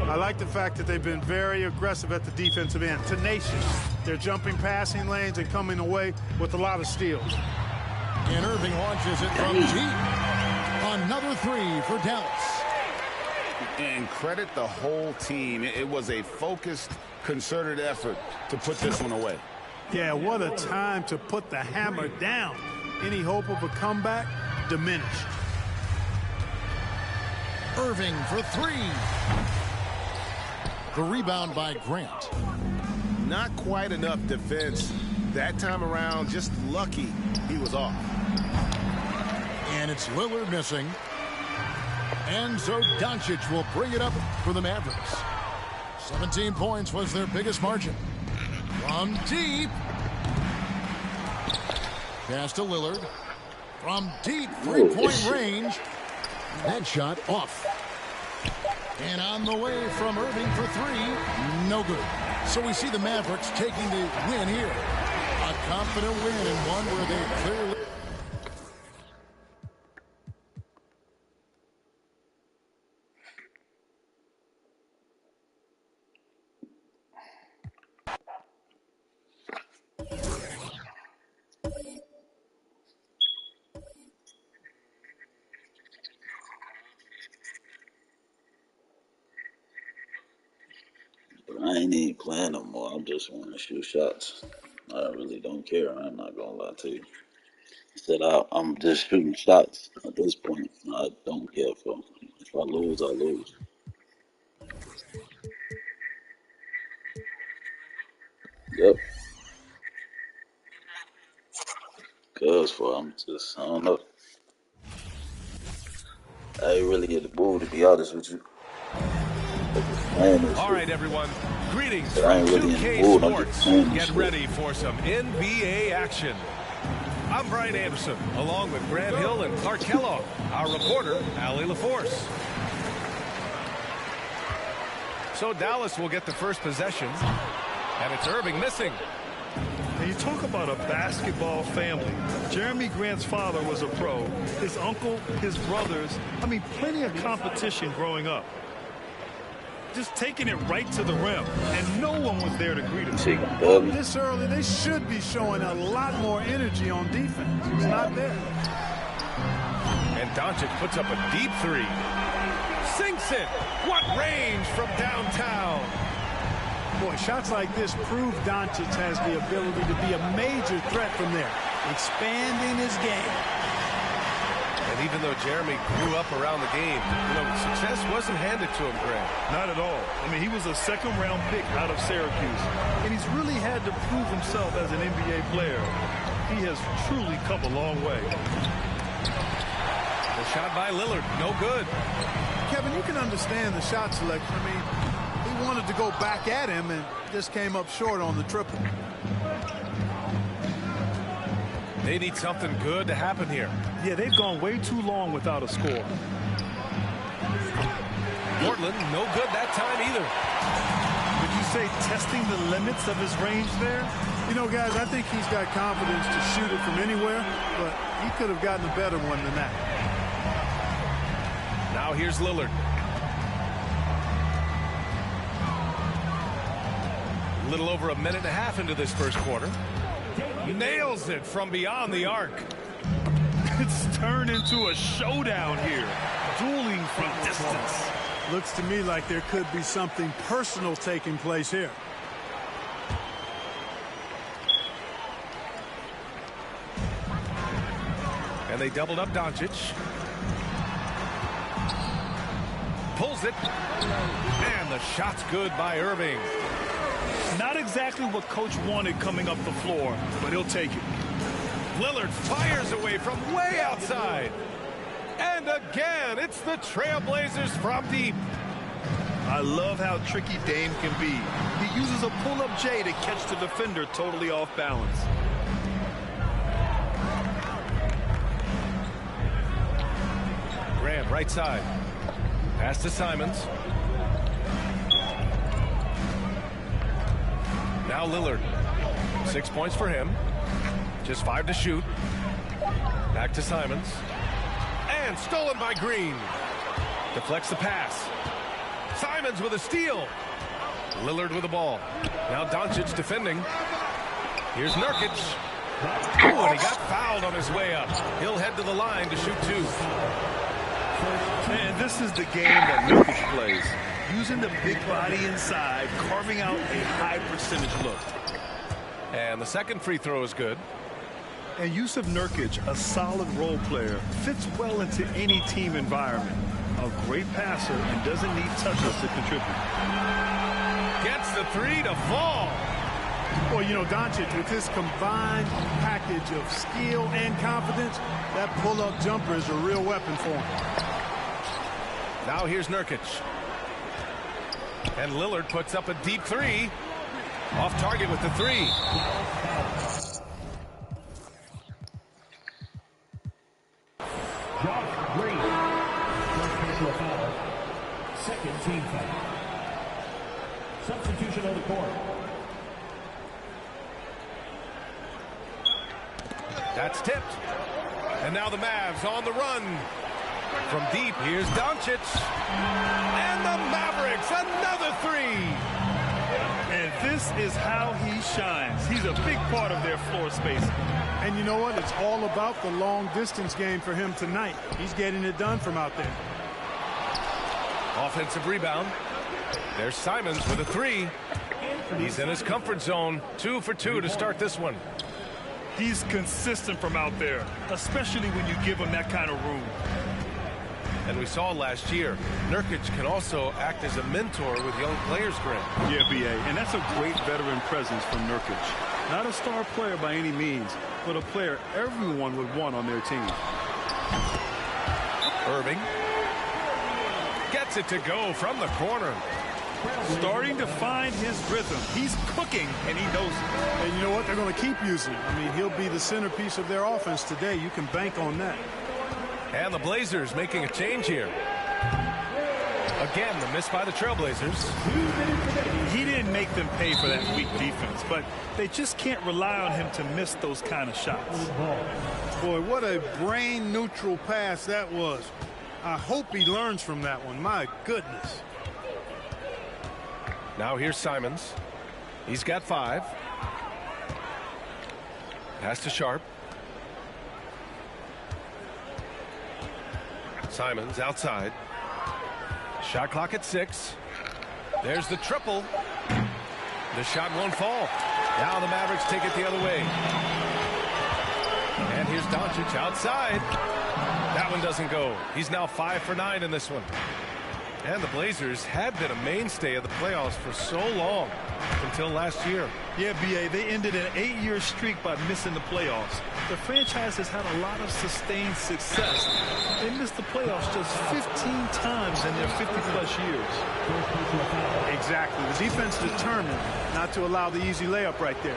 I like the fact that they've been very aggressive at the defensive end. Tenacious. They're jumping passing lanes and coming away with a lot of steals. And Irving launches it from deep. Another 3 for Dallas. And credit the whole team. It was a focused, concerted effort to put this one away. Yeah, what a time to put the hammer down. Any hope of a comeback diminished. Irving for 3. The rebound by Grant. Not quite enough defense that time around. Just lucky he was off. And it's Lillard missing. And so Doncic will bring it up for the Mavericks. 17 points was their biggest margin. From deep. Pass to Lillard. From deep 3-point range. That shot off. And on the way from Irving for 3. No good. So we see the Mavericks taking the win here. A confident win and one where they clearly... I ain't even playing no more. I'm just want to shoot shots. I really don't care. I'm not gonna lie to you. I said I'm just shooting shots at this point. I don't care for. If I lose, I lose. Yep. Cause I'm just, I don't know. I ain't really in the mood, to be honest with you. All right, everyone. Greetings I ain't from really 2K in the mood. Sports. Get ready for some NBA action. I'm Brian Anderson, along with Grant Hill and Clark Kellogg. Our reporter, Allie LaForce. So Dallas will get the first possession, and it's Irving missing. And you talk about a basketball family. Jeremy Grant's father was a pro. His uncle, his brothers. I mean, plenty of competition growing up. just taking it right to the rim, and no one was there to greet him. This early, they should be showing a lot more energy on defense. It's not there. And Doncic puts up a deep three. Sinks it. What range from downtown. Boy, shots like this prove Doncic has the ability to be a major threat from there, expanding his game. And even though Jeremy grew up around the game, success wasn't handed to him, Grant. Not at all. I mean, he was a second-round pick out of Syracuse, and he's really had to prove himself as an NBA player. He has truly come a long way. The shot by Lillard, no good. Kevin, you can understand the shot selection. I mean, he wanted to go back at him and just came up short on the triple. They need something good to happen here. Yeah, they've gone way too long without a score. Portland, no good that time either. Would you say testing the limits of his range there? You know, guys, I think he's got confidence to shoot it from anywhere, but he could have gotten a better one than that. Now here's Lillard. A little over a minute and a half into this first quarter. Nails it from beyond the arc. It's turned into a showdown here. Dueling from distance. Looks to me like there could be something personal taking place here. And they doubled up Doncic. Pulls it. And the shot's good by Irving. Not exactly what coach wanted coming up the floor, but he'll take it. Lillard fires away from way outside. And again, it's the Trailblazers from deep. I love how tricky Dame can be. He uses a pull-up J to catch the defender totally off balance. Grant, right side. Pass to Simons. Now Lillard. 6 points for him. Just 5 to shoot. Back to Simons. And stolen by Green. Deflects the pass. Simons with a steal. Lillard with the ball. Now Doncic defending. Here's Nurkic. Ooh, and he got fouled on his way up. He'll head to the line to shoot 2. And this is the game that Nurkic plays. Using the big body inside, carving out a high percentage look. And the second free throw is good. And Yusuf Nurkic, a solid role player, fits well into any team environment. A great passer and doesn't need touches to contribute. Gets the 3 to fall. Well, you know, Doncic, with his combined package of skill and confidence, that pull-up jumper is a real weapon for him. Now here's Nurkic. And Lillard puts up a deep 3. Off target with the 3. Josh Green. Personal foul. Second team foul. Substitution on the court. That's tipped. And now the Mavs on the run. From deep, here's Doncic. And the Mavericks, another 3. And this is how he shines. He's a big part of their floor space. And you know what? It's all about the long distance game for him tonight. He's getting it done from out there. Offensive rebound. There's Simons with a 3. He's in his comfort zone. 2 for 2 to start this one. He's consistent from out there, especially when you give him that kind of room. And we saw last year, Nurkic can also act as a mentor with young players, Grant. Yeah, B.A., and that's a great veteran presence from Nurkic. Not a star player by any means, but a player everyone would want on their team. Irving gets it to go from the corner. Starting to find his rhythm. He's cooking, and he knows it. And you know what? They're going to keep using him. I mean, he'll be the centerpiece of their offense today. You can bank on that. And the Blazers making a change here. Again, the miss by the Trailblazers. He didn't make them pay for that weak defense, but they just can't rely on him to miss those kind of shots. Boy, what a brain-neutral pass that was. I hope he learns from that one. My goodness. Now here's Simons. He's got 5. Pass to Sharp. Simons outside. Shot clock at 6. There's the triple. The shot won't fall. Now the Mavericks take it the other way. And here's Doncic outside. That one doesn't go. He's now 5 for 9 in this one. And the Blazers had been a mainstay of the playoffs for so long until last year. Yeah, B.A., they ended an 8-year streak by missing the playoffs. The franchise has had a lot of sustained success. They missed the playoffs just 15 times in their 50-plus years. Exactly. The defense determined not to allow the easy layup right there.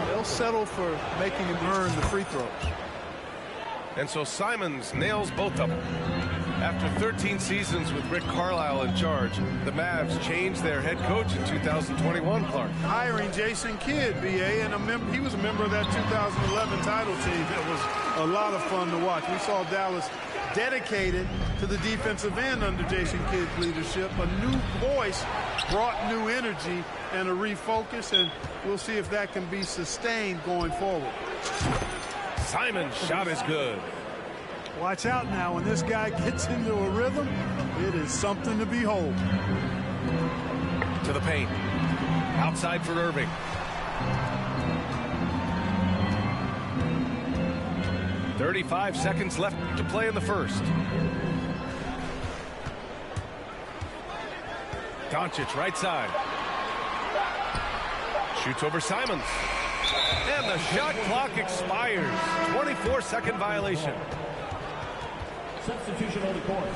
They'll settle for making him earn the free throws. And so Simons nails both of them. After 13 seasons with Rick Carlisle in charge, the Mavs changed their head coach in 2021, Clark. Hiring Jason Kidd, B.A., and he was a member of that 2011 title team. It was a lot of fun to watch. We saw Dallas dedicated to the defensive end under Jason Kidd's leadership. A new voice brought new energy and a refocus, and we'll see if that can be sustained going forward. Simon's shot is good. Watch out now. When this guy gets into a rhythm, it is something to behold. To the paint. Outside for Irving. "35 seconds left to play in the first. Doncic right side. Shoots over Simons. And the shot clock expires. 24-second violation. Substitution on the court.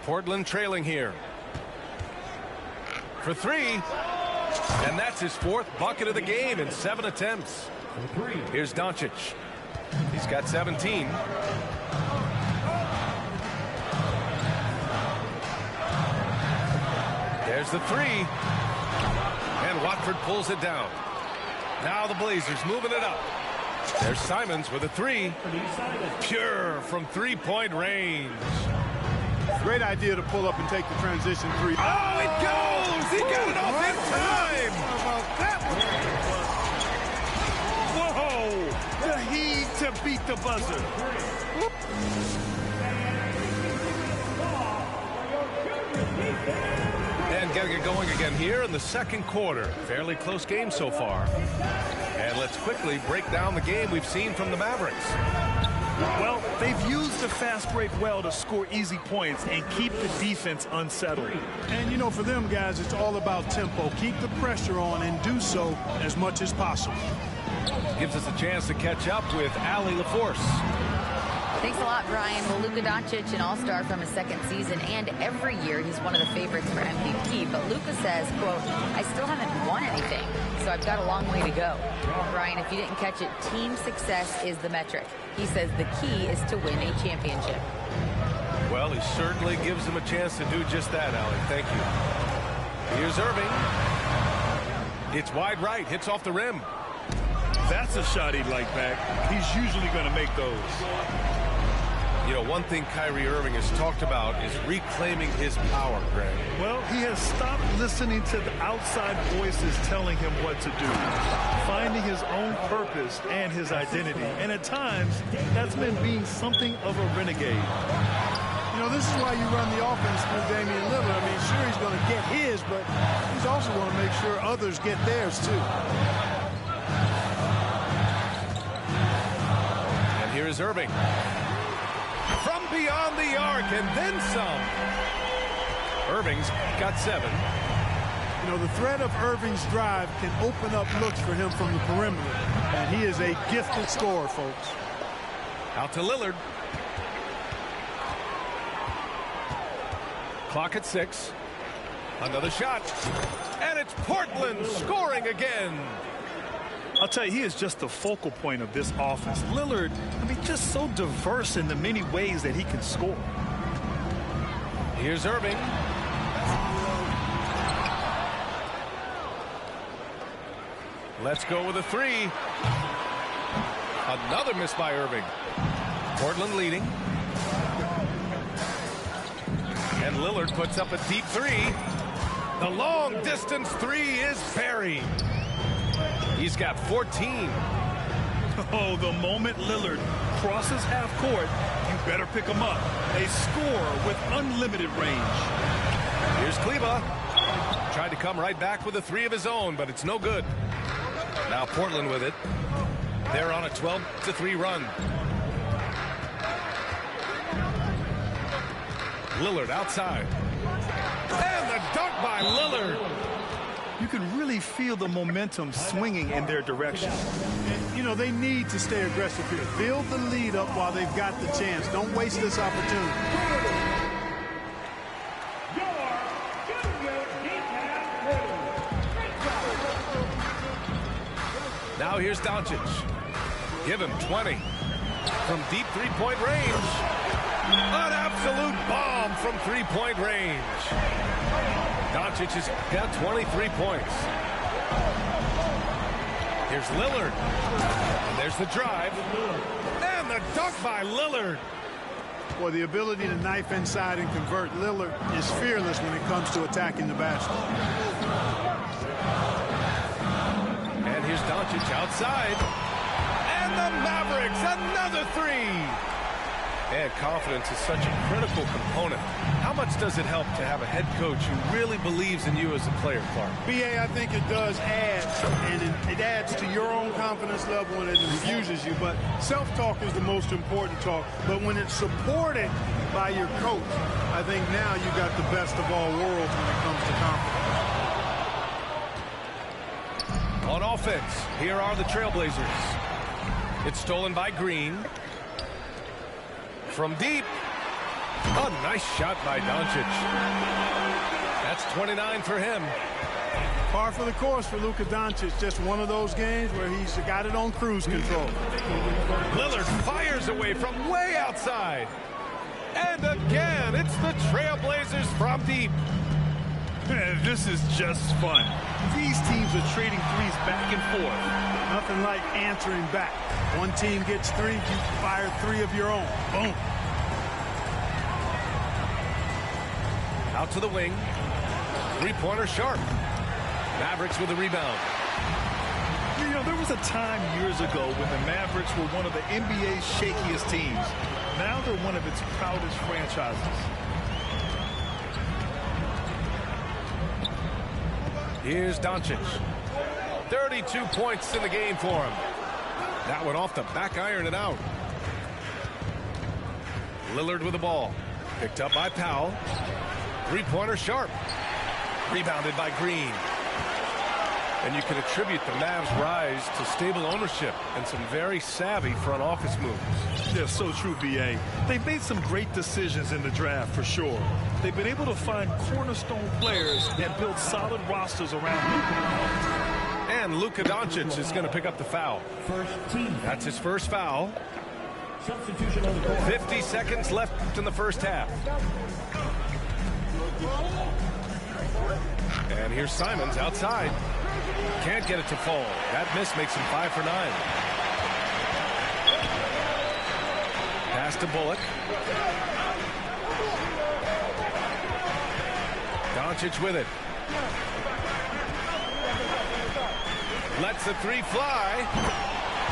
Portland trailing here. For 3. And that's his 4th bucket of the game in 7 attempts. Here's Doncic. He's got 17. There's the 3. And Watford pulls it down. Now the Blazers moving it up. There's Simons with a 3. Pure from 3-point range. Great idea to pull up and take the transition 3. Oh, it goes! He got it off in time! How about that one? Whoa! The heat to beat the buzzer. And getting it going again here in the second quarter. Fairly close game so far. And let's quickly break down the game we've seen from the Mavericks. Well, they've used the fast break well to score easy points and keep the defense unsettled. And, you know, for them guys, it's all about tempo. Keep the pressure on and do so as much as possible. Gives us a chance to catch up with Allie LaForce. Thanks a lot, Brian. Well, Luka Doncic, an all-star from his second season, and every year he's one of the favorites for MVP. But Luka says, quote, I still haven't won anything, so I've got a long way to go. Brian, if you didn't catch it, team success is the metric. He says the key is to win a championship. Well, he certainly gives him a chance to do just that, Allie. Thank you. Here's Irving. It's wide right, hits off the rim. That's a shot he'd like back. He's usually going to make those. You know, one thing Kyrie Irving has talked about is reclaiming his power, Greg. Well, he has stopped listening to the outside voices telling him what to do, finding his own purpose and his identity. And at times, that's meant being something of a renegade. You know, this is why you run the offense through Damian Lillard. I mean, sure, he's going to get his, but he's also going to make sure others get theirs, too. And here is Irving. From beyond the arc, and then some. Irving's got 7. You know, the threat of Irving's drive can open up looks for him from the perimeter. And he is a gifted scorer, folks. Out to Lillard. Clock at 6. Another shot. And it's Portland scoring again. I'll tell you, he is just the focal point of this offense. Lillard, I mean, just so diverse in the many ways that he can score. Here's Irving. Let's go with a 3. Another miss by Irving. Portland leading. And Lillard puts up a deep three. The long distance three is buried. He's got 14. Oh, the moment Lillard crosses half court, you better pick him up. A score with unlimited range. Here's Kleba. Tried to come right back with a three of his own, but it's no good. Now Portland with it. They're on a 12-3 run. Lillard outside. And the dunk by Lillard. You can really feel the momentum swinging in their direction. And, you know, they need to stay aggressive here. Build the lead up while they've got the chance. Don't waste this opportunity. Now here's Doncic. Give him 20. From deep three-point range. An absolute bomb from three-point range. Doncic has got 23 points. Here's Lillard. And there's the drive. And the dunk by Lillard. Boy, the ability to knife inside and convert. Lillard is fearless when it comes to attacking the basket. And here's Doncic outside. And the Mavericks, another three. And confidence is such a critical component. How much does it help to have a head coach who really believes in you as a player, Clark? BA, I think it does add, and it adds to your own confidence level and it infuses you. But self-talk is the most important talk. But when it's supported by your coach, I think now you got the best of all worlds when it comes to confidence. On offense, here are the Trailblazers. It's stolen by Green. From deep. A nice shot by Doncic. That's 29 for him. Par for the course for Luka Doncic. Just one of those games where he's got it on cruise control. Lillard fires away from way outside. And again, it's the Trailblazers from deep. Man, this is just fun. These teams are trading threes back and forth. Nothing like answering back. One team gets three, you fire three of your own. Boom. Out to the wing. Three-pointer Sharp. Mavericks with a rebound. You know, there was a time years ago when the Mavericks were one of the NBA's shakiest teams. Now they're one of its proudest franchises. Here's Doncic. 32 points in the game for him. That one off the back iron and out. Lillard with the ball. Picked up by Powell. Three-pointer Sharp. Rebounded by Green. And you can attribute the Mavs' rise to stable ownership and some very savvy front office moves. They're so true, B.A. They've made some great decisions in the draft, for sure. They've been able to find cornerstone players and build solid rosters around them. And Luka Doncic is going to pick up the foul. That's his first foul. 50 seconds left in the first half. And here's Simons outside. Can't get it to fall. That miss makes him 5 for 9. Pass to Bullock. Doncic with it. Lets the three fly.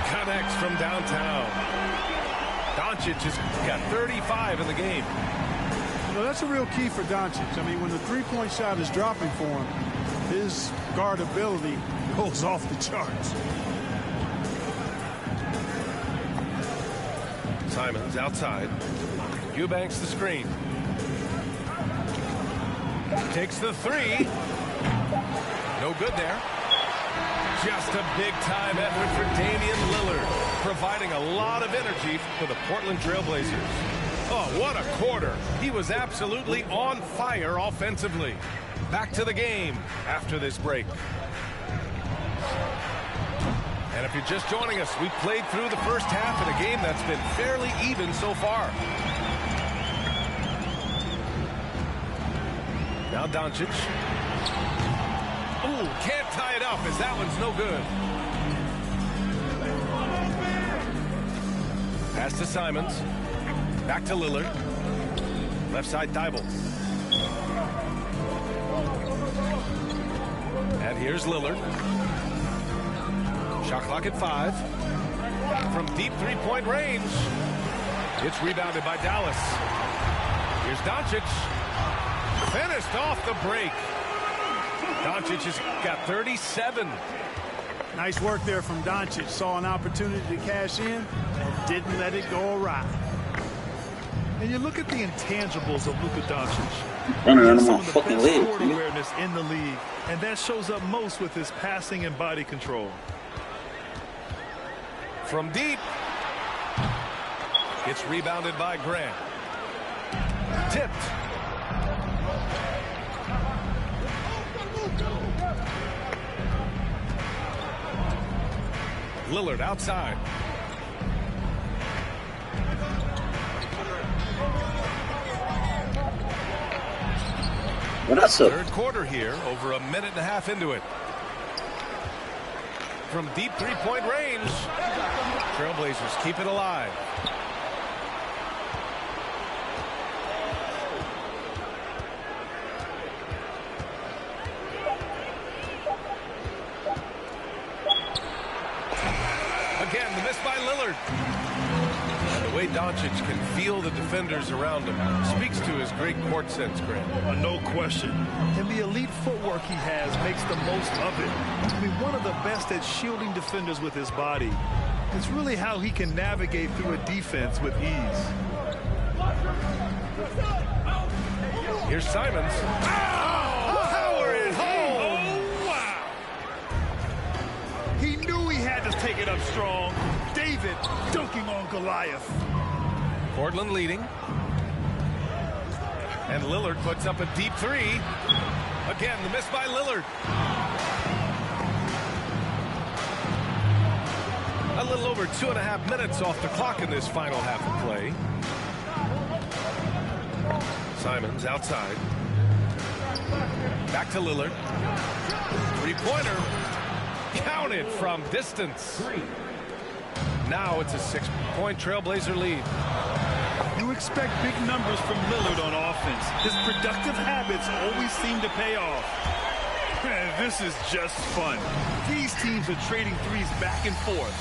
Connects from downtown. Doncic has got 35 in the game. Well, that's a real key for Doncic. I mean, when the three-point shot is dropping for him, his guard ability goes off the charts. Simons outside. Eubanks the screen. Takes the three. No good there. Just a big-time effort for Damian Lillard, providing a lot of energy for the Portland Trailblazers. Oh, what a quarter. He was absolutely on fire offensively. Back to the game after this break. And if you're just joining us, we played through the first half in a game that's been fairly even so far. Now Doncic. Ooh, can't tie it up as that one's no good. Pass to Simons. Back to Lillard. Left side Thibault. And here's Lillard. Shot clock at 5. From deep three-point range. It's rebounded by Dallas. Here's Doncic. Finished off the break. Doncic has got 37. Nice work there from Doncic. Saw an opportunity to cash in and didn't let it go awry. And you look at the intangibles of Luka Doncic. Running He out has of some my of the fucking best legs, court dude. awareness in the league, and that shows up most with his passing and body control. From deep. It's rebounded by Grant. Tipped. Lillard outside. Well, that's a Third quarter here, over a minute and a half into it. From deep three-point range, Trailblazers keep it alive. Again, the miss by Lillard. And the way Doncic can feel the defenders around him speaks to his great court sense, Grant. No question. And the elite footwork he has makes the most of it. I mean, one of the best at shielding defenders with his body. It's really how he can navigate through a defense with ease. Here's Simons. Power it home. Oh, wow. He knew he had to take it up strong. David dunking on Goliath. Portland leading. And Lillard puts up a deep three. Again, the miss by Lillard. A little over 2.5 minutes off the clock in this final half of play. Simons outside. Back to Lillard. Three-pointer. Counted from distance. Now it's a 6-point Trailblazer lead. You expect big numbers from Lillard on offense. His productive habits always seem to pay off. Man, this is just fun. These teams are trading threes back and forth.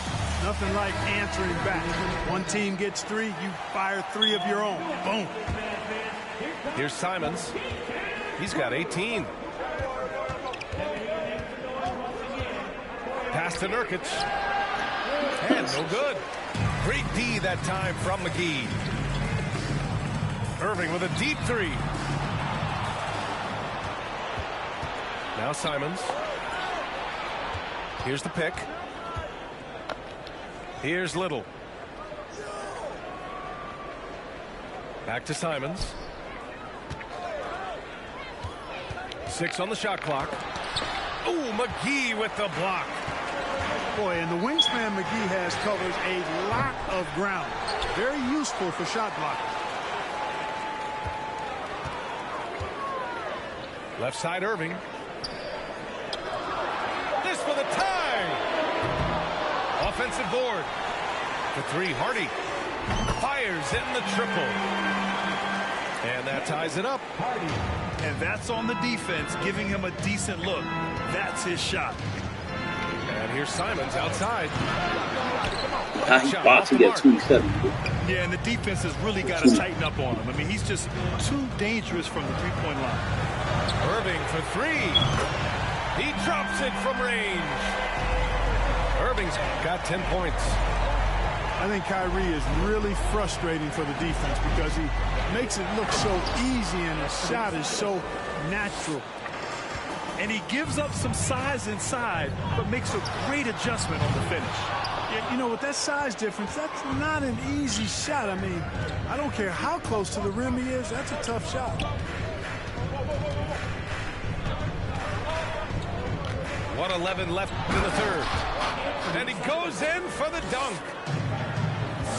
Nothing like answering back. One team gets 3, you fire 3 of your own. Boom. Here's Simons. He's got 18. Pass to Nurkic. And no good. Great D that time from McGee. Irving with a deep three. Now Simons. Here's the pick. Here's Little. Back to Simons. 6 on the shot clock. Ooh, McGee with the block. Boy, and the wingspan McGee has covers a lot of ground. Very useful for shot blockers. Left side Irving. This for the tie. Offensive board. The 3, Hardy. Fires in the triple. And that ties it up. And that's on the defense, giving him a decent look. That's his shot. And here's Simons outside. He's about to get 27. Yeah, and the defense has really got to tighten up on him. I mean, he's just too dangerous from the three-point line. Irving for 3. He drops it from range. Irving's got 10 points. I think Kyrie is really frustrating for the defense because he makes it look so easy and the shot is so natural. And he gives up some size inside, but makes a great adjustment on the finish. Yeah, you know, with that size difference, that's not an easy shot. I mean, I don't care how close to the rim he is, that's a tough shot. 1:11 left in the third. And he goes in for the dunk.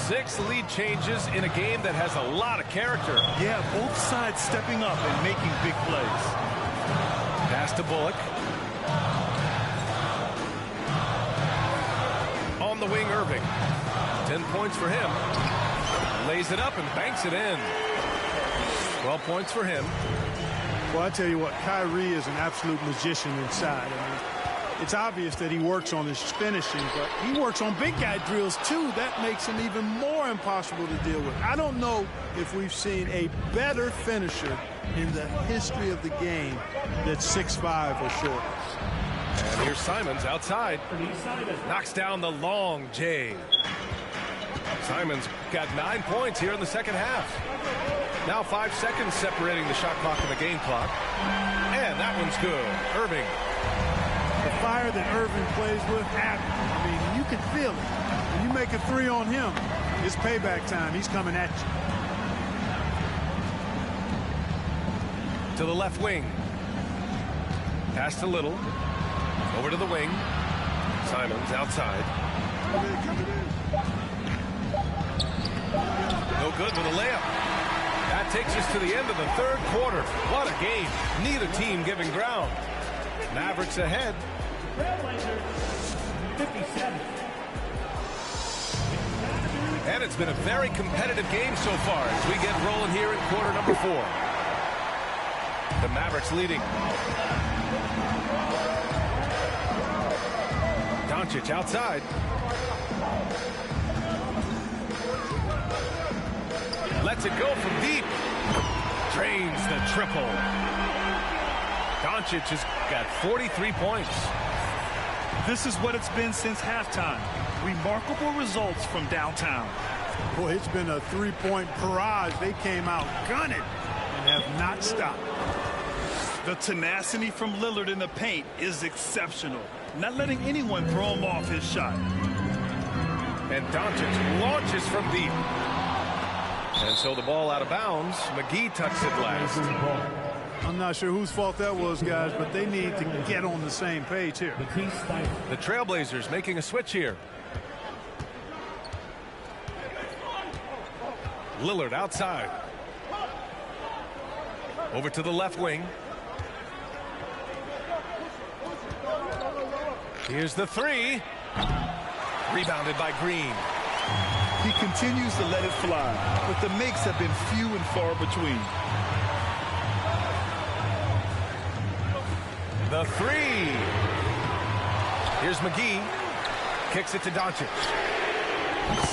6 lead changes in a game that has a lot of character. Yeah, both sides stepping up and making big plays. Pass to Bullock. On the wing, Irving. 10 points for him. Lays it up and banks it in. 12 points for him. Well, I tell you what, Kyrie is an absolute magician inside. I mean, it's obvious that he works on his finishing, but he works on big guy drills too. That makes him even more impossible to deal with. I don't know if we've seen a better finisher in the history of the game that's 6'5" or shorter. And here's Simons outside. Knocks down the long J. Simons got 9 points here in the second half. Now 5 seconds separating the shot clock and the game clock. And that one's good. Irving. The fire that Irving plays with, I mean, you can feel it. When you make a three on him, it's payback time. He's coming at you. To the left wing. Pass to Little. Over to the wing. Simons outside. No good with a layup. That takes us to the end of the third quarter. What a game. Neither team giving ground. Mavericks ahead. 57. And it's been a very competitive game so far as we get rolling here in quarter number 4. The Mavericks leading. Doncic outside. Lets it go from deep. Drains the triple. Doncic has got 43 points. This is what it's been since halftime. Remarkable results from downtown. Boy, it's been a three-point barrage. They came out gunning and have not stopped. The tenacity from Lillard in the paint is exceptional. Not letting anyone throw him off his shot. And Doncic launches from deep. And so the ball out of bounds. McGee tucks it last. I'm not sure whose fault that was, guys, but they need to get on the same page here. The Trailblazers making a switch here. Lillard outside. Over to the left wing. Here's the three. Rebounded by Green. He continues to let it fly, but the makes have been few and far between. The three. Here's McGee. Kicks it to Doncic.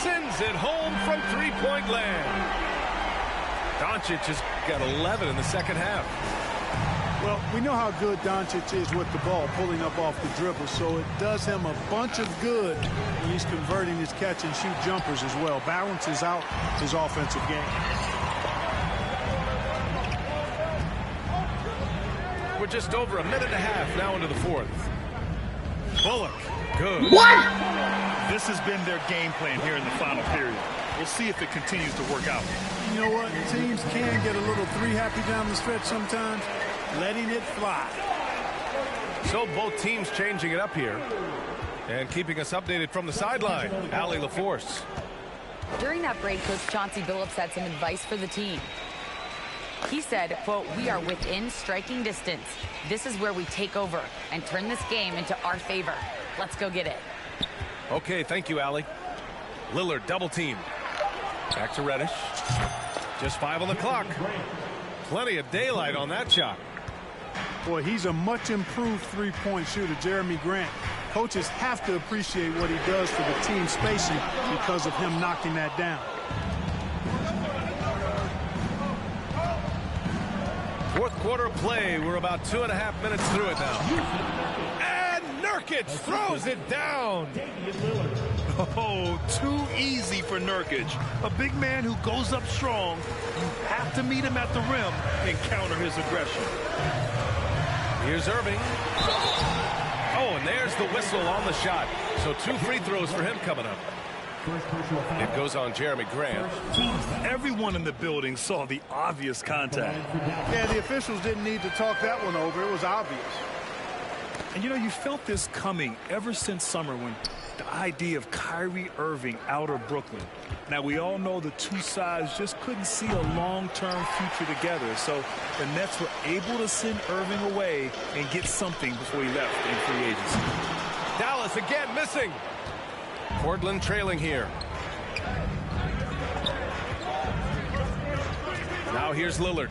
Sends it home from three-point land. Doncic has got 11 in the second half. Well, we know how good Doncic is with the ball, pulling up off the dribble, so it does him a bunch of good when he's converting his catch-and-shoot jumpers as well. Balances out his offensive game. We're just over a minute and a half now into the fourth. Bullock, good. What? This has been their game plan here in the final period. We'll see if it continues to work out. You know what? Teams can get a little three-happy down the stretch sometimes. Letting it fly. So both teams changing it up here and keeping us updated from the sideline. Allie LaForce. During that break, Coach Chauncey Billups had some advice for the team. He said, quote, "We are within striking distance. This is where we take over and turn this game into our favor. Let's go get it." Okay, thank you, Allie. Lillard double team. Back to Reddish. Just 5 on the clock. Plenty of daylight on that shot. Boy, he's a much improved three-point shooter, Jeremy Grant. Coaches have to appreciate what he does for the team spacing because of him knocking that down. Fourth quarter play. We're about 2.5 minutes through it now. And Nurkic throws it down. Oh, too easy for Nurkic. A big man who goes up strong. You have to meet him at the rim and counter his aggression. Here's Irving. Oh, and there's the whistle on the shot. So 2 free throws for him coming up. It goes on Jeremy Grant. Everyone in the building saw the obvious contact. Yeah, the officials didn't need to talk that one over. It was obvious. And you know, you felt this coming ever since summer when the idea of Kyrie Irving out of Brooklyn. Now, we all know the two sides just couldn't see a long-term future together. So the Nets were able to send Irving away and get something before he left in free agency. Dallas again missing. Portland trailing here. Now here's Lillard.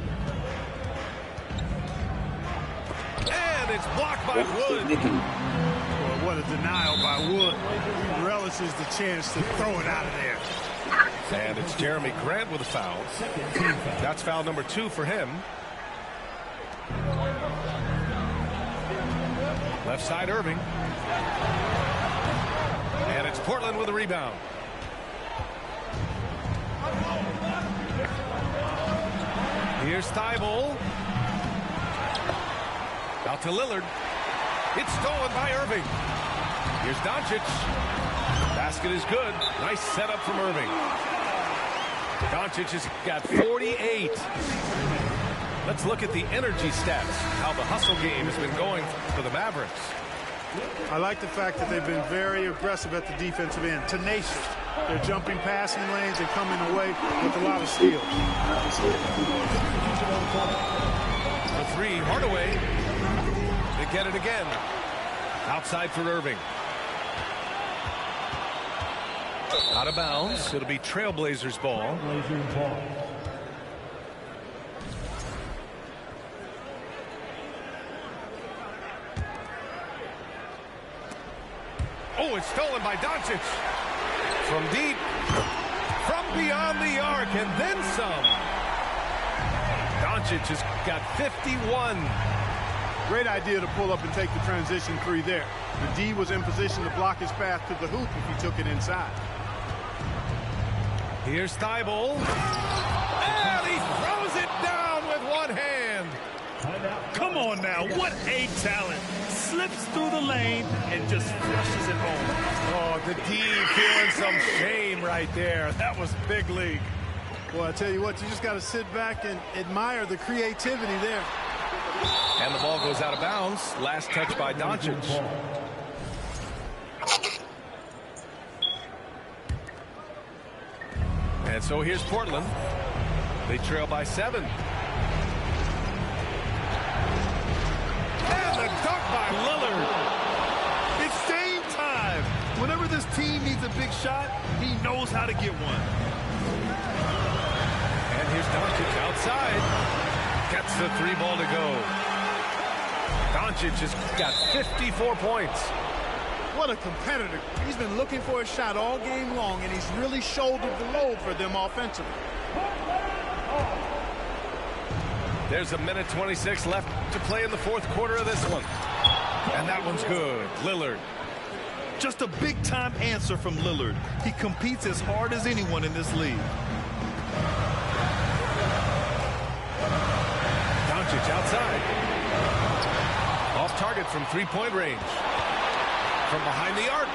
it's blocked by Wood. Well, what a denial by Wood. He relishes the chance to throw it out of there. And it's Jeremy Grant with a foul. That's foul number 2 for him. Left side, Irving. And it's Portland with a rebound. Here's Thibault. Out to Lillard. It's stolen by Irving. Here's Doncic. Basket is good. Nice setup from Irving. Doncic has got 48. Let's look at the energy stats, how the hustle game has been going for the Mavericks. I like the fact that they've been very aggressive at the defensive end, tenacious. They're jumping passing lanes and coming away with a lot of steals. The 3, Hardaway. They get it again. Outside for Irving. Out of bounds. It'll be Trailblazers ball. Oh, it's stolen by Doncic. From deep. From beyond the arc, and then some. Doncic has got 51. Great idea to pull up and take the transition 3 there. The D was in position to block his path to the hoop if he took it inside. Here's Thibault. And he throws it down with one hand. Come on now, what a talent. Slips through the lane and just flushes it home. Oh, the D feeling some shame right there. That was big league. Well, I tell you what, you just got to sit back and admire the creativity there. And the ball goes out of bounds. Last touch by Doncic. And so here's Portland. They trail by 7. And the dunk by Lillard. It's game time. Whenever this team needs a big shot, he knows how to get one. And here's Doncic outside. Gets the 3 ball to go. Doncic has got 54 points. What a competitor. He's been looking for a shot all game long, and he's really shouldered the load for them offensively. There's a minute 26 left to play in the 4th quarter of this one. And that one's good. Lillard. Just a big-time answer from Lillard. He competes as hard as anyone in this league. Doncic outside. Off target from 3-point range. From behind the arc.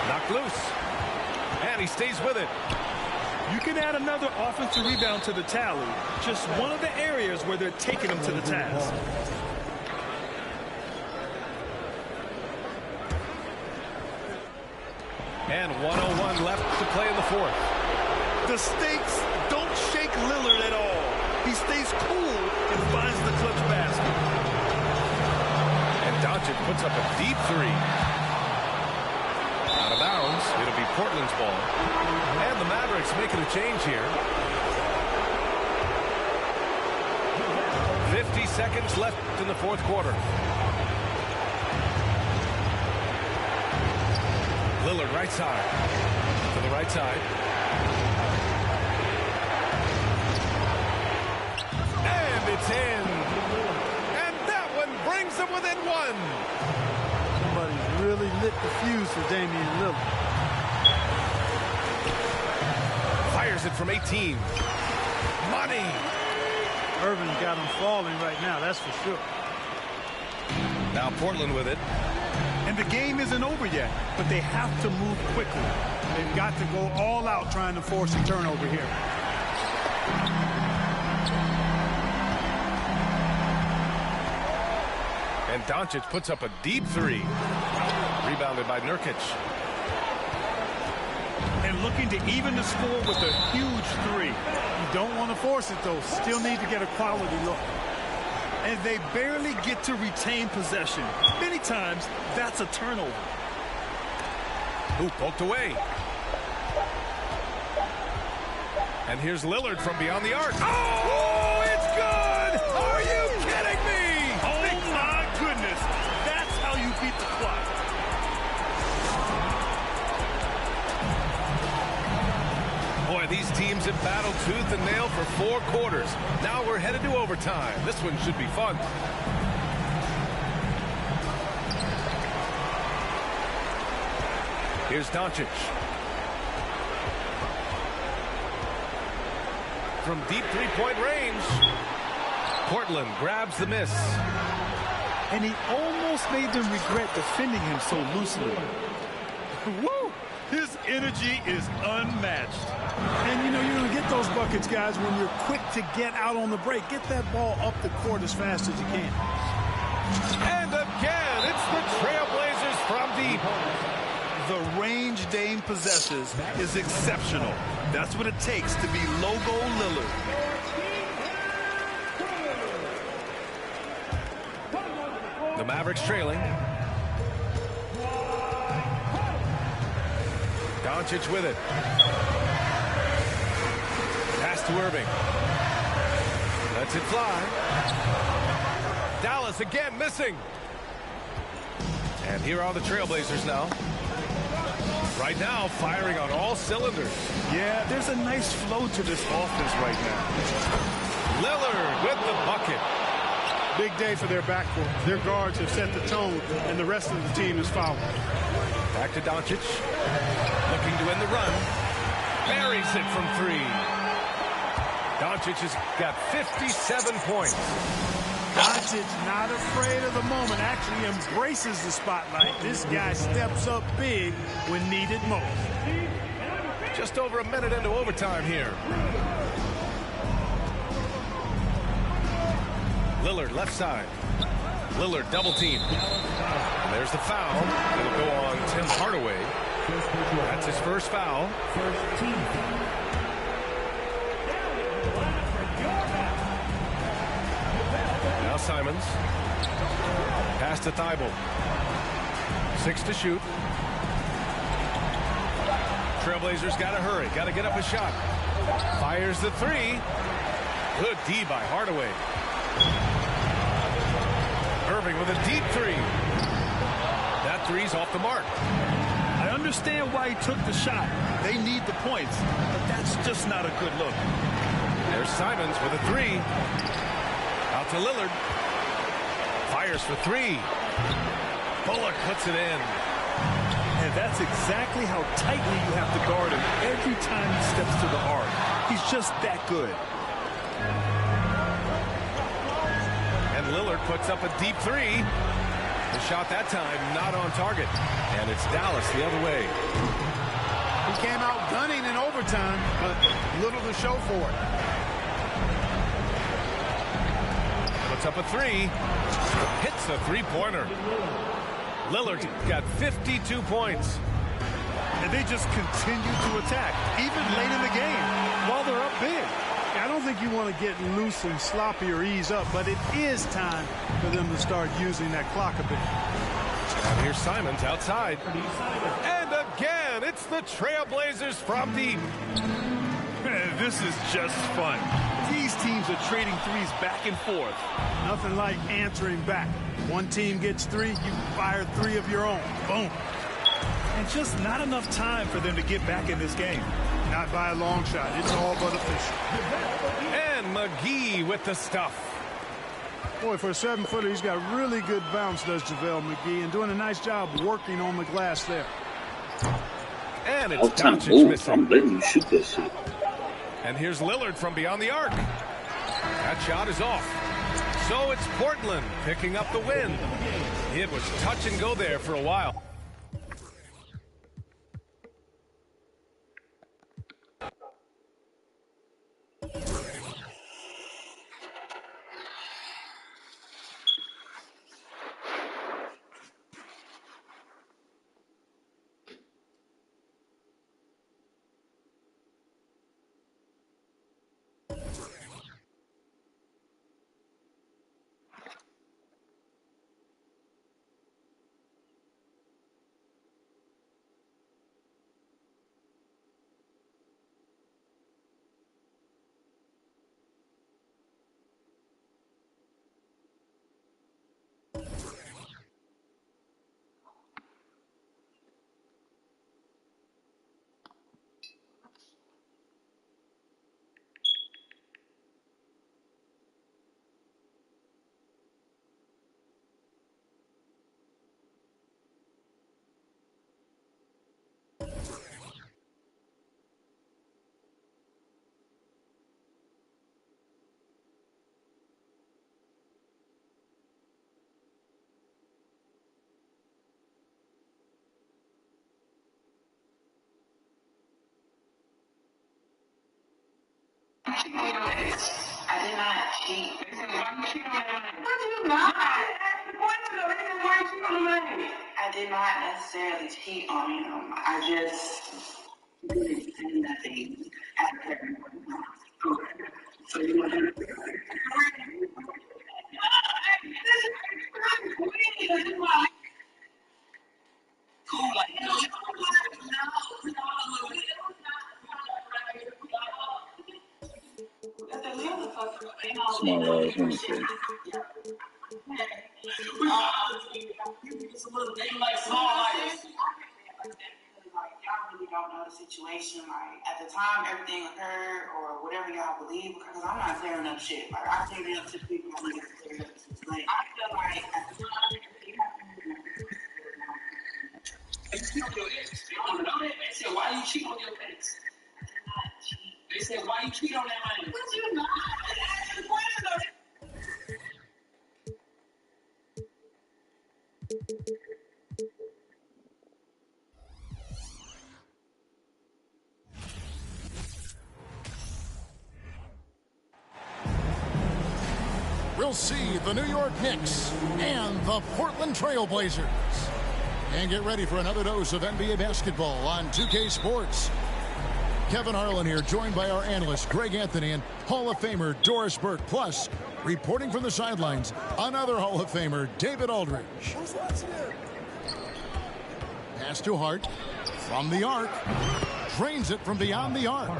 Knocked loose. And he stays with it. You can add another offensive rebound to the tally. Just one of the areas where they're taking him to the task. And 1:01 left to play in the 4th. The stakes don't shake Lillard at all. He stays cool and finds the clutch basket. And Doncic puts up a deep 3. Out of bounds. It'll be Portland's ball. And the Mavericks making a change here. 50 seconds left in the 4th quarter. Lillard right side. To the right side. And it's in. And that one brings them within 1. Somebody's really lit the fuse for Damian Lillard. Fires it from 18. Money. Irving got him falling right now, that's for sure. Now Portland with it. And the game isn't over yet, but they have to move quickly. They've got to go all out trying to force a turnover here. And Doncic puts up a deep 3. Rebounded by Nurkic. And looking to even the score with a huge 3. You don't want to force it, though. Still need to get a quality look. And they barely get to retain possession. Many times, that's a turnover. Ooh, poked away. And here's Lillard from beyond the arc. Oh, it's good! Are you kidding me? Oh, battle tooth and nail for 4 quarters. Now we're headed to overtime. This one should be fun. Here's Doncic. From deep three-point range. Portland grabs the miss. And he almost made them regret defending him so loosely. Woo! His energy is unmatched. And, you know, you're going to get those buckets, guys, when you're quick to get out on the break. Get that ball up the court as fast as you can. And again, it's the Trailblazers from deep. The range Dame possesses is exceptional. That's what it takes to be logo Lillard. The Mavericks trailing. Doncic with it. Pass to Irving. Lets it fly. Dallas again missing. And here are the Trailblazers now. Right now, firing on all cylinders. Yeah, there's a nice flow to this offense right now. Lillard with the bucket. Big day for their backcourt. Their guards have set the tone, and the rest of the team is following. Back to Doncic. Looking to end the run. Buries it from 3. Doncic has got 57 points. Doncic not afraid of the moment, actually embraces the spotlight. This guy steps up big when needed most. Just over a minute into overtime here. Lillard left side. Lillard double team. And there's the foul. It'll go on Tim Hardaway. That's his first foul. Now Simons. Pass to Thibault. 6 to shoot. Trailblazers got to hurry. Got to get up a shot. Fires the 3. Good D by Hardaway. Irving with a deep 3. That 3's off the mark. I understand why he took the shot. They need the points, but that's just not a good look. There's Simons with a 3. Out to Lillard. Fires for 3. Bullock puts it in. And that's exactly how tightly you have to guard him every time he steps to the arc. He's just that good. And Lillard puts up a deep 3. The shot that time not on target. And it's Dallas the other way. He came out gunning in overtime, but little to show for it. Puts up a 3. Hits the 3-pointer. Lillard's got 52 points. And they just continue to attack, even late in the game, while they're up big. I don't think you want to get loose and sloppy or ease up, but it is time for them to start using that clock a bit. And here's Simons outside. And again, it's the Trailblazers from deep. This is just fun. These teams are trading threes back and forth. Nothing like answering back. One team gets 3, you fire 3 of your own. Boom. And just not enough time for them to get back in this game. Not by a long shot. It's all but official. And McGee with the stuff. Boy, for a 7-footer, he's got really good bounce, does JaVale McGee, and doing a nice job working on the glass there. And it's Doncic missing. I'm letting you shoot that shit. And here's Lillard from beyond the arc. That shot is off. So it's Portland picking up the win. It was touch and go there for a while. cheat on your ex? I did not cheat. They said, why you cheat on that man? What you not? Ask the question though. They said, why you cheat on the man? I did not necessarily cheat on him. I just didn't say nothing at a certain point. So you want to cool, like, no. Small ass uniform. It's a little thing like small lights. Y'all really don't know the situation. Like, at the time everything occurred or whatever y'all believe, because I'm not clearing up shit. Like, I cleared up to people I need to clear up to. Like, I feel like at the time everything happened. They cheat on your ex. They want to know that. They said, why you cheat on your ex? They said, why you cheat on that man? But you not. Ask the question though. We'll see the New York Knicks and the Portland Trail Blazers. And get ready for another dose of NBA basketball on 2K Sports. Kevin Harlan here, joined by our analyst Greg Anthony and Hall of Famer Doris Burke. Plus, reporting from the sidelines, another Hall of Famer, David Aldridge. Pass to Hart from the arc. Drains it from beyond the arc.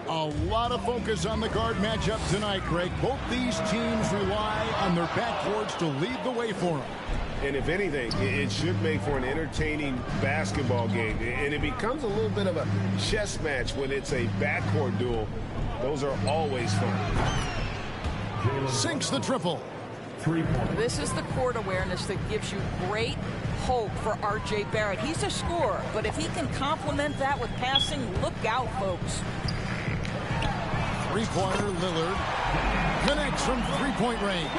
A lot of focus on the guard matchup tonight, Greg. Both these teams rely on their backcourts to lead the way for them. And if anything, it should make for an entertaining basketball game. And it becomes a little bit of a chess match when it's a backcourt duel. Those are always fun. Sinks the triple. This is the court awareness that gives you great hope for R.J. Barrett. He's a scorer, but if he can complement that with passing, look out, folks. Three-pointer, Lillard connects from three-point range.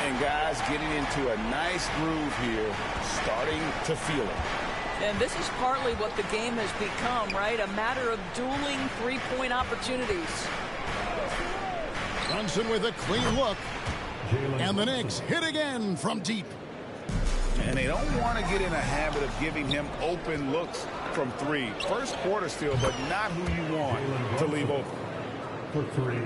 And guys getting into a nice groove here, starting to feel it. And this is partly what the game has become, right? A matter of dueling three-point opportunities. Brunson with a clean look. And the Knicks hit again from deep. And they don't want to get in a habit of giving him open looks from three. First quarter still, but not who you want to leave open. For three.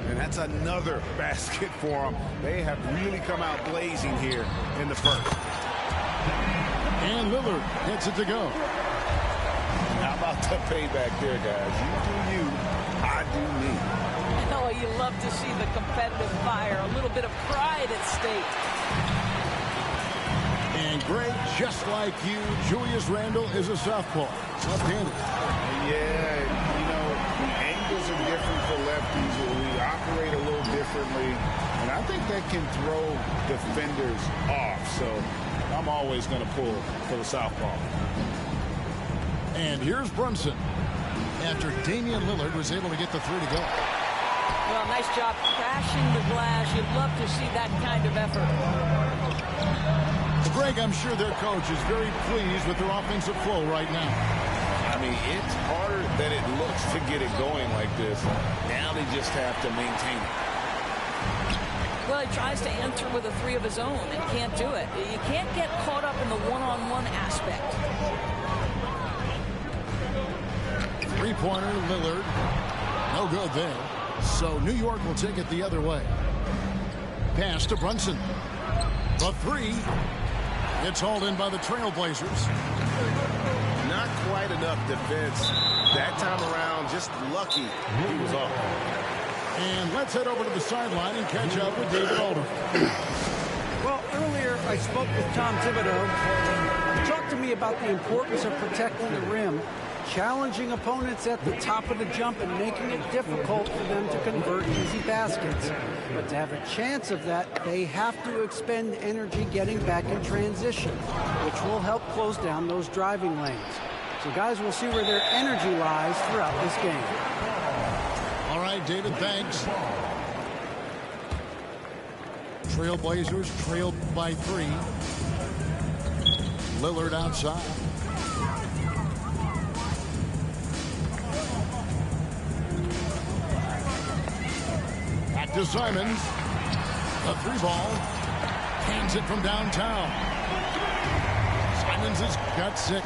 And that's another basket for them. They have really come out blazing here in the first. And Lillard gets it to go. How about the payback there, guys? You do you, I do me. Oh, you love to see the competitive fire, a little bit of pride at stake. And Greg, just like you, Julius Randle is a southpaw. Left-handed. Yeah, you know, the angles are different for lefties. We operate a little differently. And I think that can throw defenders off. So I'm always going to pull for the southpaw. And here's Brunson. After Damian Lillard was able to get the three to go. Well, nice job crashing the glass. You'd love to see that kind of effort. Greg, I'm sure their coach is very pleased with their offensive flow right now. I mean, it's harder than it looks to get it going like this. Now they just have to maintain it. Well, he tries to enter with a three of his own and can't do it. You can't get caught up in the one-on-one aspect. Three-pointer, Lillard. No good there. So New York will take it the other way. Pass to Brunson. The three. It's hauled in by the Trailblazers. Not quite enough defense that time around. Just lucky he was off. And let's head over to the sideline and catch up with David Aldridge. Well, earlier I spoke with Tom Thibodeau. He talked to me about the importance of protecting the rim, challenging opponents at the top of the jump and making it difficult for them to convert easy baskets. But to have a chance of that, they have to expend energy getting back in transition, which will help close down those driving lanes. So guys, we'll see where their energy lies throughout this game. All right, David, thanks. Trailblazers trailed by 3. Lillard outside. Back to Simons. The 3-ball. Hands it from downtown. Simons has got 6.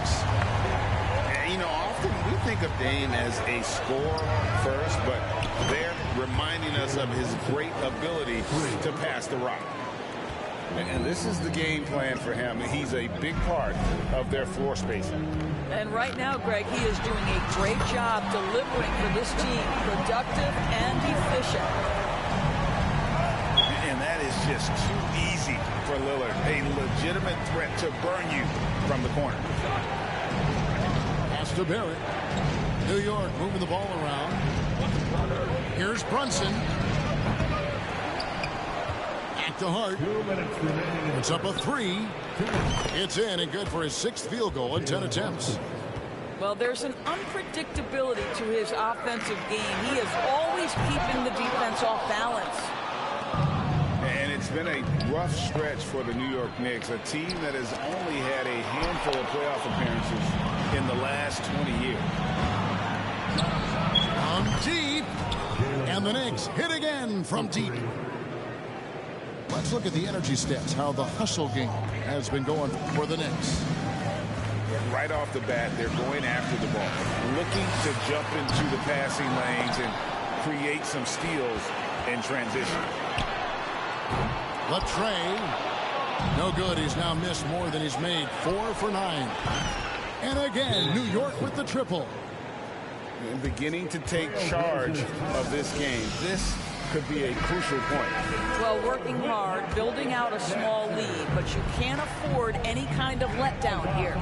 You know, often we think of Dame as a scorer first, but they're reminding us of his great ability to pass the rock. And this is the game plan for him. He's a big part of their floor spacing. And right now, Greg, he is doing a great job delivering for this team, productive and efficient. And that is just too easy for Lillard. A legitimate threat to burn you from the corner. Pass to Barrett. New York moving the ball around. Here's Brunson. Back to Hart. It's up a 3. It's in and good for his 6th field goal in 10 attempts. Well, there's an unpredictability to his offensive game. He is always keeping the defense off balance. And it's been a rough stretch for the New York Knicks, a team that has only had a handful of playoff appearances in the last 20 years. From deep. And the Knicks hit again from deep. Let's look at the energy stats, how the hustle game has been going for the Knicks. Right off the bat, they're going after the ball, looking to jump into the passing lanes and create some steals in transition. Latrey. No good. He's now missed more than he's made. 4 for 9. And again, New York with the triple. And beginning to take charge of this game. This could be a crucial point. Well, working hard, building out a small lead, but you can't afford any kind of letdown here.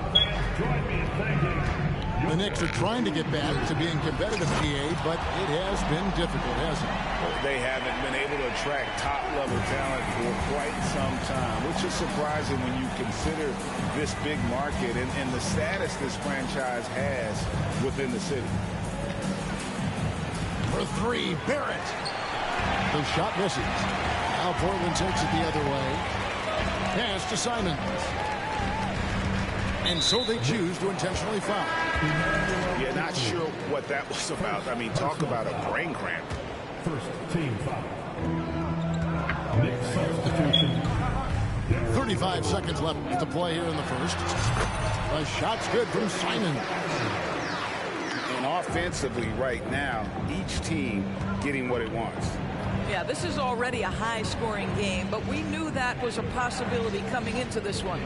The Knicks are trying to get back to being competitive, PA, but it has been difficult, hasn't it? They haven't been able to attract top-level talent for quite some time, which is surprising when you consider this big market and the status this franchise has within the city. For 3, Barrett. The shot misses. Now Portland takes it the other way. Pass to Simons. And so they choose to intentionally foul. Yeah, not sure what that was about. I mean, talk about a brain cramp. First team foul. Knicks substitution. 35 seconds left to play here in the first. The shot's good from Simons. And offensively right now, each team getting what it wants. Yeah, this is already a high-scoring game, but we knew that was a possibility coming into this one.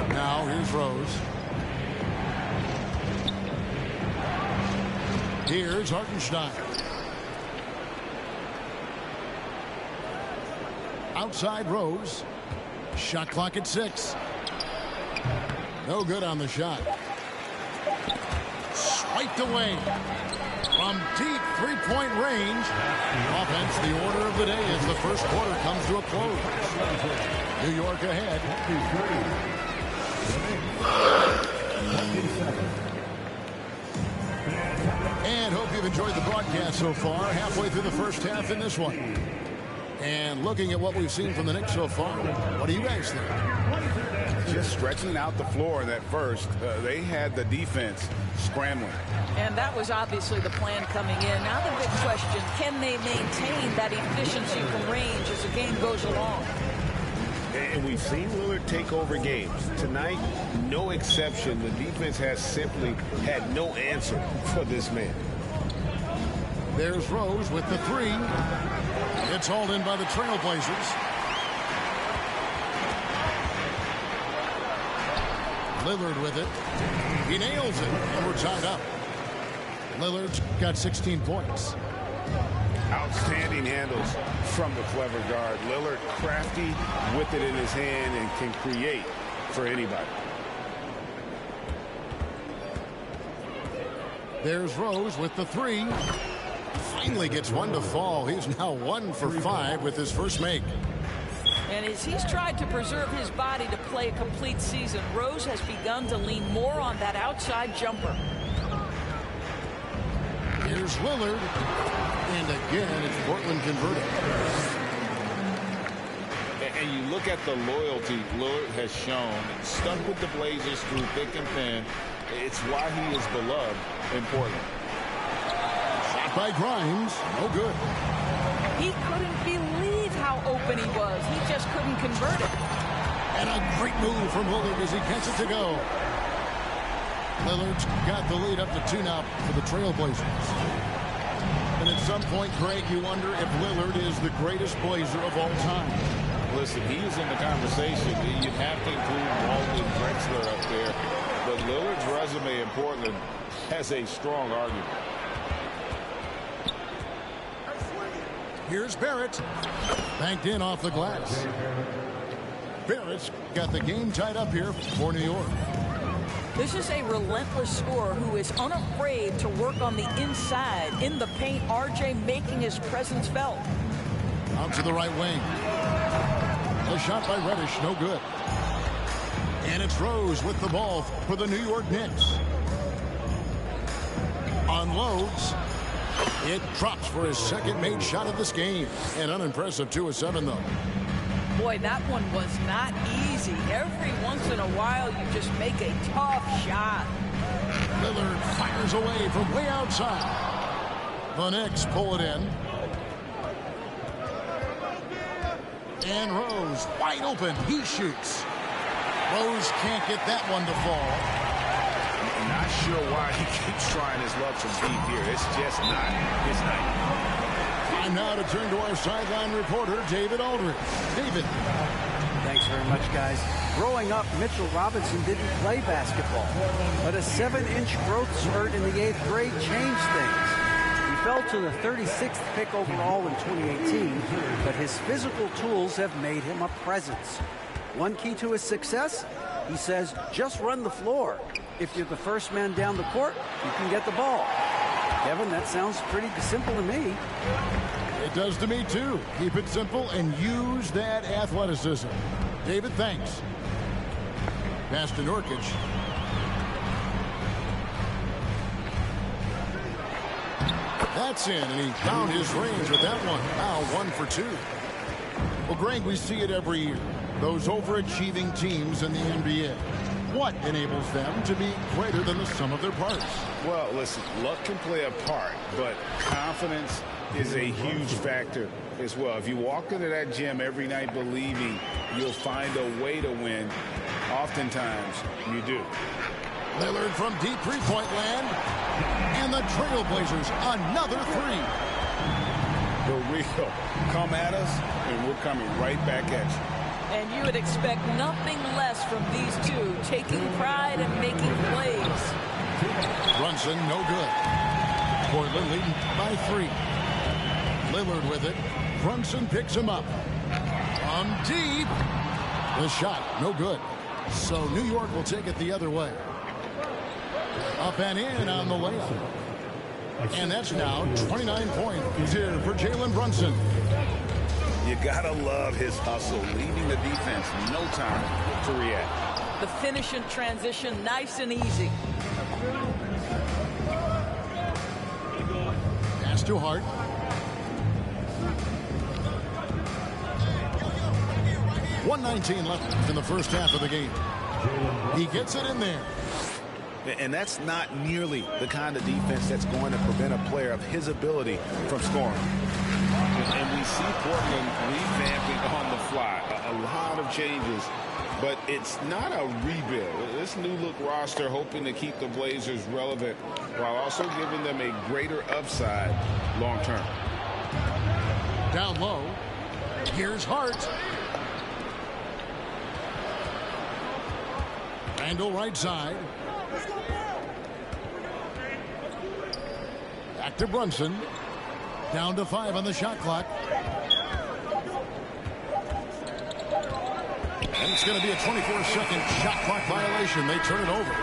Now here's Rose. Here's Hartenstein. Outside Rose. Shot clock at 6. No good on the shot. Swiped away. From deep three-point range. Offense, the order of the day as the first quarter comes to a close. New York ahead. And hope you've enjoyed the broadcast so far. Halfway through the first half in this one. And looking at what we've seen from the Knicks so far, what do you guys think? Just stretching out the floor in that first. They had the defense scrambling. And that was obviously the plan coming in. Now the big question, can they maintain that efficiency from range as the game goes along? And we've seen Lillard take over games. Tonight, no exception. The defense has simply had no answer for this man. There's Rose with the 3. It's hauled in by the Trailblazers. Lillard with it. He nails it, and we're tied up. Lillard's got 16 points. Outstanding handles from the clever guard. Lillard crafty with it in his hand and can create for anybody. There's Rose with the 3. Finally gets one to fall. He's now 1 for 5 with his first make. And as he's tried to preserve his body to play a complete season, Rose has begun to lean more on that outside jumper. Here's Lillard. And again, it's Portland converted. And you look at the loyalty Lillard has shown, stuck with the Blazers through thick and thin. It's why he is beloved in Portland. Shot by Grimes. No good. He couldn't believe how open he was. He just couldn't convert it. And a great move from Lillard as he gets it to go. Lillard's got the lead up to 2 now for the Trailblazers. And at some point, Greg, you wonder if Lillard is the greatest Blazer of all time. Listen, he is in the conversation. You'd have to include Walton Drexler up there. But Lillard's resume in Portland has a strong argument. Here's Barrett. Banked in off the glass. Barrett's got the game tied up here for New York. This is a relentless scorer who is unafraid to work on the inside. In the paint, RJ making his presence felt. Out to the right wing. A shot by Reddish, no good. And it's Rose with the ball for the New York Knicks. Unloads. It drops for his second made shot of this game. An unimpressive 2 of 7, though. Boy, that one was not easy. Every once in a while, you just make a tough shot. Lillard fires away from way outside. The Knicks pull it in. And Rose wide open. He shoots. Rose can't get that one to fall. Not sure why he keeps trying his luck from deep here. It's just not his night. Time now to turn to our sideline reporter, David Aldridge. David. Thanks very much, guys. Growing up, Mitchell Robinson didn't play basketball, but a 7-inch growth spurt in the 8th grade changed things. He fell to the 36th pick overall in 2018, but his physical tools have made him a presence. One key to his success, he says, just run the floor. If you're the first man down the court, you can get the ball. Kevin, that sounds pretty simple to me. It does to me, too. Keep it simple and use that athleticism. David, thanks. Pass to Nurkic. That's in, and he found his range with that one. Now 1 for 2. Well, Greg, we see it every year. Those overachieving teams in the NBA. What enables them to be greater than the sum of their parts? Well, listen, luck can play a part, but confidence is a huge factor as well. If you walk into that gym every night believing you'll find a way to win, oftentimes you do. Lillard from deep three-point land. And the Trailblazers, another 3. The real come at us, and we're coming right back at you. And you would expect nothing less from these two, taking pride and making plays. Brunson, no good. Portland leading by 3. Lillard with it. Brunson picks him up. From deep. The shot, no good. So New York will take it the other way. Up and in on the layup. And that's now 29 points here for Jalen Brunson. You gotta love his hustle, leading the defense, no time to react. The finish in transition, nice and easy. Pass to Hart. .119 left in the first half of the game. He gets it in there. And that's not nearly the kind of defense that's going to prevent a player of his ability from scoring. And we see Portland revamping on the fly. A lot of changes, but it's not a rebuild. This new look roster hoping to keep the Blazers relevant while also giving them a greater upside long term. Down low. Here's Hart. Randall right side. Back to Brunson. Down to 5 on the shot clock. And it's going to be a 24-second shot clock violation. They turn it over.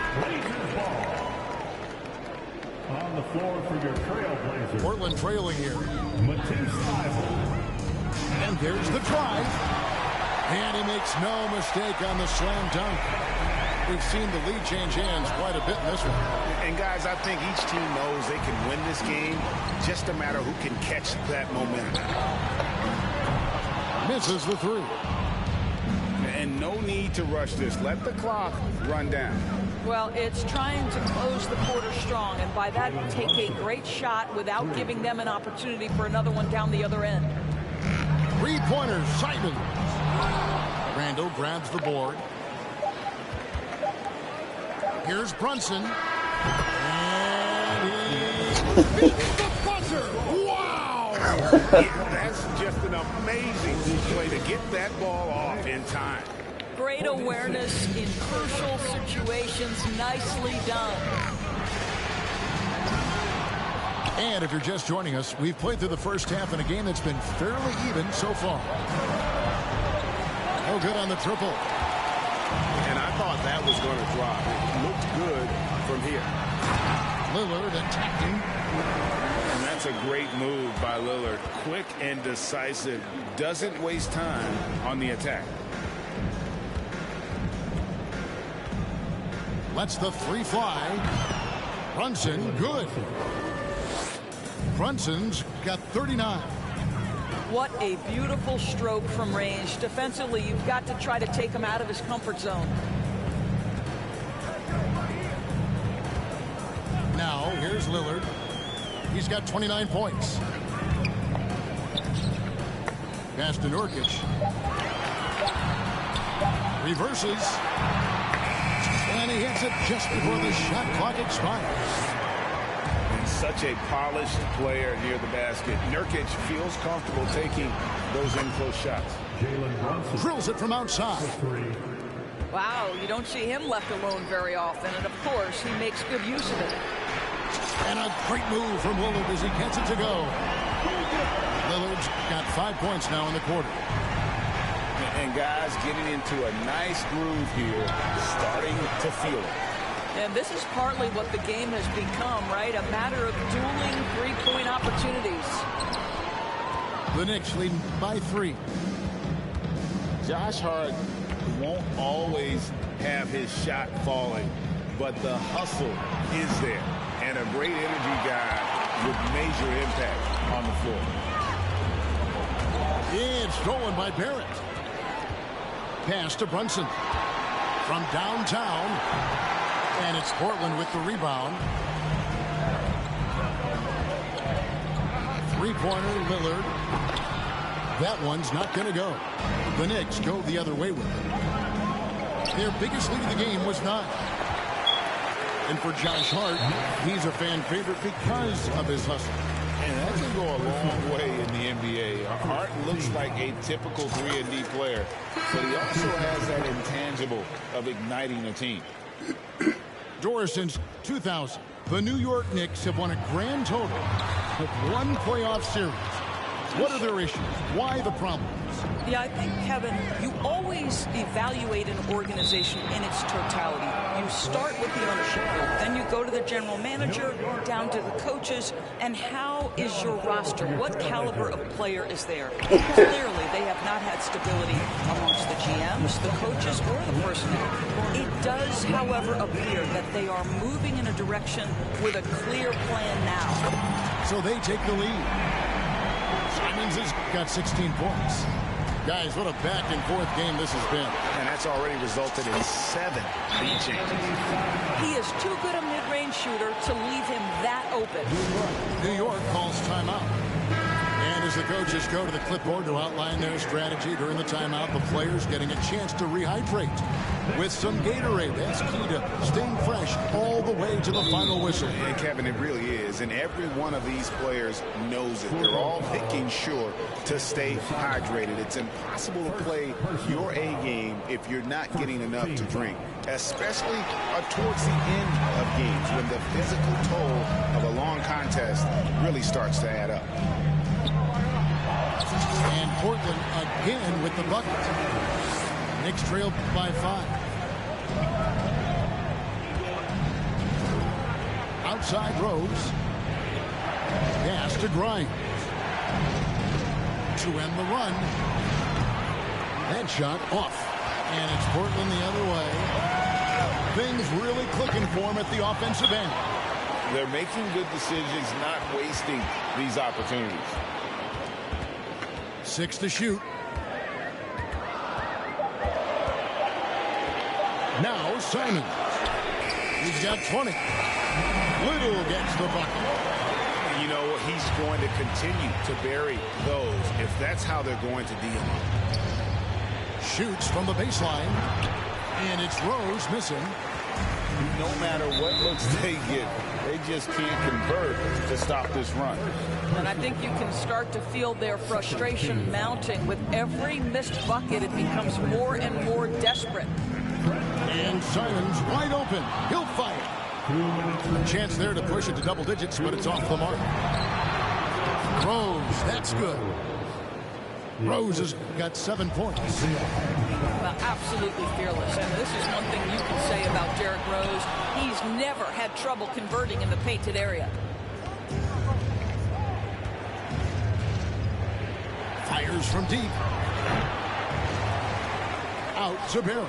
On the floor for your Trailblazers. Portland trailing here. And there's the drive. And he makes no mistake on the slam dunk. We've seen the lead change hands quite a bit in this one. And guys, I think each team knows they can win this game. Just a matter who can catch that momentum. Misses the 3. And no need to rush this. Let the clock run down. Well, it's trying to close the quarter strong, and by that, take a great shot without giving them an opportunity for another one down the other end. Three-pointer, Simons. Randall grabs the board. Here's Brunson. And he beats the buzzer. Wow! That's just an amazing play to get that ball off in time. Great awareness in crucial situations. Nicely done. And if you're just joining us, we've played through the first half in a game that's been fairly even so far. No good on the triple. And I thought that was going to drop. It looked good from here. Lillard attacking. And that's a great move by Lillard. Quick and decisive. Doesn't waste time on the attack. Lets the three fly. Brunson, good. Brunson's got 39. What a beautiful stroke from range. Defensively, you've got to try to take him out of his comfort zone. Now, here's Lillard. He's got 29 points. Pass to Nurkic. Reverses. And he hits it just before the shot clock expires. And such a polished player near the basket. Nurkic feels comfortable taking those in-close shots. Drills it from outside. Wow, you don't see him left alone very often. And, of course, he makes good use of it. And a great move from Lillard as he gets it to go. Lillard's got 5 points now in the quarter. And guys getting into a nice groove here, starting to feel it. And this is partly what the game has become, right? A matter of dueling three-point opportunities. The Knicks leading by 3. Josh Hart won't always have his shot falling, but the hustle is there. And a great energy guy with major impact on the floor. It's stolen by Barrett. Pass to Brunson from downtown, and it's Portland with the rebound. Three-pointer, Lillard. That one's not going to go. The Knicks go the other way with it. Their biggest lead of the game was 9. And for Josh Hart, he's a fan favorite because of his hustle. And that can go a long way in the NBA. Hart looks like a typical 3-and-D player, but he also has that intangible of igniting a team. Doris, since 2000, the New York Knicks have won a grand total of 1 playoff series. What are their issues? Why the problems? Yeah, I think, Kevin, you always evaluate an organization in its totality. You start with the ownership group, then you go to the general manager, down to the coaches, and how is your roster? What caliber of player is there? Clearly, they have not had stability amongst the GMs, the coaches, or the personnel. It does, however, appear that they are moving in a direction with a clear plan now. So they take the lead. Simons has got 16 points. Guys, what a back-and-forth game this has been. And that's already resulted in 7 lead changes. He is too good a mid-range shooter to leave him that open. New York calls timeout. And as the coaches go to the clipboard to outline their strategy during the timeout, the players getting a chance to rehydrate with some Gatorade. That's key to staying fresh all the way to the final whistle. And Kevin, it really is. And every one of these players knows it. They're all making sure to stay hydrated. It's impossible to play your A game if you're not getting enough to drink, especially towards the end of games when the physical toll of a long contest really starts to add up. And Portland again with the bucket. Knicks trailed by 5. Outside Rose. Pass to Grimes. To end the run. That shot off. And it's Portland the other way. Things really clicking for him at the offensive end. They're making good decisions, not wasting these opportunities. 6 to shoot. Now Simon. He's got 20. Little gets the bucket. You know, he's going to continue to bury those if that's how they're going to deal him. Shoots from the baseline. And it's Rose missing. No matter what looks they get, they just can't convert to stop this run. And I think you can start to feel their frustration mounting. With every missed bucket, it becomes more and more desperate. And Simon's wide open. He'll fire. Chance there to push it to double digits, but it's off the mark. Rose, that's good. Rose has got 7 points. Well, absolutely fearless. And this is one thing you can say about Derrick Rose. He's never had trouble converting in the painted area. Fires from deep. Out to Barrett.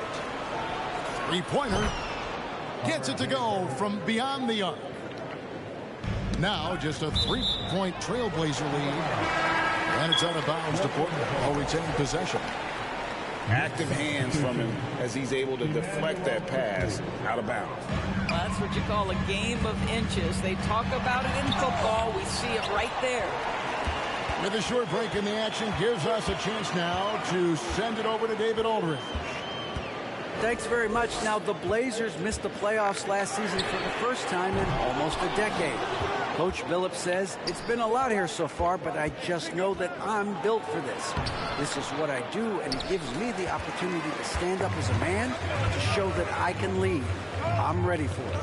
Three-pointer. Gets it to go from beyond the arc. Now just a 3-point Trailblazer lead. And it's out of bounds to Portland. Will retain possession. Active hands from him as he's able to deflect that pass out of bounds. Well, that's what you call a game of inches. They talk about it in football. We see it right there. With a short break in the action, gives us a chance now to send it over to David Aldridge. Thanks very much. Now, the Blazers missed the playoffs last season for the first time in almost a decade. Coach Billups says, it's been a lot here so far, but I just know that I'm built for this. This is what I do, and it gives me the opportunity to stand up as a man to show that I can lead. I'm ready for it.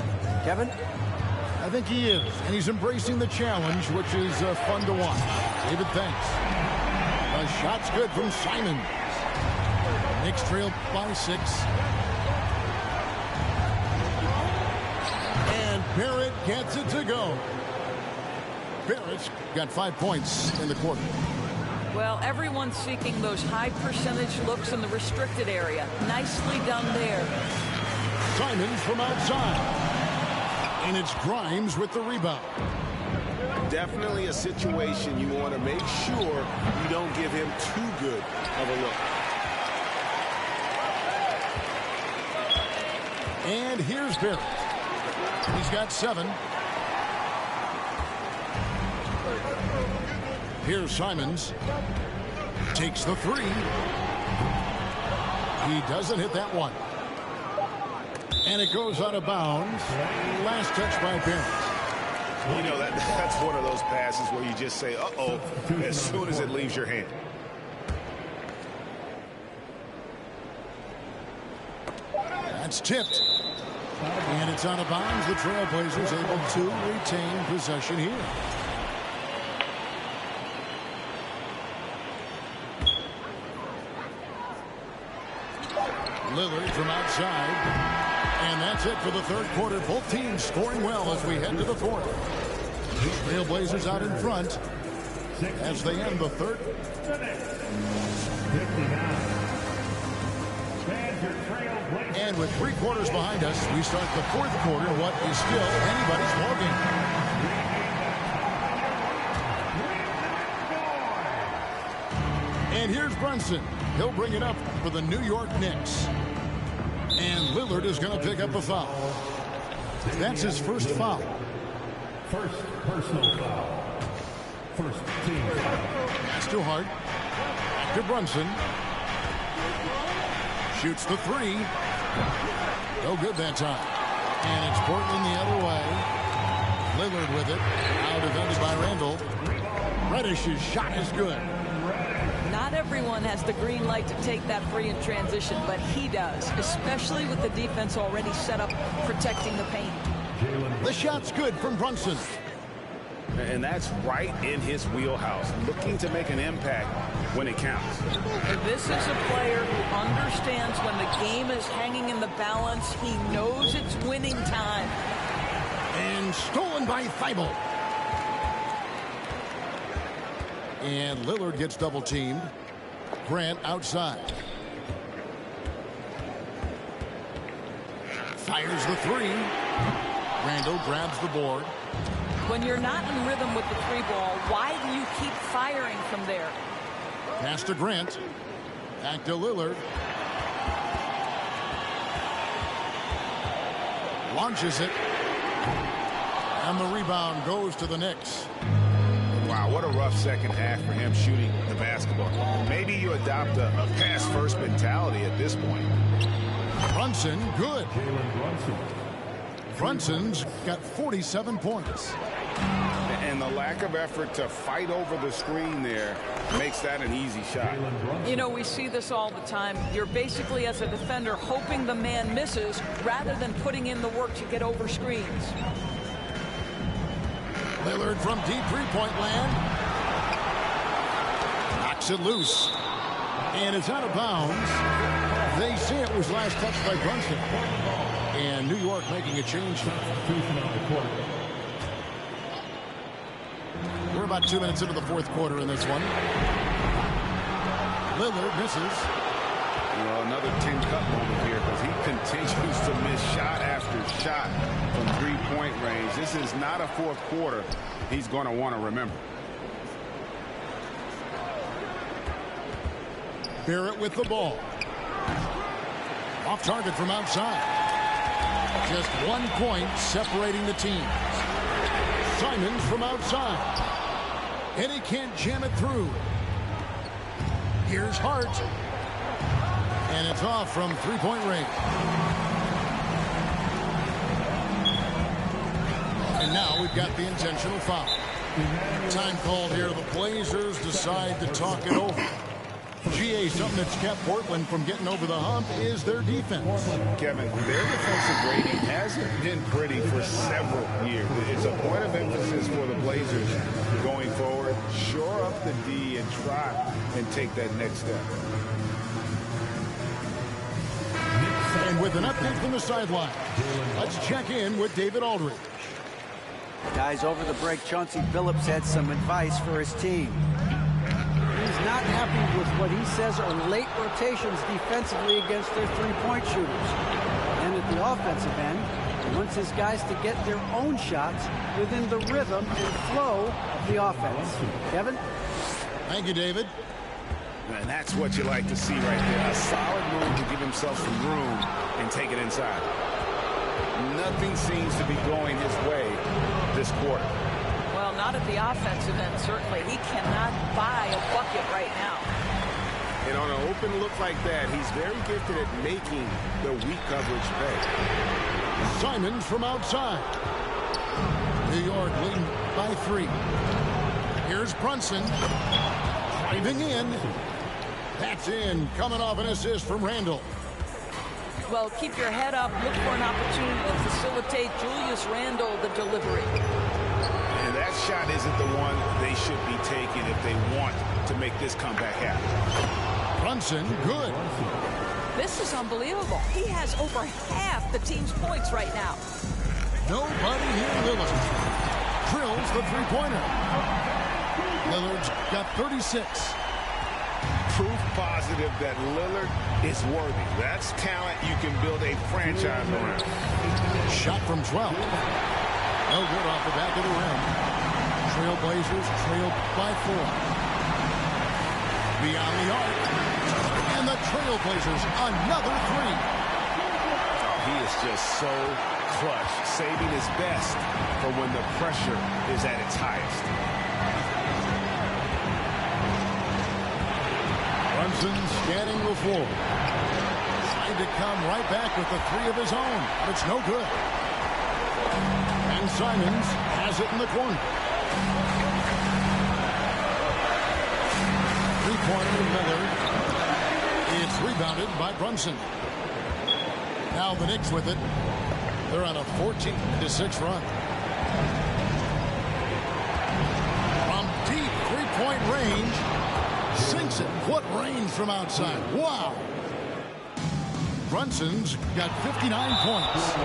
Kevin? I think he is, and he's embracing the challenge, which is fun to watch. David, thanks. A shot's good from Simon. Knicks trail by 6. And Barrett gets it to go. Barrett's got 5 points in the quarter. Well, everyone's seeking those high percentage looks in the restricted area. Nicely done there. Simons from outside. And it's Grimes with the rebound. Definitely a situation you want to make sure you don't give him too good of a look. And here's Barrett. He's got 7. Here's Simons. Takes the 3. He doesn't hit that one. And it goes out of bounds. Last touch by Barrett. You know, that's one of those passes where you just say, uh-oh, as soon as it leaves your hand. That's tipped. And it's out of bounds. The Trailblazers able to retain possession here. Lillard from outside. And that's it for the third quarter. Both teams scoring well as we head to the fourth. Trailblazers out in front as they end the third. And with 3 quarters behind us, we start the fourth quarter, what is still anybody's ballgame. And here's Brunson. He'll bring it up for the New York Knicks. And Lillard is going to pick up a foul. That's his first foul. First personal foul. First team foul. That's too hard. To Brunson. Shoots the 3. No good that time. And it's Portland the other way. Lillard with it. Now defended by Randall. Reddish's shot is good. Not everyone has the green light to take that free in transition, but he does, especially with the defense already set up protecting the paint. The shot's good from Brunson. And that's right in his wheelhouse, looking to make an impact when it counts. And this is a player who understands when the game is hanging in the balance. He knows it's winning time. And stolen by Thibault. And Lillard gets double teamed. Grant outside. Fires the 3. Randall grabs the board. When you're not in rhythm with the 3 ball, why do you keep firing from there? Pass to Grant. Back to Lillard. Launches it. And the rebound goes to the Knicks. Wow, what a rough second half for him shooting the basketball. Maybe you adopt a pass-first mentality at this point. Brunson, good. Brunson's got 47 points. And the lack of effort to fight over the screen there makes that an easy shot. You know, we see this all the time. You're basically, as a defender, hoping the man misses rather than putting in the work to get over screens. Lillard from deep three-point land. Knocks it loose. And it's out of bounds. They say it was last touched by Brunson. And New York making a change. We're about 2 minutes into the fourth quarter in this one. Lillard misses. Well, another Tin Cup moment here because he continues to miss shot after shot from three-point range. This is not a fourth quarter he's going to want to remember. Barrett with the ball. Off target from outside. Just 1 point separating the teams. Simons from outside. And he can't jam it through. Here's Hart. And it's off from three-point range. And now we've got the intentional foul. Time called here. The Blazers decide to talk it over. GA, something that's kept Portland from getting over the hump is their defense. Kevin, their defensive rating hasn't been pretty for several years. It's a point of emphasis for the Blazers going forward. Shore up the D and try and take that next step. And with an update from the sideline, let's check in with David Aldridge. Guys, over the break, Chauncey Billups had some advice for his team. He's not happy with what he says are late rotations defensively against their three-point shooters. And at the offensive end, he wants his guys to get their own shots within the rhythm and flow of the offense. Kevin? Thank you, David. And that's what you like to see right there. A solid move to give himself some room and take it inside. Nothing seems to be going his way this quarter. Well, not at the offensive end, certainly. He cannot buy a bucket right now. And on an open look like that, he's very gifted at making the weak coverage pay. Simons from outside. New York leading by 3. Here's Brunson. Driving in. That's in. Coming off an assist from Randall. Well, keep your head up. Look for an opportunity to facilitate Julius Randle the delivery. And that shot isn't the one they should be taking if they want to make this comeback happen. Brunson, good. This is unbelievable. He has over half the team's points right now. Nobody here. Lillard drills the three-pointer. Lillard's got 36. Proof positive that Lillard is worthy. That's talent you can build a franchise around. Shot from 12. No good off the back of the rim. Trailblazers trail by 4. Beyond the arc. And the Trailblazers another 3. He is just so clutch, saving his best for when the pressure is at its highest. Brunson scanning the floor. Trying to come right back with the 3 of his own. But it's no good. And Simons has it in the corner. Three-pointer Miller. It's rebounded by Brunson. Now the Knicks with it. They're on a 14-6 run. From deep three-point range. Sinks it. What range from outside. Wow. Brunson's got 59 points.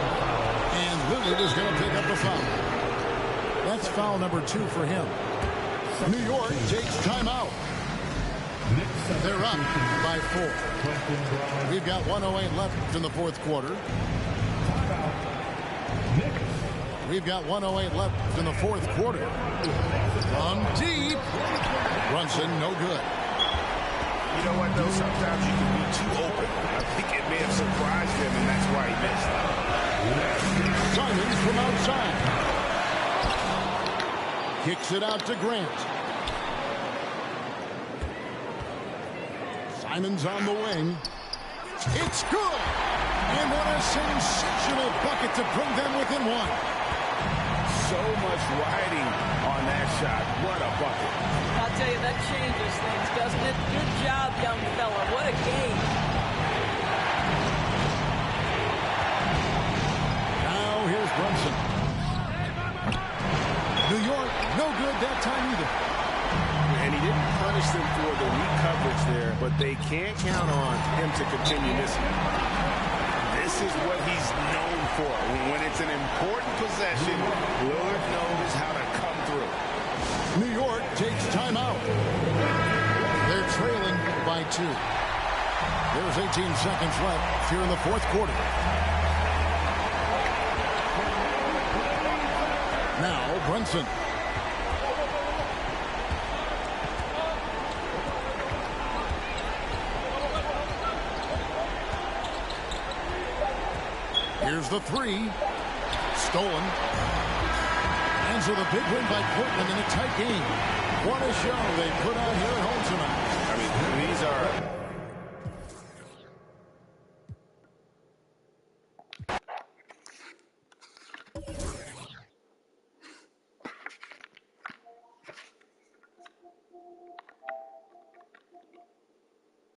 And Lillard is going to pick up the foul. That's foul number 2 for him. New York takes timeout. They're up by 4. We've got 1:08 left in the fourth quarter. We've got 1:08 left in the fourth quarter. From deep. Brunson, no good. You know what, though? Sometimes you can be too open. I think it may have surprised him, and that's why he missed. Kicks it out to Grant. Simon's on the wing. It's good. And what a sensational bucket to bring them within one. So much riding on that shot. What a bucket. I'll tell you, that changes things, doesn't it? Good job, young fella. What a game. Now here's Brunson. New York, no good that time either. And he didn't punish them for the weak coverage there, but they can't count on him to continue missing. This is what he's known for. When it's an important possession, Lillard knows how to come through. New York takes timeout. They're trailing by 2. There's 18 seconds left here in the fourth quarter. Now Brunson. Here's the 3. Stolen. Ends with a big win by Portland in a tight game. What a show they put on here at home tonight. I mean, these are